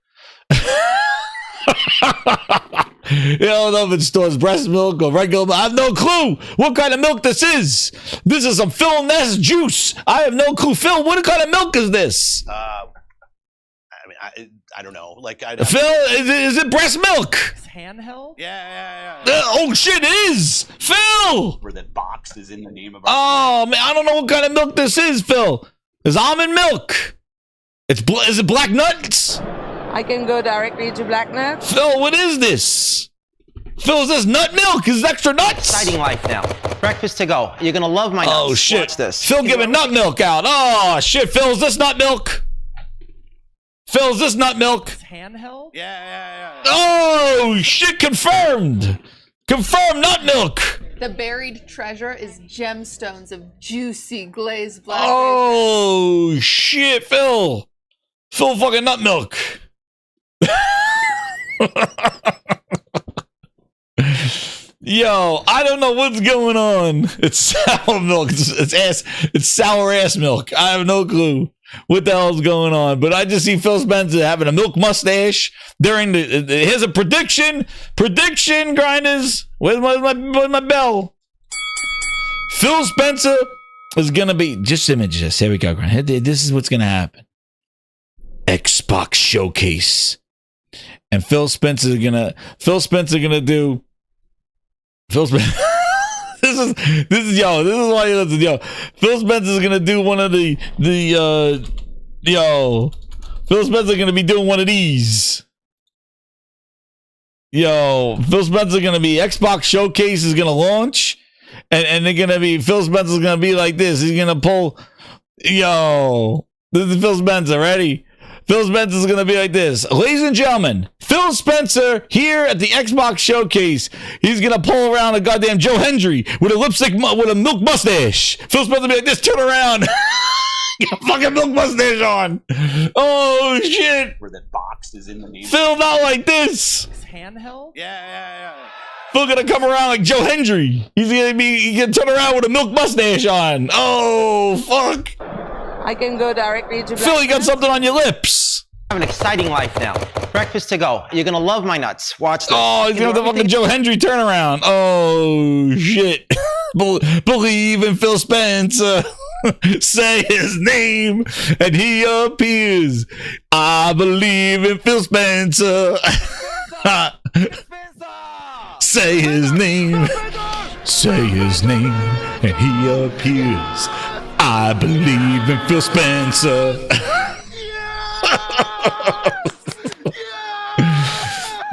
You don't know if it stores breast milk or regular milk. I have no clue what kind of milk this is. This is some Phil Ness juice. I have no clue. Phil, what kind of milk is this? I don't know. Like, Phil, is it breast milk? It's handheld? Yeah. Oh shit, it is. Phil! Where that box is in the name of our man, I don't know what kind of milk this is, Phil. It's almond milk. Is it black nuts? I can go directly to black nuts. Phil, what is this? Phil, is this nut milk? Is it extra nuts? Exciting life now. Breakfast to go. You're gonna love my nuts. Oh shit. Watch this. Phil giving nut milk out. Oh shit, Phil, is this nut milk? Phil, is this nut milk? It's handheld? Yeah. Oh shit, confirmed. Confirmed nut milk. The buried treasure is gemstones of juicy glazed black. Oh shit, Phil. Phil fucking nut milk. Yo, I don't know what's going on. It's sour milk. It's sour ass milk. I have no clue what the hell's going on. But I just see Phil Spencer having a milk mustache during here's a prediction. Prediction, grinders. Where's my bell? Phil Spencer is gonna be just image this. Here we go, grind. This is what's gonna happen. Xbox showcase. And Phil Spencer gonna do Phil Spencer. This is why you listen. Yo, Phil Spencer's gonna do one of Phil Spencer's gonna be doing one of these. Yo, Phil Spencer's gonna be Xbox showcase is gonna launch, and they're gonna be Phil Spencer's gonna be like this. He's gonna pull. Yo, this is Phil Spencer. Ready? Phil Spencer's going to be like this. Ladies and gentlemen, Phil Spencer here at the Xbox Showcase. He's going to pull around a goddamn Joe Hendry with a milk mustache. Phil Spencer will be like this, turn around. Get a fucking milk mustache on. Oh, shit. Where that box is in the name. Phil, not like this. It's handheld? Yeah. Phil going to come around like Joe Hendry. He's going to turn around with a milk mustache on. Oh, fuck. I can go directly to Phil, you got something on your lips. I have an exciting life now. Breakfast to go. You're gonna love my nuts. Watch this. Oh, he's gonna have the fucking Joe Hendry turnaround. Oh shit. Believe in Phil Spencer. Say his name and he appears. I believe in Phil Spencer. Say his name. Say his name and he appears. I believe in Phil Spencer.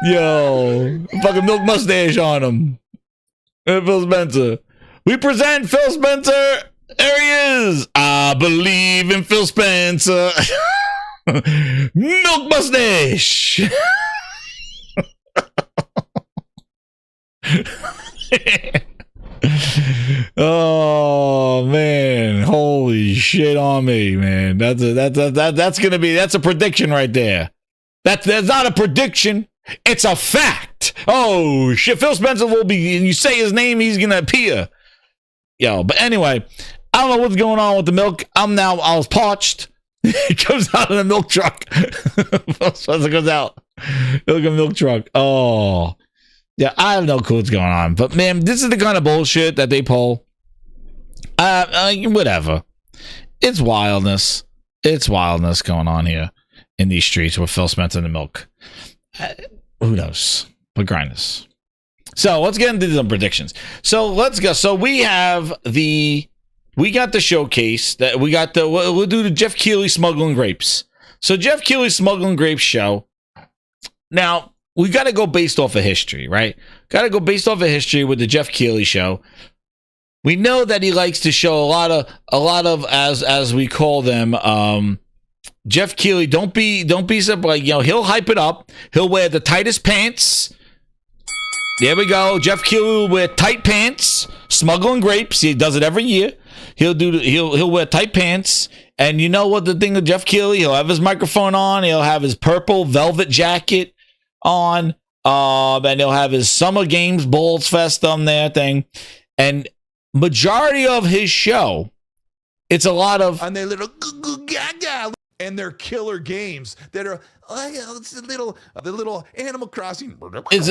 Yo, fucking milk mustache on him. Phil Spencer. We present Phil Spencer. There he is. I believe in Phil Spencer. Milk mustache. Oh man, holy shit on me, man. That's a prediction right there. That's not a prediction. It's a fact. Oh shit, Phil Spencer will be, and you say his name, he's gonna appear. Yo, but anyway, I don't know what's going on with the milk. I was parched. It comes out of the milk truck. Phil Spencer goes out. Look at milk truck. Oh. Yeah, I have no clue what's going on. But man, this is the kind of bullshit that they pull. Whatever. It's wildness. It's wildness going on here in these streets with Phil Spencer and the milk. Who knows? But grind us. So let's get into some predictions. So let's go. So we got the showcase that we'll do the Jeff Keighley Smuggling Grapes. So Jeff Keighley Smuggling Grapes show. Now, we got to go based off of history, right? Got to go based off of history with the Jeff Keighley show. We know that he likes to show a lot of as we call them, Jeff Keighley. Don't be like, he'll hype it up. He'll wear the tightest pants. There we go. Jeff Keighley will wear tight pants, smuggling grapes. He does it every year. He'll wear tight pants. And you know what the thing with Jeff Keighley? He'll have his microphone on. He'll have his purple velvet jacket on, and he'll have his Summer Games Bulls Fest on there thing, and majority of his show, it's a lot of and their little gaga and their killer games that are it's the little Animal Crossing. There's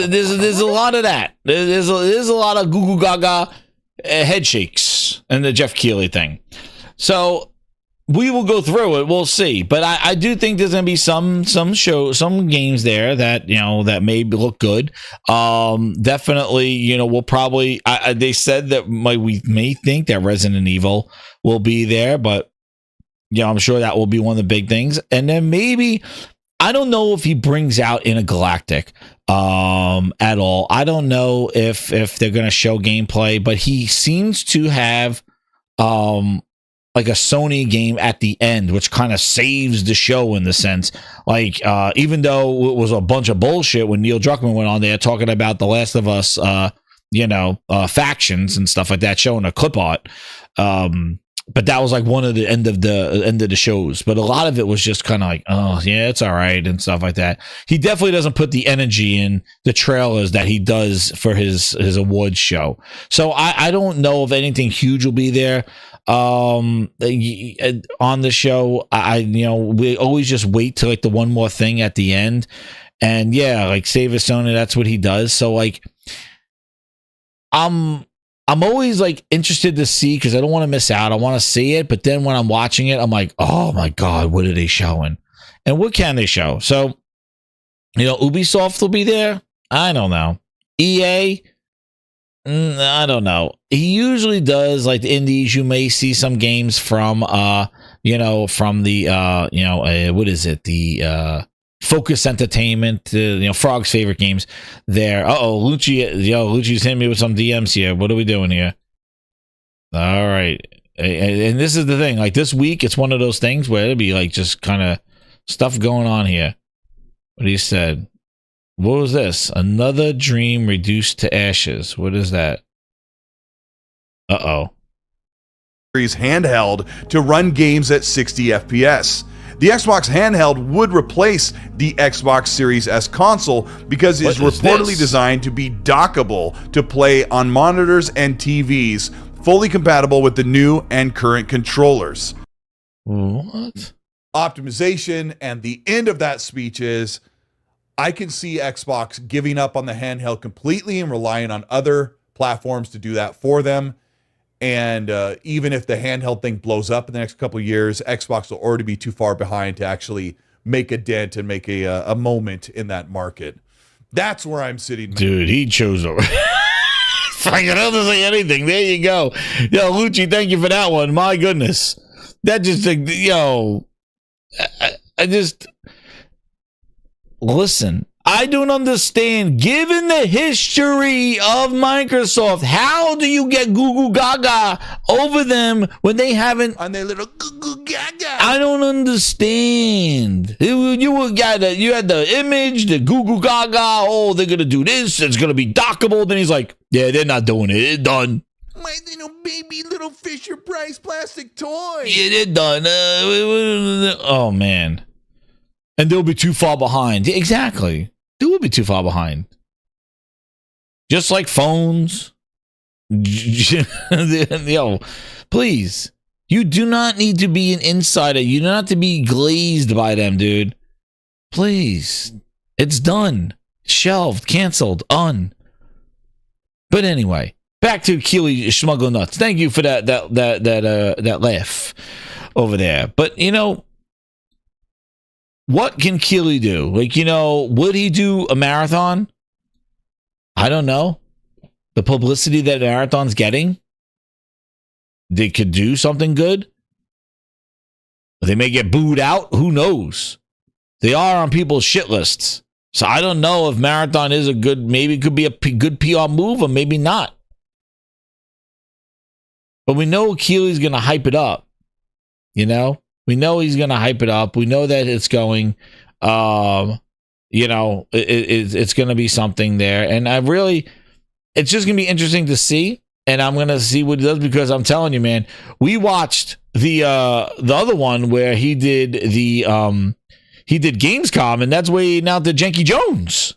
a lot of that. There's a lot of goo goo gaga head shakes in the Jeff Keighley thing. So we will go through it. We'll see. But I do think there's going to be some games there that, that may look good. Definitely, we'll probably, they said that we may think that Resident Evil will be there, but, I'm sure that will be one of the big things. And then maybe, I don't know if he brings out Intergalactic at all. I don't know if they're going to show gameplay, but he seems to have, like a Sony game at the end, which kind of saves the show in the sense, like, even though it was a bunch of bullshit when Neil Druckmann went on there talking about The Last of Us, factions and stuff like that, showing a clip art. But that was like one of the end of the shows. But a lot of it was just kind of like, oh yeah, it's all right and stuff like that. He definitely doesn't put the energy in the trailers that he does for his awards show. So I don't know if anything huge will be there on the show. We always just wait till like the one more thing at the end, and yeah, like Save Us Sony, that's what he does. So like I'm always like interested to see, because I don't want to miss out. I want to see it, but then when I'm watching it, I'm like, oh my god, what are they showing and what can they show? So Ubisoft will be there. I don't know. EA, I don't know. He usually does like the indies. You may see some games from from the what is it, the Focus Entertainment, Frog's favorite games there. Lucci's hitting me with some DMs here. What are we doing here? All right, and this is the thing, like this week it's one of those things where it'll be like just kind of stuff going on here. What he said, what was this? Another dream reduced to ashes. What is that? Series handheld to run games at 60 FPS. The Xbox handheld would replace the Xbox Series S console because it is reportedly designed to be dockable to play on monitors and TVs, fully compatible with the new and current controllers. What? Optimization, and the end of that speech is, I can see Xbox giving up on the handheld completely and relying on other platforms to do that for them. And even if the handheld thing blows up in the next couple of years, Xbox will already be too far behind to actually make a dent and make a moment in that market. That's where I'm sitting. Dude, he chose over. I don't have to say anything. There you go. Yo, Lucci, thank you for that one. My goodness. That just, yo, I just, listen, I don't understand. Given the history of Microsoft, how do you get Google Gaga over them when they haven't? On their little Google Gaga. I don't understand. You had the image, the Google Gaga. Oh, they're gonna do this. It's gonna be dockable. Then he's like, yeah, they're not doing it. It's done. My little baby, little Fisher Price plastic toy. Yeah, they're done. Oh man, and they'll be too far behind. Exactly. They will be too far behind. Just like phones. Yo, please. You do not need to be an insider. You do not have to be glazed by them, dude. Please. It's done. Shelved. Canceled. But anyway, back to Keely Schmuggle Nuts. Thank you for that laugh over there. But you know, what can Keely do? Like, you know, would he do a marathon? I don't know. The publicity that marathon's getting, they could do something good. They may get booed out. Who knows? They are on people's shit lists. So I don't know if marathon is a good, maybe it could be a good PR move or maybe not. But we know Keely's going to hype it up. You know? We know he's going to hype it up. We know that it's going, you know, it's going to be something there. And it's just going to be interesting to see. And I'm going to see what he does because I'm telling you, man, we watched the other one where he did Gamescom, and that's where he announced the Jenky Jones.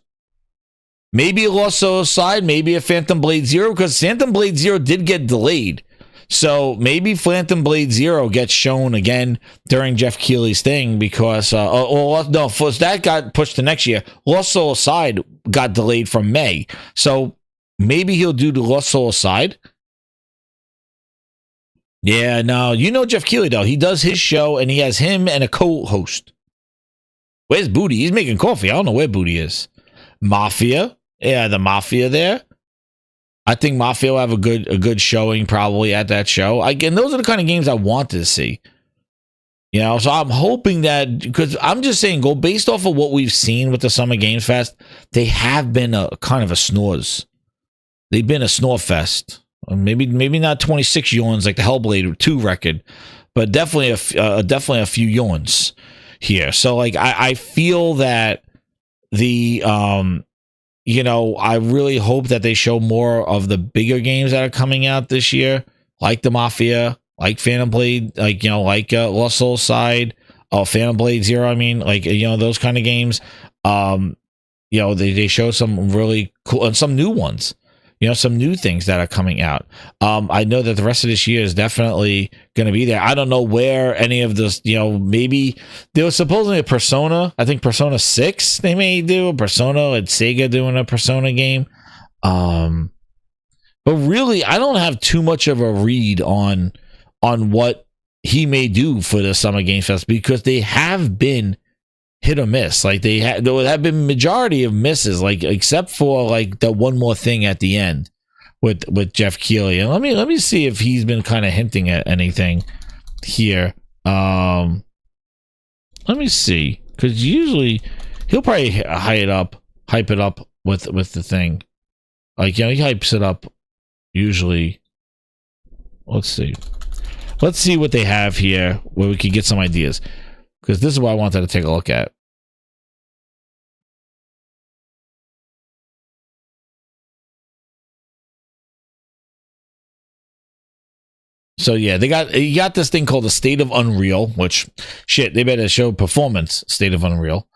Maybe a Lost Soul side, maybe a Phantom Blade Zero, because Phantom Blade Zero did get delayed. So maybe Phantom Blade Zero gets shown again during Jeff Keighley's thing because, that got pushed to next year. Lost Soul Aside got delayed from May. So maybe he'll do the Lost Soul Aside. Yeah, no, you know Jeff Keighley, though. He does his show and he has him and a co-host. Where's Booty? He's making coffee. I don't know where Booty is. Mafia. Yeah, the Mafia there. I think Mafia will have a good showing probably at that show. Again, those are the kind of games I want to see. You know, so I'm hoping that, because I'm just saying, go based off of what we've seen with the Summer Games Fest, they have been a kind of a snores. They've been a snore fest. Maybe not 26 yawns like the Hellblade 2 record, but definitely a few yawns here. So like I feel that the you know, I really hope that they show more of the bigger games that are coming out this year, like the Mafia, like Phantom Blade, like, you know, like Lost Soul Side, Phantom Blade Zero. I mean, like, you know, those kind of games. You know, they show some really cool and some new ones. You know, some new things that are coming out. I know that the rest of this year is definitely going to be there. I don't know where any of this, you know, maybe there was supposedly a Persona. I think Persona 6 they may do a Persona, and Sega doing a Persona game. But really, I don't have too much of a read on what he may do for the Summer Games Fest because they have been hit or miss. Like there have been majority of misses, like except for like the one more thing at the end with Jeff Keighley. And let me see if he's been kind of hinting at anything here. Let me see, because usually he'll probably hype it up with the thing. Like, you know, he hypes it up usually. Let's see what they have here where we can get some ideas. Because this is what I wanted to take a look at. So yeah, you got this thing called the State of Unreal, which shit, they better show performance State of Unreal.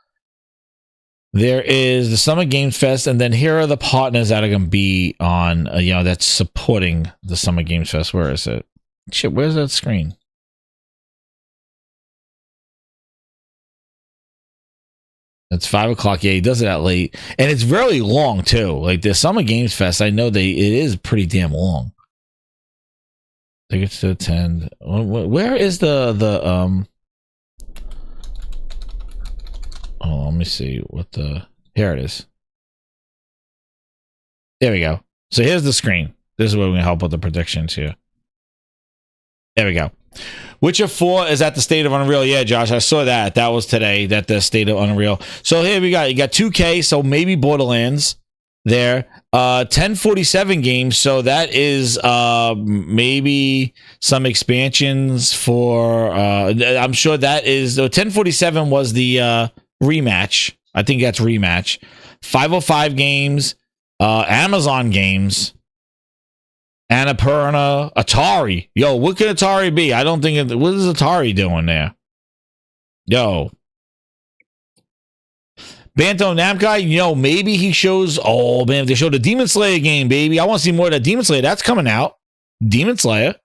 There is the Summer Games Fest, and then here are the partners that are going to be on, you know, that's supporting the Summer Games Fest. Where is it? Shit, where's that screen? It's 5 o'clock. Yeah, he does it at late. And it's really long, too. Like the Summer Games Fest, I know it is pretty damn long. Tickets to attend. Where is the Oh, let me see what the. Here it is. There we go. So here's the screen. This is where we're gonna help with the predictions here. There we go. Witcher 4 is at the State of Unreal. Yeah, Josh, I saw that. That was today. That the State of Unreal. So here we got. You got 2K. So maybe Borderlands there. 1047 games. So that is maybe some expansions for. I'm sure that is. 1047 was the rematch. I think that's rematch. 505 games. Amazon games. Annapurna, Atari. Yo, what could Atari be? I don't think what is Atari doing there? Yo. Banto Namkai, yo, maybe he shows. Oh man, they showed a Demon Slayer game, baby. I want to see more of that Demon Slayer. That's coming out. Demon Slayer.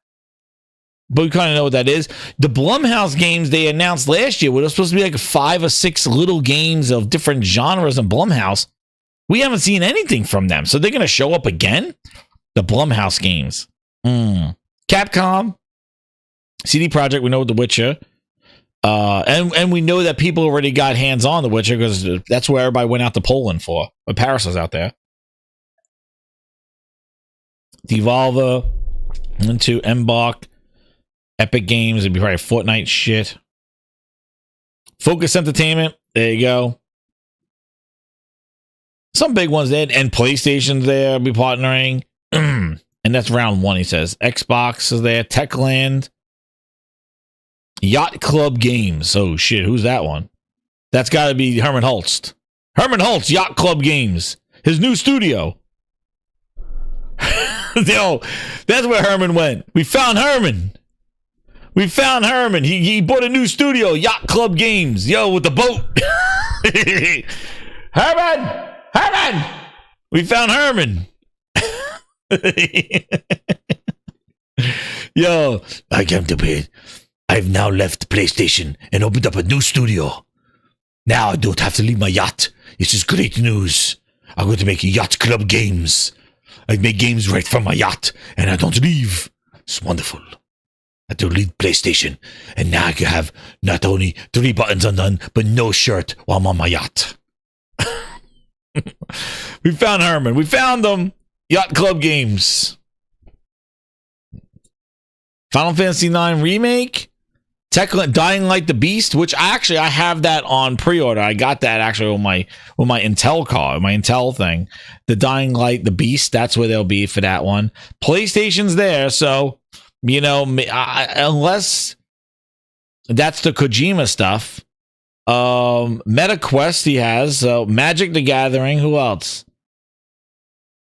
But we kind of know what that is. The Blumhouse games they announced last year were supposed to be like 5 or 6 little games of different genres in Blumhouse. We haven't seen anything from them. So they're going to show up again? The Blumhouse games. Capcom. CD Projekt, we know The Witcher. And we know that people already got hands on The Witcher because that's where everybody went out to Poland for. But Paris was out there. Devolver. Into Embark. Epic Games. It'd be probably Fortnite shit. Focus Entertainment. There you go. Some big ones there. And PlayStation's there. Be partnering. And that's round 1, he says. Xbox is there. Techland. Yacht Club Games. Oh, shit. Who's that one? That's got to be Herman Hulst. Herman Hulst, Yacht Club Games. His new studio. Yo, that's where Herman went. We found Herman. We found Herman. He bought a new studio, Yacht Club Games. Yo, with the boat. Herman! Herman! We found Herman. Yo, I came to bed. I've now left PlayStation and opened up a new studio. Now I don't have to leave my yacht. This is great news. I'm going to make Yacht Club Games. I make games right from my yacht and I don't leave. It's wonderful. I don't leave PlayStation, and now I can have not only 3 buttons undone, but no shirt while I'm on my yacht. We found Herman. We found them. Yacht Club Games. Final Fantasy IX Remake. Dying Light the Beast, which I have that on pre-order. I got that actually with my Intel card, my Intel thing. The Dying Light the Beast, that's where they'll be for that one. PlayStation's there, so you know, unless that's the Kojima stuff. MetaQuest he has. Magic the Gathering. Who else?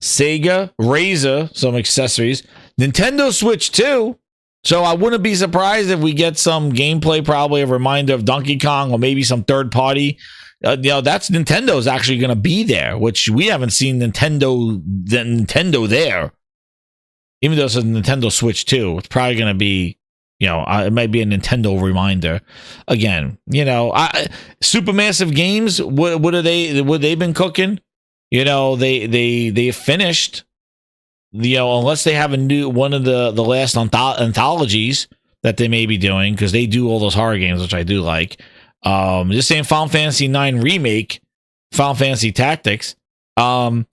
Sega, Razer, some accessories. Nintendo Switch 2. So I wouldn't be surprised if we get some gameplay, probably a reminder of Donkey Kong or maybe some third party. That's Nintendo's actually going to be there, which we haven't seen Nintendo there. Even though it's a Nintendo Switch 2, it's probably going to be, it might be a Nintendo reminder. Again, Supermassive Games, what are they been cooking? They finished, unless they have a new one of the last anthologies that they may be doing, because they do all those horror games, which I do like. Just saying, Final Fantasy IX Remake, Final Fantasy Tactics. I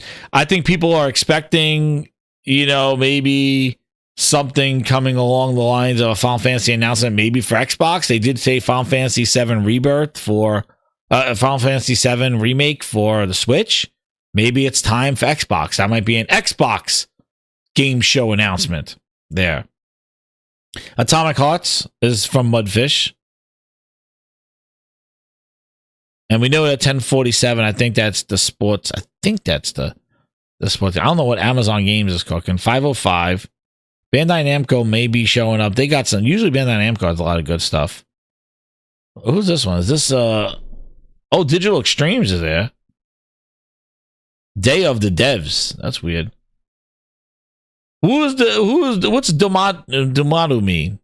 think people are expecting, maybe something coming along the lines of a Final Fantasy announcement, maybe for Xbox. They did say Final Fantasy VII Rebirth for Final Fantasy VII Remake for the Switch. Maybe it's time for Xbox. That might be an Xbox game show announcement there. Atomic Hearts is from Mudfish. And we know that 1047, I think that's the sports. I think that's the sports. I don't know what Amazon Games is cooking. 505. Bandai Namco may be showing up. They got some. Usually Bandai Namco has a lot of good stuff. Who's this one? Is this Digital Extremes is there. Day of the Devs. That's weird. What's Domadu mean?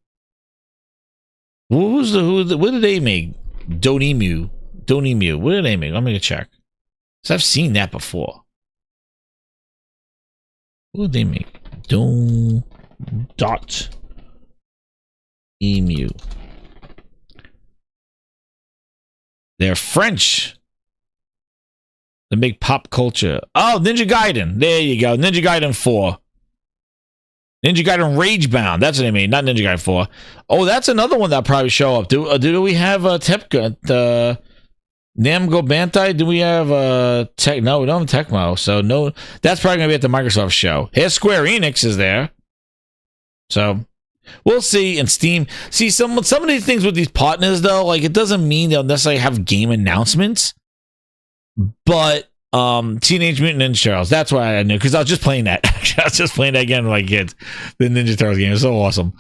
What did they make? Donimu. What did they make? Let me check. So I've seen that before. What did they make? Emu. They're French. They make pop culture. Oh, Ninja Gaiden. There you go. Ninja Gaiden 4. Ninja Gaiden Ragebound. That's what I mean. Not Ninja Gaiden 4. Oh, that's another one that'll probably show up. Do we have Tepka? Namco Bandai? Do we have Tech? No, we don't have Tecmo. So no, that's probably gonna be at the Microsoft show. Here's Square Enix is there. So we'll see. And Steam. See some of these things with these partners though, like it doesn't mean they'll necessarily have game announcements. But Teenage Mutant Ninja Turtles. That's why I knew because I was just playing that. I was just playing that again with my kids. The Ninja Turtles game is so awesome.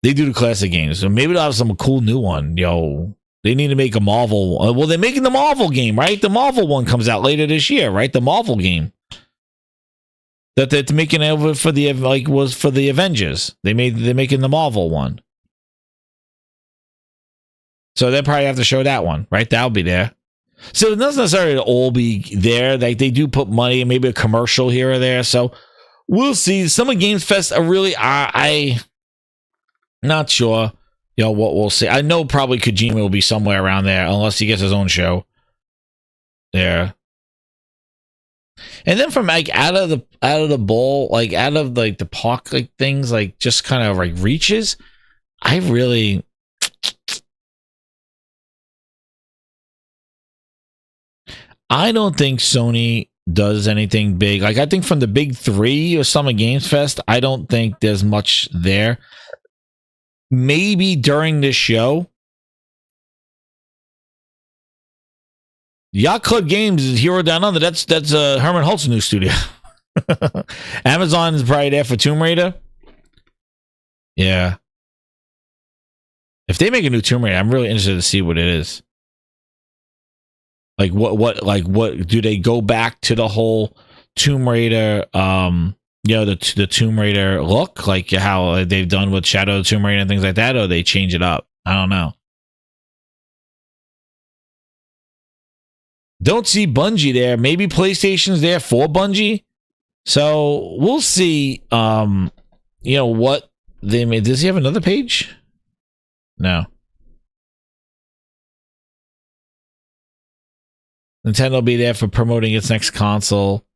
They do the classic games, so maybe they'll have some cool new one. Yo, they need to make a Marvel. Well, they're making the Marvel game, right? The Marvel one comes out later this year, right? The Marvel game that they're making over for the was for the Avengers. They're making the Marvel one, so they'll probably have to show that one, right? That'll be there. So it doesn't necessarily all be there. Like they do put money and maybe a commercial here or there. So we'll see. Some of Games Fest are really I not sure. What we'll see. I know probably Kojima will be somewhere around there unless he gets his own show. There. And then from like out of the bowl, like out of like the park like things, like just kind of like reaches, I don't think Sony does anything big. Like, I think from the big three or Summer Games Fest, I don't think there's much there. Maybe during this show, Yacht Club Games is Hero Down Under. That's Herman Holtz's new studio. Amazon is probably there for Tomb Raider. Yeah. If they make a new Tomb Raider, I'm really interested to see what it is. Like what do they go back to the whole Tomb Raider the Tomb Raider look, like how they've done with Shadow of the Tomb Raider and things like that, or they change it up? I don't know. Don't see Bungie there. Maybe PlayStation's there for Bungie. So we'll see what they made. Does he have another page? No. Nintendo will be there for promoting its next console.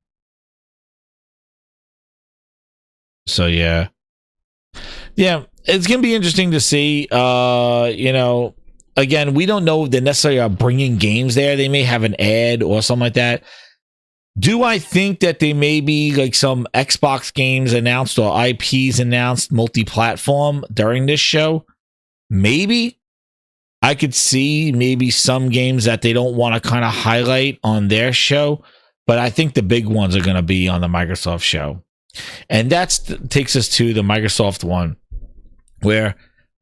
So yeah, it's gonna be interesting to see. Again, we don't know if they necessarily are bringing games there. They may have an ad or something like that. Do I think that they may be like some Xbox games announced or IPs announced multi-platform during this show? Maybe. I could see maybe some games that they don't want to kind of highlight on their show, but I think the big ones are going to be on the Microsoft show. And that takes us to the Microsoft one, where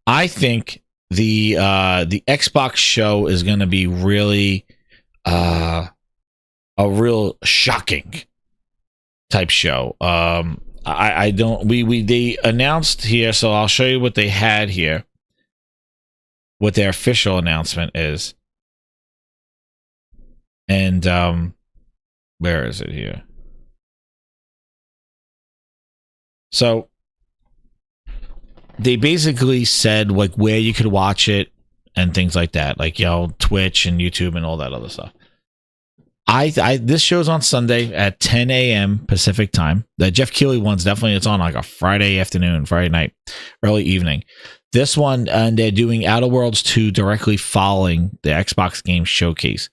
I think the Xbox show is going to be really a real shocking type show. They announced here, so I'll show you what they had here. What their official announcement is. And where is it here? So they basically said like where you could watch it and things like that, like Twitch and YouTube and all that other stuff. This show's on Sunday at 10 a.m. Pacific time. The Jeff Keighley one's definitely, it's on like a Friday afternoon, Friday night, early evening. This one, and they're doing Outer Worlds 2 directly following the Xbox Game Showcase.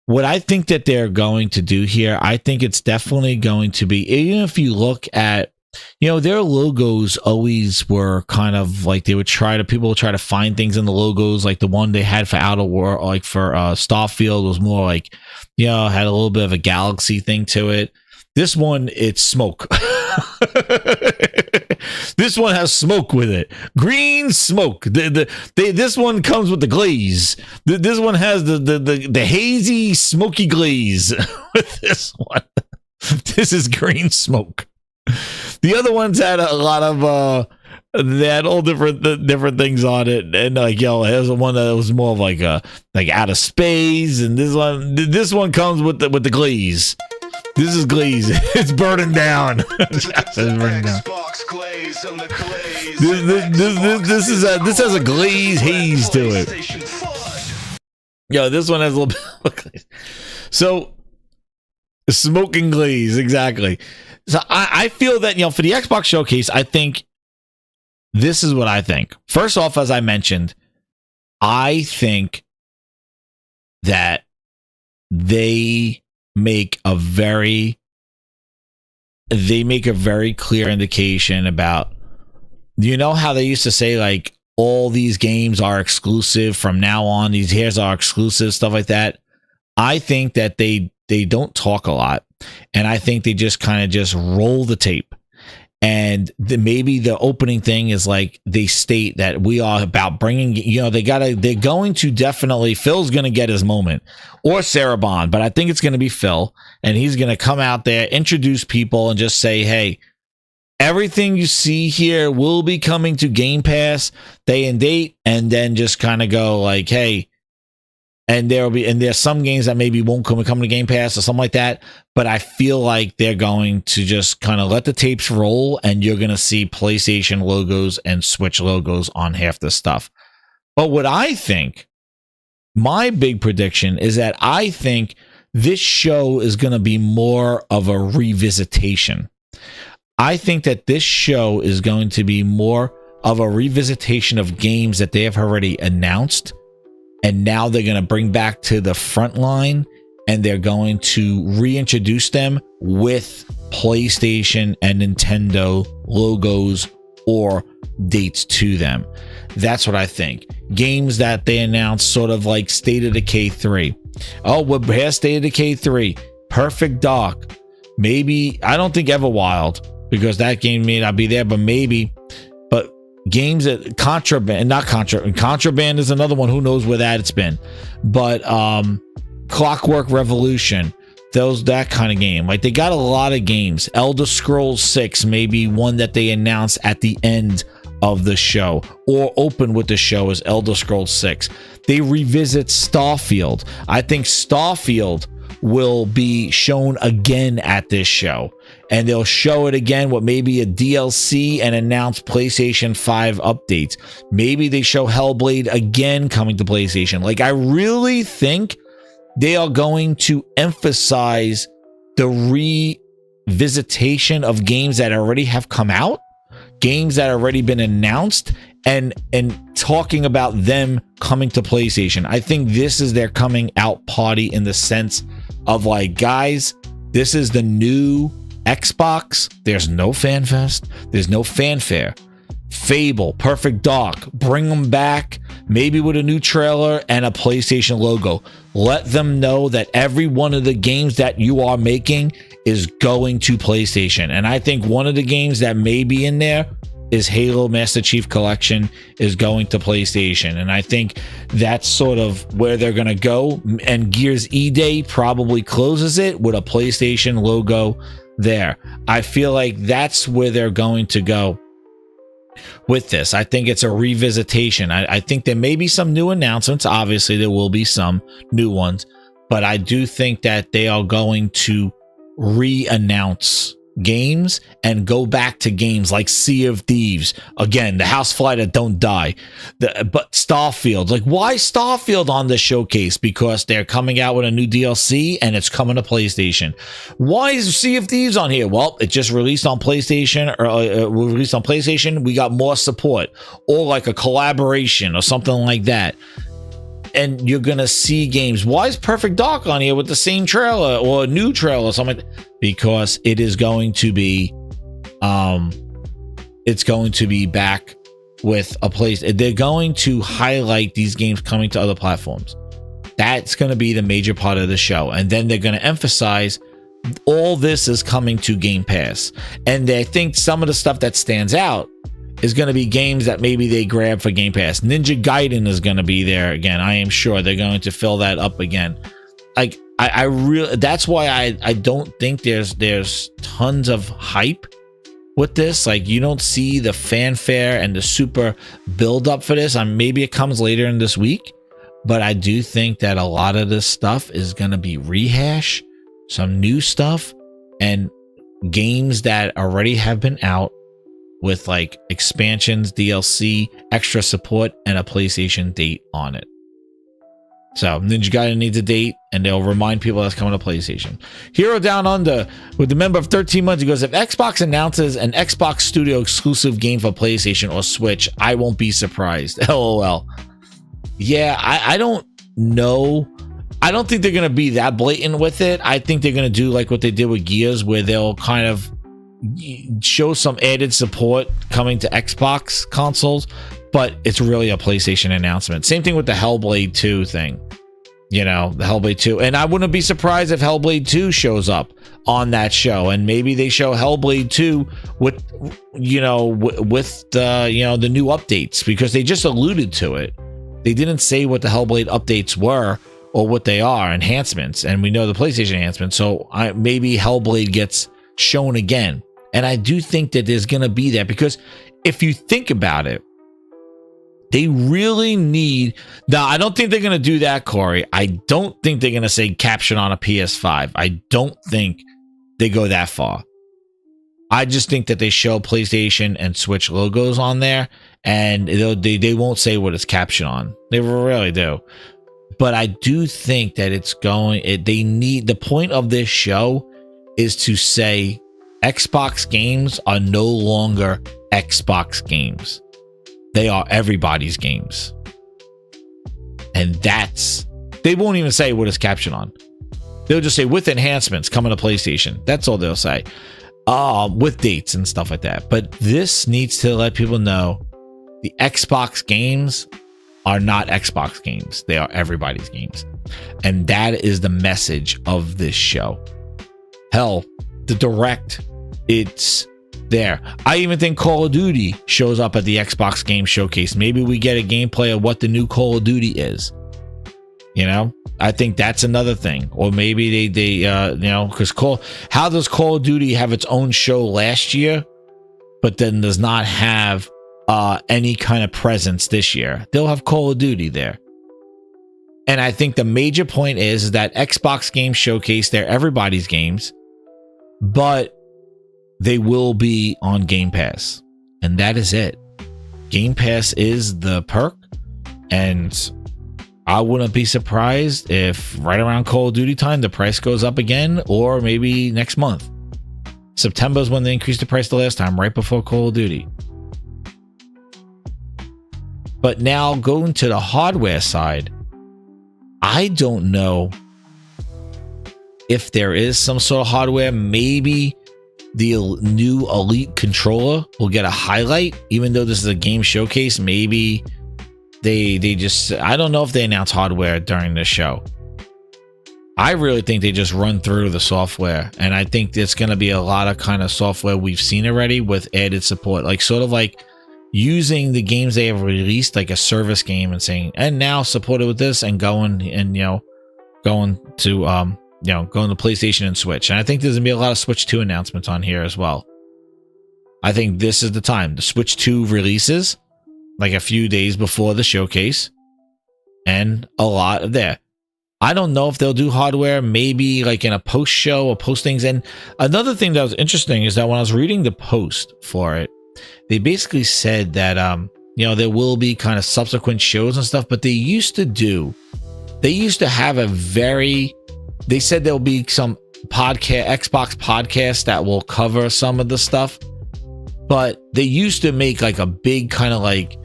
What I think that they're going to do here, I think it's definitely going to be, even if you look at, their logos always were kind of like people would try to find things in the logos, like the one they had for Outer World, like for Starfield was more like, had a little bit of a galaxy thing to it. This one, it's smoke. This one has smoke with it. Green smoke. This one comes with the glaze. This one has the hazy, smoky glaze with this one. This is green smoke. The other ones had a lot of they had all different things on it, and there's one that was more of like outer space, and this one comes with the glaze. This is glaze. It's burning down. It's burning down. This has a glaze haze to it. Yo, this one has a little bit of glaze. So, smoking glaze, exactly. So I feel that, you know, for the Xbox Showcase, I think this is what I think. First off, as I mentioned, I think that they make a very clear indication about, you know how they used to say, like, all these games are exclusive from now on, these here's are exclusive, stuff like that. I think that they don't talk a lot, and I think they just kind of just roll the tape. And maybe the opening thing is like they state that we are about bringing, you know, they're going to definitely, Phil's going to get his moment, or Sarah Bond, but I think it's going to be Phil, and he's going to come out there, introduce people, and just say, hey, everything you see here will be coming to Game Pass day and date, and then just kind of go like, hey, and there's some games that maybe won't come to Game Pass or something like that. But I feel like they're going to just kind of let the tapes roll, and you're going to see PlayStation logos and Switch logos on half the stuff. But what I think, my big prediction is that I think this show is going to be more of a revisitation. I think that this show is going to be more of a revisitation of games that they have already announced, and now they're going to bring back to the front line, and they're going to reintroduce them with PlayStation and Nintendo logos or dates to them. That's what I think. Games that they announced, sort of like State of Decay 3. Oh, well, here's State of Decay 3. Perfect Dark. Maybe, I don't think Everwild, because that game may not be there, but maybe. But games that Contraband is another one. Who knows where that's been? But Clockwork Revolution, that kind of game. Like, they got a lot of games. Elder Scrolls 6, maybe one that they announced at the end of the show, or open with the show as Elder Scrolls 6. They revisit Starfield. I think Starfield will be shown again at this show, and they'll show it again with maybe a DLC and announce PlayStation 5 updates. Maybe they show Hellblade again coming to PlayStation. Like, I really think they are going to emphasize the revisitation of games that already have come out, games that already been announced, and talking about them coming to PlayStation. I think this is their coming out party, in the sense of, like, guys, this is the new Xbox. There's no FanFest. There's no fanfare. Fable, Perfect Dark, bring them back, maybe with a new trailer and a PlayStation logo. Let them know that every one of the games that you are making is going to PlayStation. And I think one of the games that may be in there is Halo Master Chief Collection is going to PlayStation. And I think that's sort of where they're going to go. And Gears E-Day probably closes it with a PlayStation logo there. I feel like that's where they're going to go with this. I think it's a revisitation. I think there may be some new announcements. Obviously, there will be some new ones. But I do think that they are going to re-announce games and go back to games like Sea of Thieves, again, the Housefly That Don't Die, but Starfield. Like, why Starfield on the showcase? Because they're coming out with a new DLC and it's coming to PlayStation. Why is Sea of Thieves on here? Well, it just released on PlayStation, we got more support, or like a collaboration or something like that. And you're gonna see games. Why is Perfect Dark on here with the same trailer or a new trailer or something? Because it is going to be, it's going to be back with a place. They're going to highlight these games coming to other platforms. That's going to be the major part of the show, and then they're going to emphasize all this is coming to Game Pass. And I think some of the stuff that stands out is going to be games that maybe they grab for Game Pass. Ninja Gaiden is going to be there again. I am sure they're going to fill that up again. Like, I really, that's why I don't think there's tons of hype with this. Like, you don't see the fanfare and the super build up for this. Maybe it comes later in this week, but I do think that a lot of this stuff is going to be rehash, some new stuff, and games that already have been out with like expansions, DLC, extra support, and a PlayStation date on it. So Ninja Gaiden needs a date, and they'll remind people that's coming to PlayStation. Hero Down Under, with the member of 13 months, he goes, if Xbox announces an Xbox Studio exclusive game for PlayStation or Switch, I won't be surprised. LOL. Yeah, I don't know. I don't think they're going to be that blatant with it. I think they're going to do like what they did with Gears, where they'll kind of show some added support coming to Xbox consoles, but it's really a PlayStation announcement. Same thing with the Hellblade 2 thing. You know, the Hellblade 2. And I wouldn't be surprised if Hellblade 2 shows up on that show. And maybe they show Hellblade 2 with, you know, with the, you know, the new updates, because they just alluded to it. They didn't say what the Hellblade updates were or what they are, enhancements. And we know the PlayStation enhancements. So maybe Hellblade gets shown again. And I do think that there's going to be that, because if you think about it, they really need. Now, I don't think they're going to do that, Corey. I don't think they're going to say caption on a PS5. I don't think they go that far. I just think that they show PlayStation and Switch logos on there, and they won't say what it's captioned on. They really do. But I do think that it's going. They need, the point of this show is to say Xbox games are no longer Xbox games. They are everybody's games. And they won't even say what it's captioned on. They'll just say with enhancements coming to PlayStation. That's all they'll say. With dates and stuff like that. But this needs to let people know the Xbox games are not Xbox games. They are everybody's games. And that is the message of this show. Hell, the Direct, it's there. I even think Call of Duty shows up at the Xbox Game Showcase. Maybe we get a gameplay of what the new Call of Duty is. You know, I think that's another thing. Or maybe they you know, because how does Call of Duty have its own show last year, but then does not have any kind of presence this year? They'll have Call of Duty there. And I think the major point is that Xbox Game Showcase, they're everybody's games, but they will be on Game Pass. And that is it. Game Pass is the perk. And I wouldn't be surprised if right around Call of Duty time, the price goes up again, or maybe next month. September is when they increased the price the last time, right before Call of Duty. But now going to the hardware side, I don't know if there is some sort of hardware. Maybe the new Elite controller will get a highlight, even though this is a game showcase. Maybe they just, I don't know if they announce hardware during this show. I really think they just run through the software, and I think there's going to be a lot of kind of software we've seen already with added support, like sort of like using the games they have released like a service game and saying, and now supported with this, and going and, you know, going to going to PlayStation and Switch. And I think there's gonna be a lot of Switch 2 announcements on here as well. I think this is the time. The Switch 2 releases like a few days before the showcase, and a lot of there. I don't know if they'll do hardware, maybe like in a post show or postings. And another thing that was interesting is that when I was reading the post for it, they basically said that you know, there will be kind of subsequent shows and stuff, but they used to have a very, they said there'll be some Xbox podcasts that will cover some of the stuff, but they used to make like a big kind of like,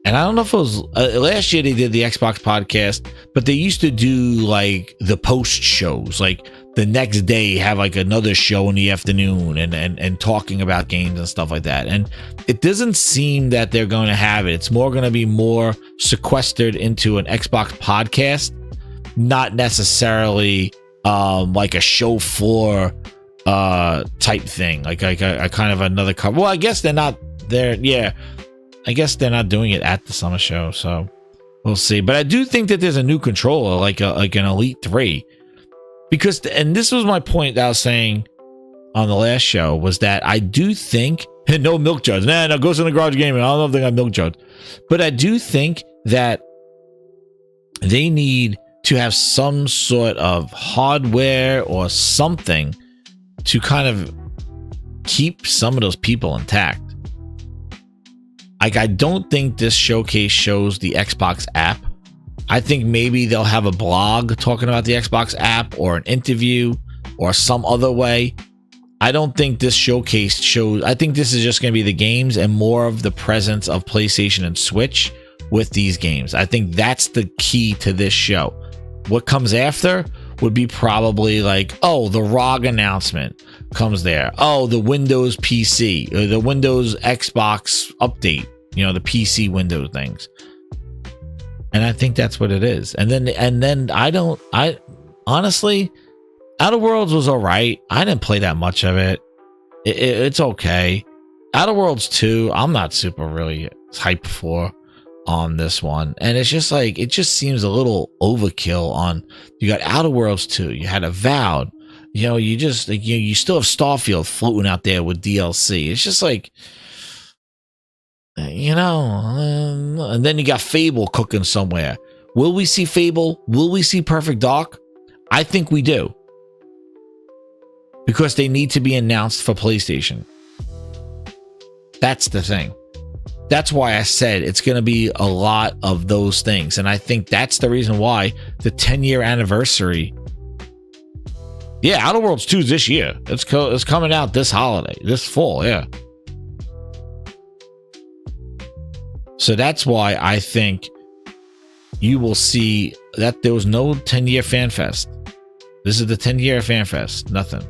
and I don't know if it was last year they did the Xbox podcast, but they used to do like the post shows, like the next day have like another show in the afternoon and talking about games and stuff like that. And it doesn't seem that they're going to have it. It's more going to be more sequestered into an Xbox podcast, not necessarily like a show floor type thing, like a kind of another cover. Well, I guess they're not there. Yeah, I guess they're not doing it at the summer show, so we'll see. But I do think that there's a new controller, like an Elite 3, because, and this was my point that I was saying on the last show, was that I do think, no milk jugs, no, goes in the garage gaming, I don't know if they got milk jugs, but I do think that they need to have some sort of hardware or something to kind of keep some of those people intact. Like, I don't think this showcase shows the Xbox app. I think maybe they'll have a blog talking about the Xbox app or an interview or some other way. I don't think this showcase shows. I think this is just going to be the games and more of the presence of PlayStation and Switch with these games. I think that's the key to this show. What comes after would be probably like, oh, the ROG announcement comes there. Oh, the Windows PC, or the Windows Xbox update, you know, the PC Windows things. And I think that's what it is. And then I honestly, Outer Worlds was all right. I didn't play that much of it. It's okay. Outer Worlds 2, I'm not super really hyped for on this one. And it's just like, it just seems a little overkill on, you got Outer Worlds 2, you had Avowed, you know, you just, like, you still have Starfield floating out there with DLC. It's just like, you know, and then you got Fable cooking somewhere. Will we see Fable? Will we see Perfect Dark? I think we do. Because they need to be announced for PlayStation. That's the thing. That's why I said it's going to be a lot of those things. And I think that's the reason why the 10-year anniversary. Yeah, Outer Worlds 2 is this year. It's coming out this holiday, this fall, yeah. So that's why I think you will see that there was no 10-year fan fest. This is the 10-year fan fest. Nothing.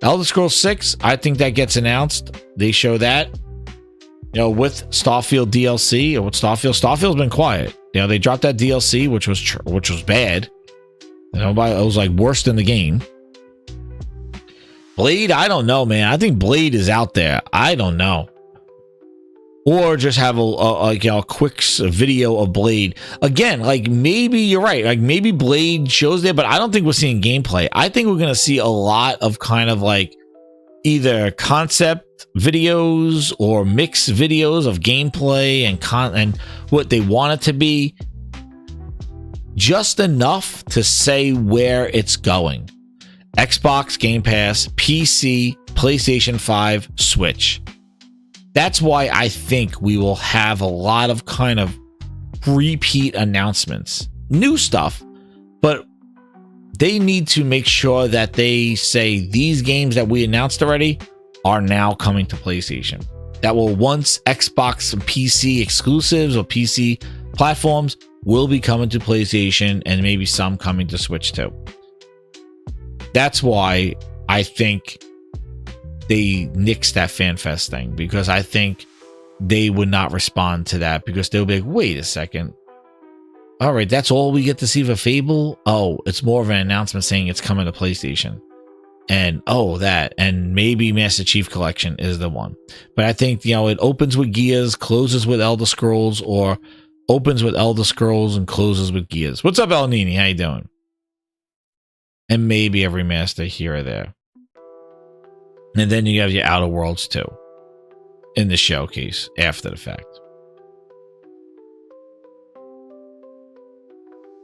Elder Scrolls 6, I think that gets announced. They show that, you know, with Starfield DLC or with Starfield's been quiet. You know, they dropped that DLC, which was bad. You know, it was like worse than the game. Blade, I don't know, man. I think Blade is out there. I don't know. Or just have a quick video of Blade. Again, like, maybe you're right. Like, maybe Blade shows there, but I don't think we're seeing gameplay. I think we're going to see a lot of kind of like either concept videos or mixed videos of gameplay and what they want it to be. Just enough to say where it's going. Xbox, Game Pass, PC, PlayStation 5, Switch. That's why I think we will have a lot of kind of repeat announcements, new stuff, but they need to make sure that they say these games that we announced already are now coming to PlayStation. That will once Xbox and PC exclusives or PC platforms will be coming to PlayStation and maybe some coming to Switch too. That's why I think they nixed that FanFest thing, because I think they would not respond to that, because they'll be like, wait a second. All right, that's all we get to see for Fable? Oh, it's more of an announcement saying it's coming to PlayStation. And that, and maybe Master Chief Collection is the one. But I think, you know, it opens with Gears, closes with Elder Scrolls, or opens with Elder Scrolls and closes with Gears. What's up, El Nini? How you doing? And maybe a remaster here or there. And then you have your Outer Worlds 2 in the showcase after the fact.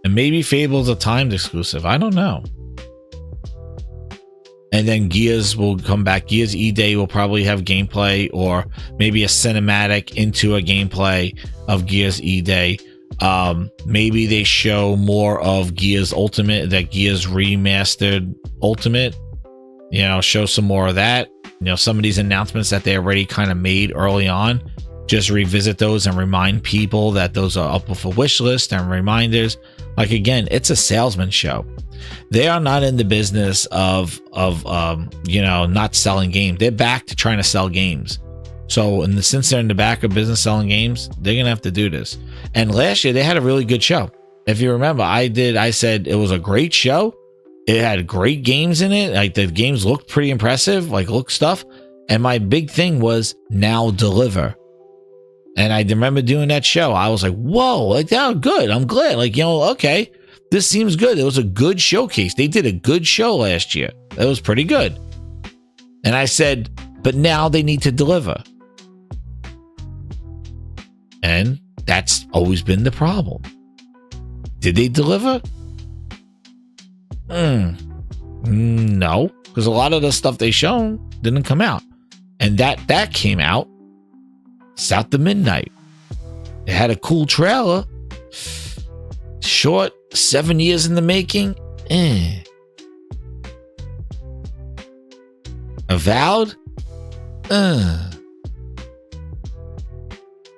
And maybe Fable's a timed exclusive. I don't know. And then Gears will come back. Gears E-Day will probably have gameplay, or maybe a cinematic into a gameplay of Gears E-Day. Maybe they show more of Gears Ultimate, that Gears Remastered Ultimate. You know, show some more of that. You know, some of these announcements that they already kind of made early on, just revisit those and remind people that those are up for wish list and reminders. Like, again, it's a salesman show. They are not in the business of you know, not selling games. They're back to trying to sell games. So, since they're in the back of business selling games, they're gonna have to do this. And last year they had a really good show. If you remember, I said it was a great show. It had great games in it. Like, the games looked pretty impressive, like look stuff. And my big thing was now deliver. And I remember doing that show. I was like, whoa, like, that was good. I'm glad. Like, you know, okay, this seems good. It was a good showcase. They did a good show last year. It was pretty good. And I said, but now they need to deliver. And that's always been the problem. Did they deliver? No, because a lot of the stuff they shown didn't come out, and that came out south of midnight. It had a cool trailer. Short, 7 years in the making. Avowed?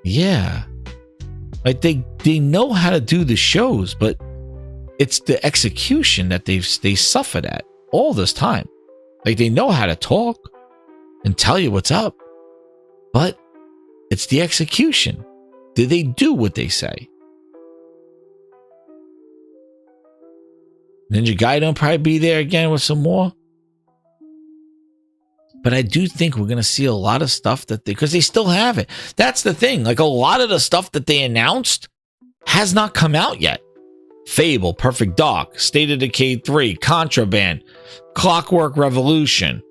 Yeah. Like they know how to do the shows, but it's the execution that they suffered at all this time. Like they know how to talk and tell you what's up, but it's the execution. Do they do what they say? Ninja Gaiden will probably be there again with some more. But I do think we're going to see a lot of stuff that because they still have it. That's the thing. Like a lot of the stuff that they announced has not come out yet. Fable, Perfect Dark, State of Decay 3, Contraband, Clockwork Revolution.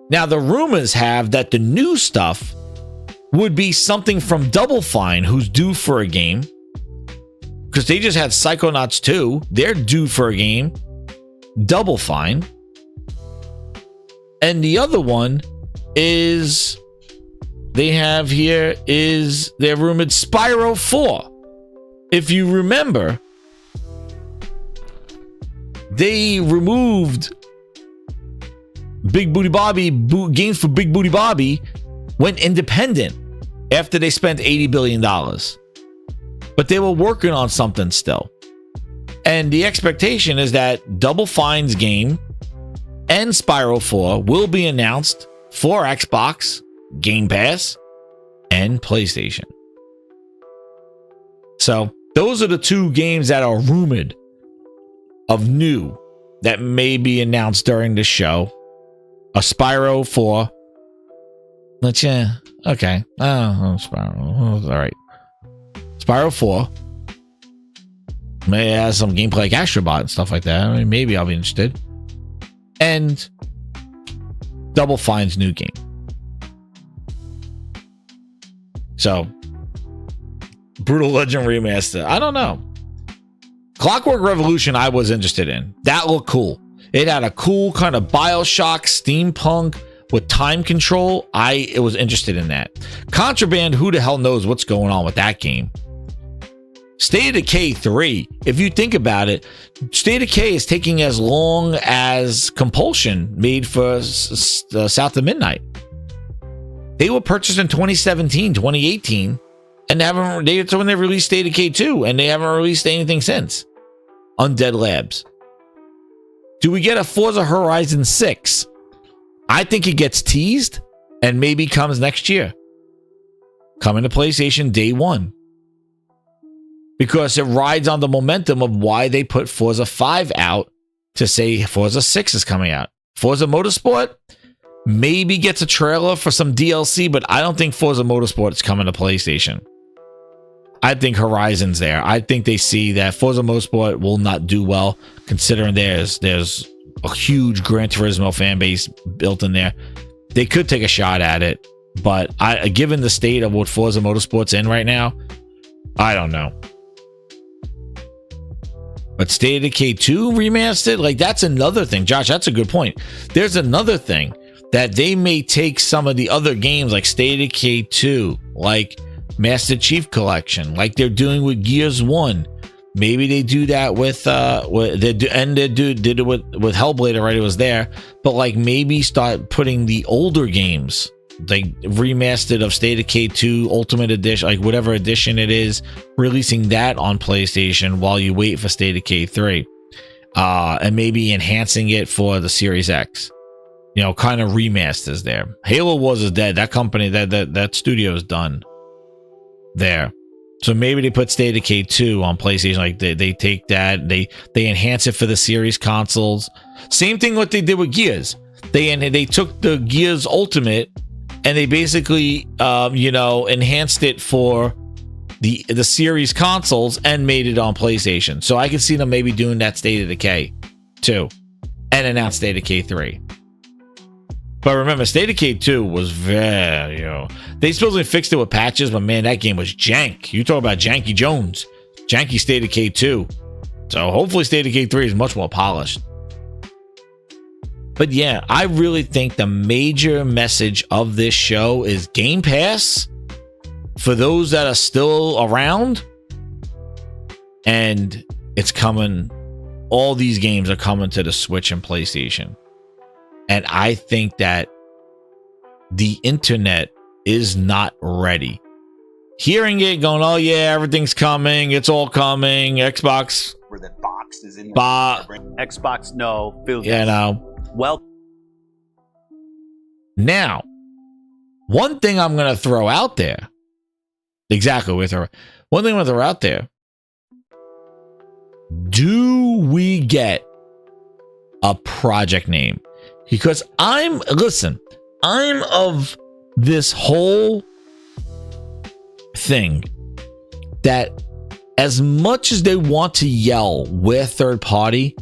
Now, the rumors have that the new stuff would be something from Double Fine, who's due for a game. Because they just had Psychonauts 2. They're due for a game. Double Fine. And the other one is they're rumored Spyro 4. If you remember, they removed Big Booty Bobby, games for Big Booty Bobby went independent after they spent $80 billion. But they were working on something still. And the expectation is that Double Fine's game and Spyro 4 will be announced for Xbox, Game Pass, and PlayStation. So those are the two games that are rumored of new that may be announced during the show. A Spyro 4. Okay. Spyro. All right. Spyro 4. May have some gameplay like Astrobot and stuff like that. I mean, maybe I'll be interested. And Double Fine's new game. So, Brutal Legend Remaster. I don't know. Clockwork Revolution I was interested in. That looked cool. It had a cool kind of BioShock steampunk with time control. I was interested in that. Contraband, who the hell knows what's going on with that game? State of Decay 3, if you think about it, State of Decay is taking as long as Compulsion made for South of Midnight. They were purchased in 2017, 2018, and that's when they released State of Decay 2, and they haven't released anything since. Undead Labs. Do we get a Forza Horizon 6? I think it gets teased and maybe comes next year. Coming to PlayStation day one. Because it rides on the momentum of why they put Forza 5 out to say Forza 6 is coming out. Forza Motorsport maybe gets a trailer for some DLC, but I don't think Forza Motorsport is coming to PlayStation. I think Horizon's there. I think they see that Forza Motorsport will not do well, considering there's a huge Gran Turismo fan base built in there. They could take a shot at it, but given the state of what Forza Motorsport's in right now, I don't know. But State of Decay 2 remastered, like that's another thing. Josh, that's a good point. There's another thing that they may take some of the other games like State of Decay 2, like Master Chief Collection, like they're doing with Gears 1. Maybe they do that with they did it with Hellblade already, was there, but like maybe start putting the older games, like remastered of State of Decay 2 Ultimate Edition, like whatever edition it is, releasing that on PlayStation while you wait for State of Decay 3, and maybe enhancing it for the Series X. You know, kind of remasters there. Halo Wars is dead. That company, that studio is done there. So maybe they put State of Decay 2 on PlayStation. Like they take that, they enhance it for the series consoles. Same thing what they did with Gears. They took the Gears Ultimate and they basically enhanced it for the series consoles and made it on PlayStation. So I can see them maybe doing that State of Decay 2 and announce State of Decay 3. But remember, State of Decay 2 was very, they supposedly fixed it with patches, but man, that game was jank. You talk about Janky Jones. Janky State of Decay 2. So hopefully State of Decay 3 is much more polished. But yeah, I really think the major message of this show is Game Pass for those that are still around, and it's coming, all these games are coming to the Switch and PlayStation. And I think that the internet is not ready. Hearing it going, oh yeah, everything's coming, it's all coming, Xbox. Where the box is in Xbox, no. Phil, you know. Well. Now, one thing I'm going to throw out there. Exactly. One thing I'm going to throw out there. Do we get a project name? Because I'm of this whole thing that as much as they want to yell, we're third party,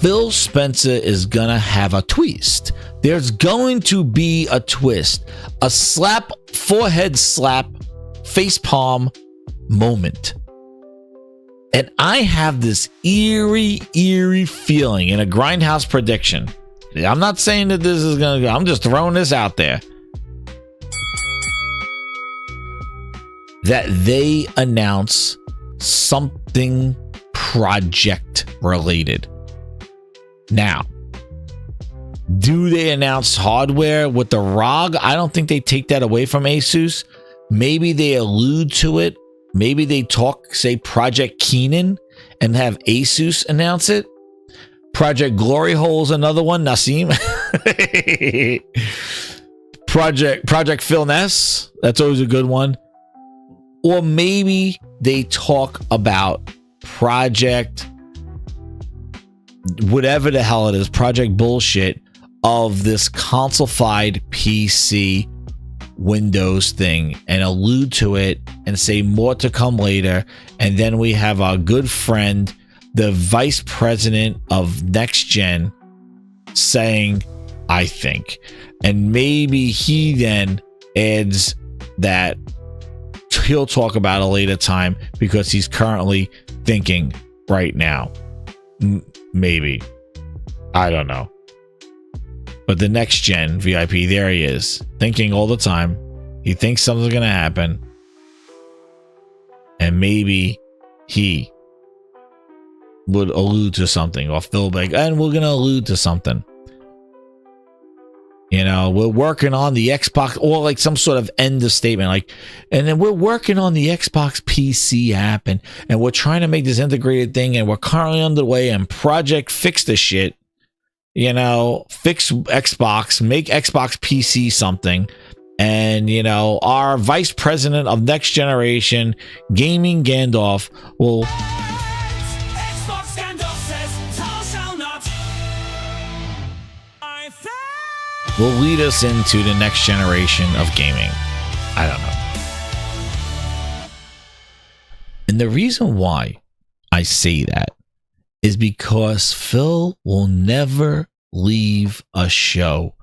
Phil Spencer is gonna have a twist. There's going to be a twist, a slap, forehead slap, face palm moment. And I have this eerie feeling in a Grindhouse prediction. I'm not saying that this is gonna go, I'm just throwing this out there, that they announce something project related. Now, do they announce hardware with the ROG? I don't think they take that away from Asus. Maybe they allude to it. Maybe they talk, say, Project Keenan and have Asus announce it. Project Glory Hole is another one. Nassim. Project Phil Ness. That's always a good one. Or maybe they talk about Project whatever the hell it is, Project bullshit of this console-fied PC Windows thing and allude to it and say more to come later. And then we have our good friend, the vice president of Next Gen, saying, I think. And maybe he then adds that he'll talk about a later time because he's currently thinking right now. Maybe. I don't know. But the Next Gen VIP, there he is, thinking all the time. He thinks something's going to happen. And maybe he would allude to something, or Phil Big, and we're going to allude to something. You know, we're working on the Xbox, or like some sort of end of statement, like, and then we're working on the Xbox PC app, and we're trying to make this integrated thing, and we're currently underway, and Project Fix the shit. You know, fix Xbox, make Xbox PC something. And, you know, our vice president of Next Generation, Gaming Gandalf, will lead us into the next generation of gaming. I don't know. And the reason why I say that is because Phil will never leave a show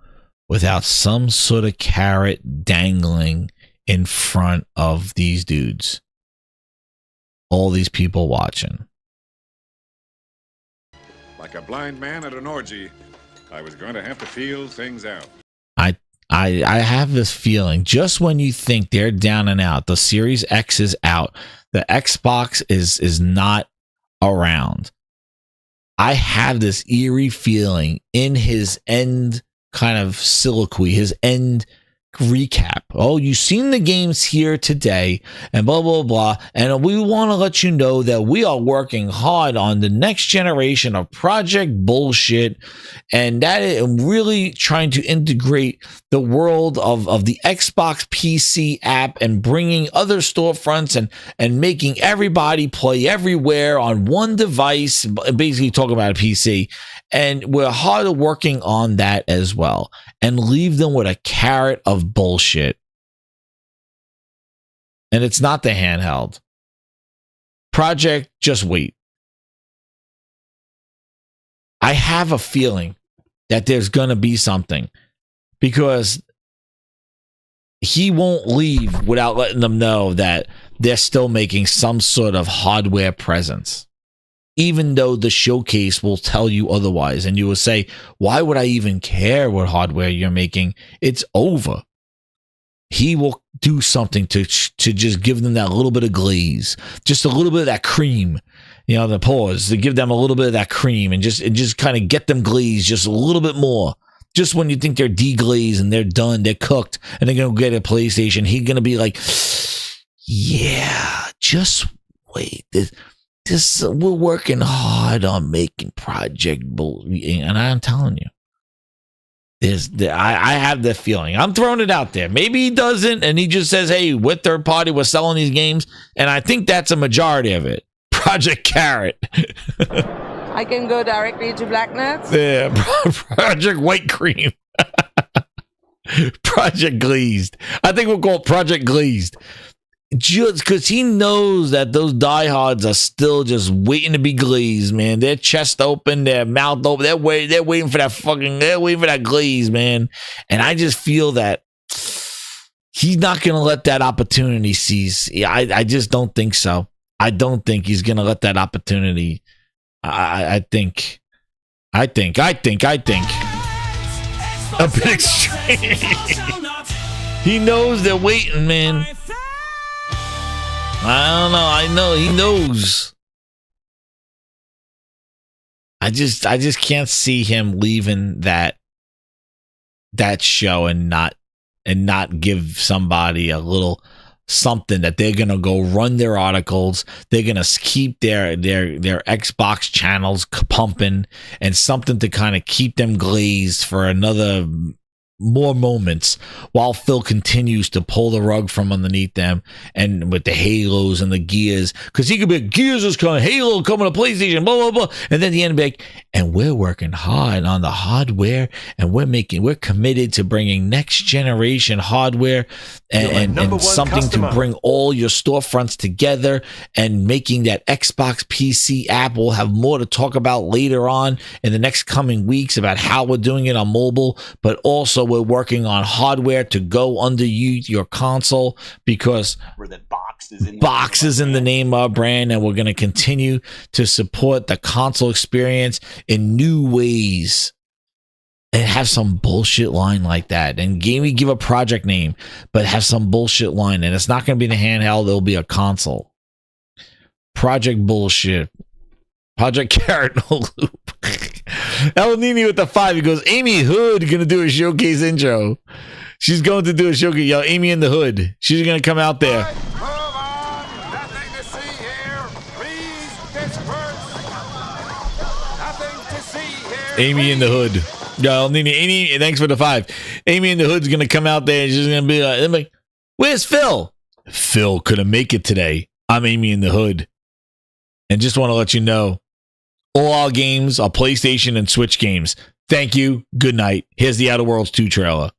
without some sort of carrot dangling in front of these dudes. All these people watching. Like a blind man at an orgy, I was going to have to feel things out. I have this feeling, just when you think they're down and out, the Series X is out, the Xbox is not around. I have this eerie feeling in his end kind of soliloquy, his end recap. Oh, you've seen the games here today and blah, blah, blah. And we want to let you know that we are working hard on the next generation of Project bullshit. And that is really trying to integrate the world of the Xbox PC app and bringing other storefronts and making everybody play everywhere on one device, basically talking about a PC. And we're hard working on that as well. And leave them with a carrot of bullshit. And it's not the handheld. Project, just wait. I have a feeling that there's going to be something. Because he won't leave without letting them know that they're still making some sort of hardware presence. Even though the showcase will tell you otherwise, and you will say, why would I even care what hardware you're making? It's over. he will do something to just give them that little bit of glaze, just a little bit of that cream, you know, the pause to give them a little bit of that cream and just kind of get them glazed just a little bit more. Just when you think they're deglazed and they're done, they're cooked, and they're going to get a PlayStation, he's going to be like, yeah, just wait. This we're working hard on making Project Bull, and I'm telling you, I have that feeling. I'm throwing it out there. Maybe he doesn't, and he just says, hey, we're third party, we're selling these games, and I think that's a majority of it. Project Carrot. I can go directly to Black Nuts. Yeah, Project White Cream. Project Glazed. I think we'll call it Project Glazed. Just because he knows that those diehards are still just waiting to be glazed, man. Their chest open, their mouth open. They're waiting for that glaze, man. And I just feel that he's not going to let that opportunity seize. I just don't think so. I don't think he's going to let that opportunity. I think a bit extreme. He knows they're waiting, man. I don't know. I know he knows. I just can't see him leaving that show and not give somebody a little something that they're gonna go run their articles. They're gonna keep their Xbox channels pumping and something to kind of keep them glazed for another more moments while Phil continues to pull the rug from underneath them, and with the Halos and the Gears, because he could be Gears is coming, Halo coming to PlayStation, blah blah blah, and then the end be like, and we're working hard on the hardware, and we're committed to bringing next generation hardware and something customer to bring all your storefronts together, and making that Xbox PC app. We'll have more to talk about later on in the next coming weeks about how we're doing it on mobile, but also we're working on hardware to go under your console, because box is in the name of our brand, and we're going to continue to support the console experience in new ways. And have some bullshit line like that, and give a project name, but have some bullshit line, and it's not going to be the handheld, it'll be a console. Project bullshit. Project Carrot No Loop. El Nini with the 5. He goes, Amy Hood gonna do a showcase intro. She's going to do a showcase. Yo, Amy in the Hood. She's gonna come out there. Amy in the Hood. Yo, El Nini, Amy, thanks for the 5. Amy in the Hood's gonna come out there and she's gonna be like, where's Phil? Phil couldn't make it today. I'm Amy in the Hood. And just want to let you know, all our games are PlayStation and Switch games. Thank you. Good night. Here's the Outer Worlds 2 trailer.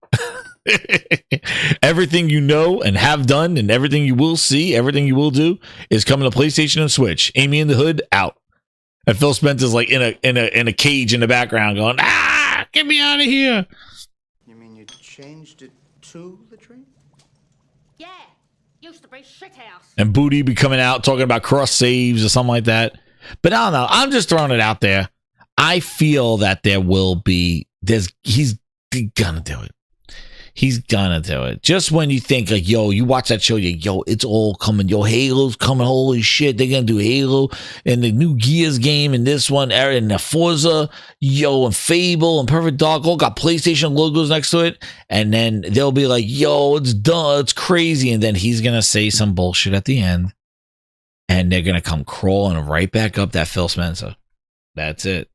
Everything you know and have done, and everything you will see, everything you will do, is coming to PlayStation and Switch. Amy in the Hood out. And Phil Spencer's like in a cage in the background going, get me out of here. You mean you changed it to the tree? Yeah. Used to be shithouse. And Booty be coming out talking about cross saves or something like that. But I don't know. I'm just throwing it out there. I feel that there will be. He's gonna do it. He's gonna do it. Just when you think like, yo, you watch that show, yo, it's all coming. Yo, Halo's coming. Holy shit, they're gonna do Halo and the new Gears game and this one, and the Forza, yo, and Fable and Perfect Dark all got PlayStation logos next to it. And then they'll be like, yo, it's done. It's crazy. And then he's gonna say some bullshit at the end. And they're gonna come crawling right back up that Phil Spencer. That's it.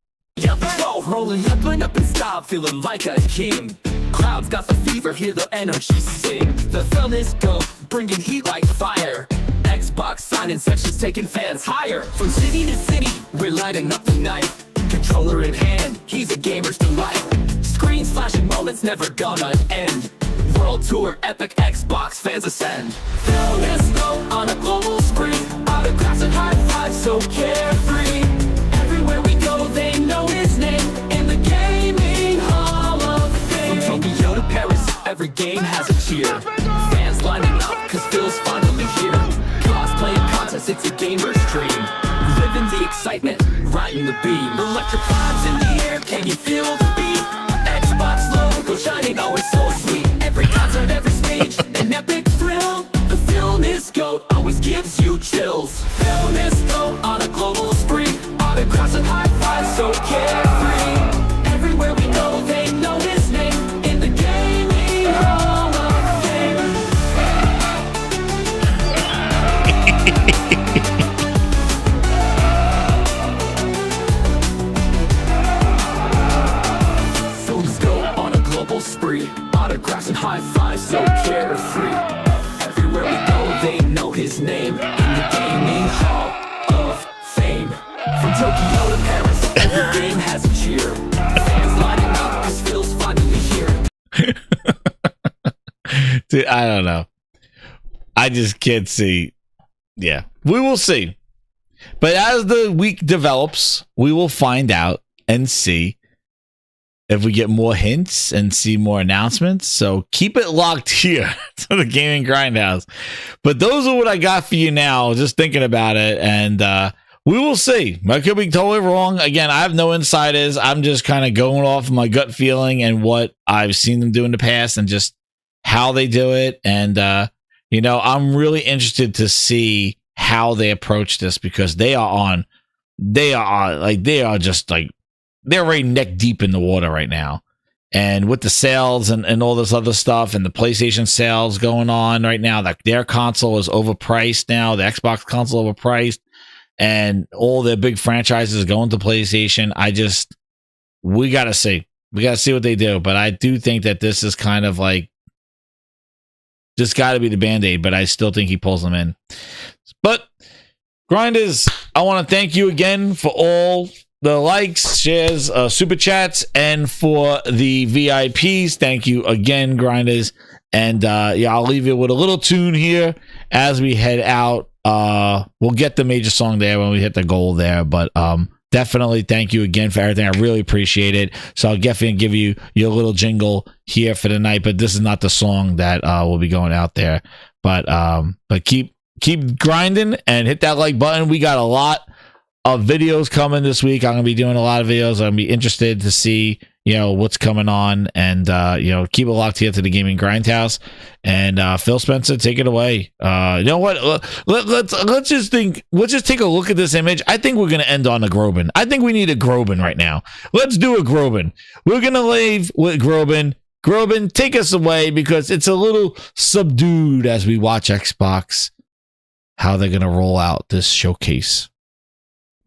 Rolling up in style, feeling like a king. Crowds got the fever, hear the energy sing. The film is dope, bringing heat like fire. Xbox signing sections, taking fans higher. From city to city, we're lighting up the night. Controller in hand, he's a gamer's delight. Screens flashing moments, never gonna end. World tour, epic Xbox fans ascend. Phil is go on a global spree. Autographs and high fives, so carefree. Everywhere we go, they know his name. In the gaming hall of fame. From Tokyo to Paris, every game has a cheer. Fans lining up, cause Phil's finally here. Cosplay contest, it's a gamer's dream. Living the excitement, riding the beam. Electric vibes in the air, can you feel the beat? Xbox logo shining, oh it's so sweet. Every concert, every stage, and free. Autographs and high fives, so carefree. Everywhere we go, they know his name in the gaming hall of fame. From Tokyo to Paris, every game has a cheer. Fans lining up cause Phil's finally here. Dude, I don't know. I just can't see. Yeah, we will see. But as the week develops, we will find out and see if we get more hints and see more announcements. So keep it locked here to the Gaming Grindhouse. But those are what I got for you now, just thinking about it. And we will see. I could be totally wrong. Again, I have no insiders. I'm just kind of going off my gut feeling and what I've seen them do in the past and just how they do it. And, I'm really interested to see how they approach this because they're right neck deep in the water right now. And with the sales and all this other stuff and the PlayStation sales going on right now, like their console is overpriced now, the Xbox console overpriced, and all their big franchises going to PlayStation. We got to see. We got to see what they do. But I do think that this is kind of like, just got to be the Band-Aid, but I still think he pulls them in. But Grinders, I want to thank you again for all the likes, shares, super chats, and for the VIPs. Thank you again, Grinders. And I'll leave you with a little tune here as we head out. We'll get the major song there when we hit the goal there, but definitely thank you again for everything. I really appreciate it. So I'll definitely give you your little jingle here for the night, but this is not the song that will be going out there. But keep grinding and hit that like button. We got a lot of videos coming this week. I'm gonna be doing a lot of videos. I'm gonna be interested to see what's coming on, and keep it locked here to the Gaming Grindhouse. And Phil Spencer, take it away. You know what? Let's just take a look at this image. I think we're gonna end on a Groban. I think we need a Groban right now. Let's do a Groban. We're gonna leave with Groban. Groban, take us away because it's a little subdued as we watch Xbox how they're gonna roll out this showcase.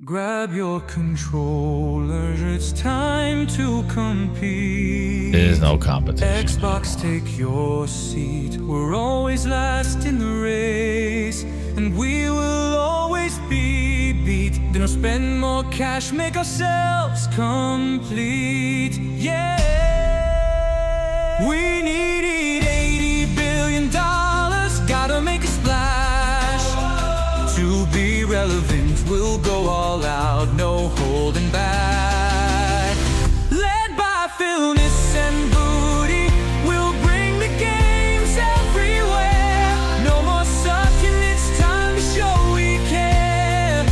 Grab your controller, it's time to compete. There's no competition. Xbox, take your seat. We're always last in the race, and we will always be beat. Then spend more cash, make ourselves complete. Yeah, we need $80 billion. Gotta make a splash to be relevant. We'll go all out, no holding back. Led by Philness and Booty, we'll bring the games everywhere. No more sucking, it's time to show we care.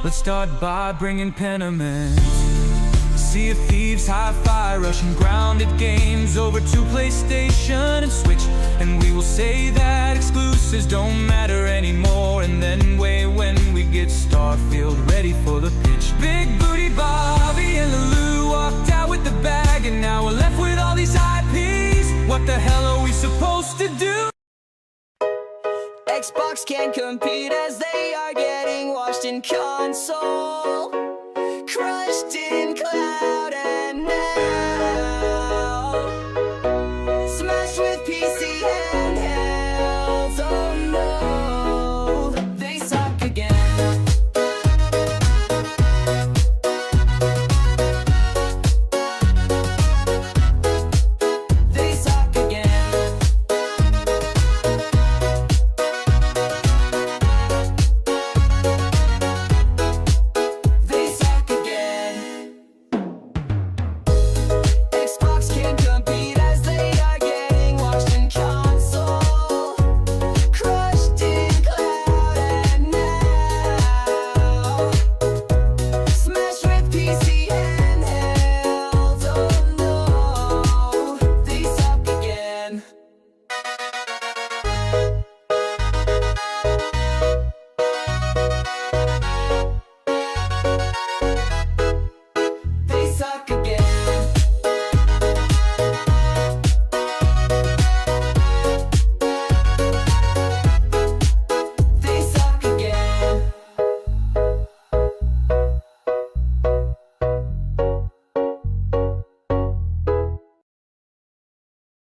Let's start by bringing Penament. Sea of Thieves, Hi-Fi, Russian grounded games over to PlayStation and Switch. And we will say that exclusives don't matter anymore. And then wait when we get Starfield ready for the pitch. Big Booty Bobby and Lulu walked out with the bag, and now we're left with all these IPs. What the hell are we supposed to do? Xbox can't compete as they are getting washed in console, crushed in cloud, and now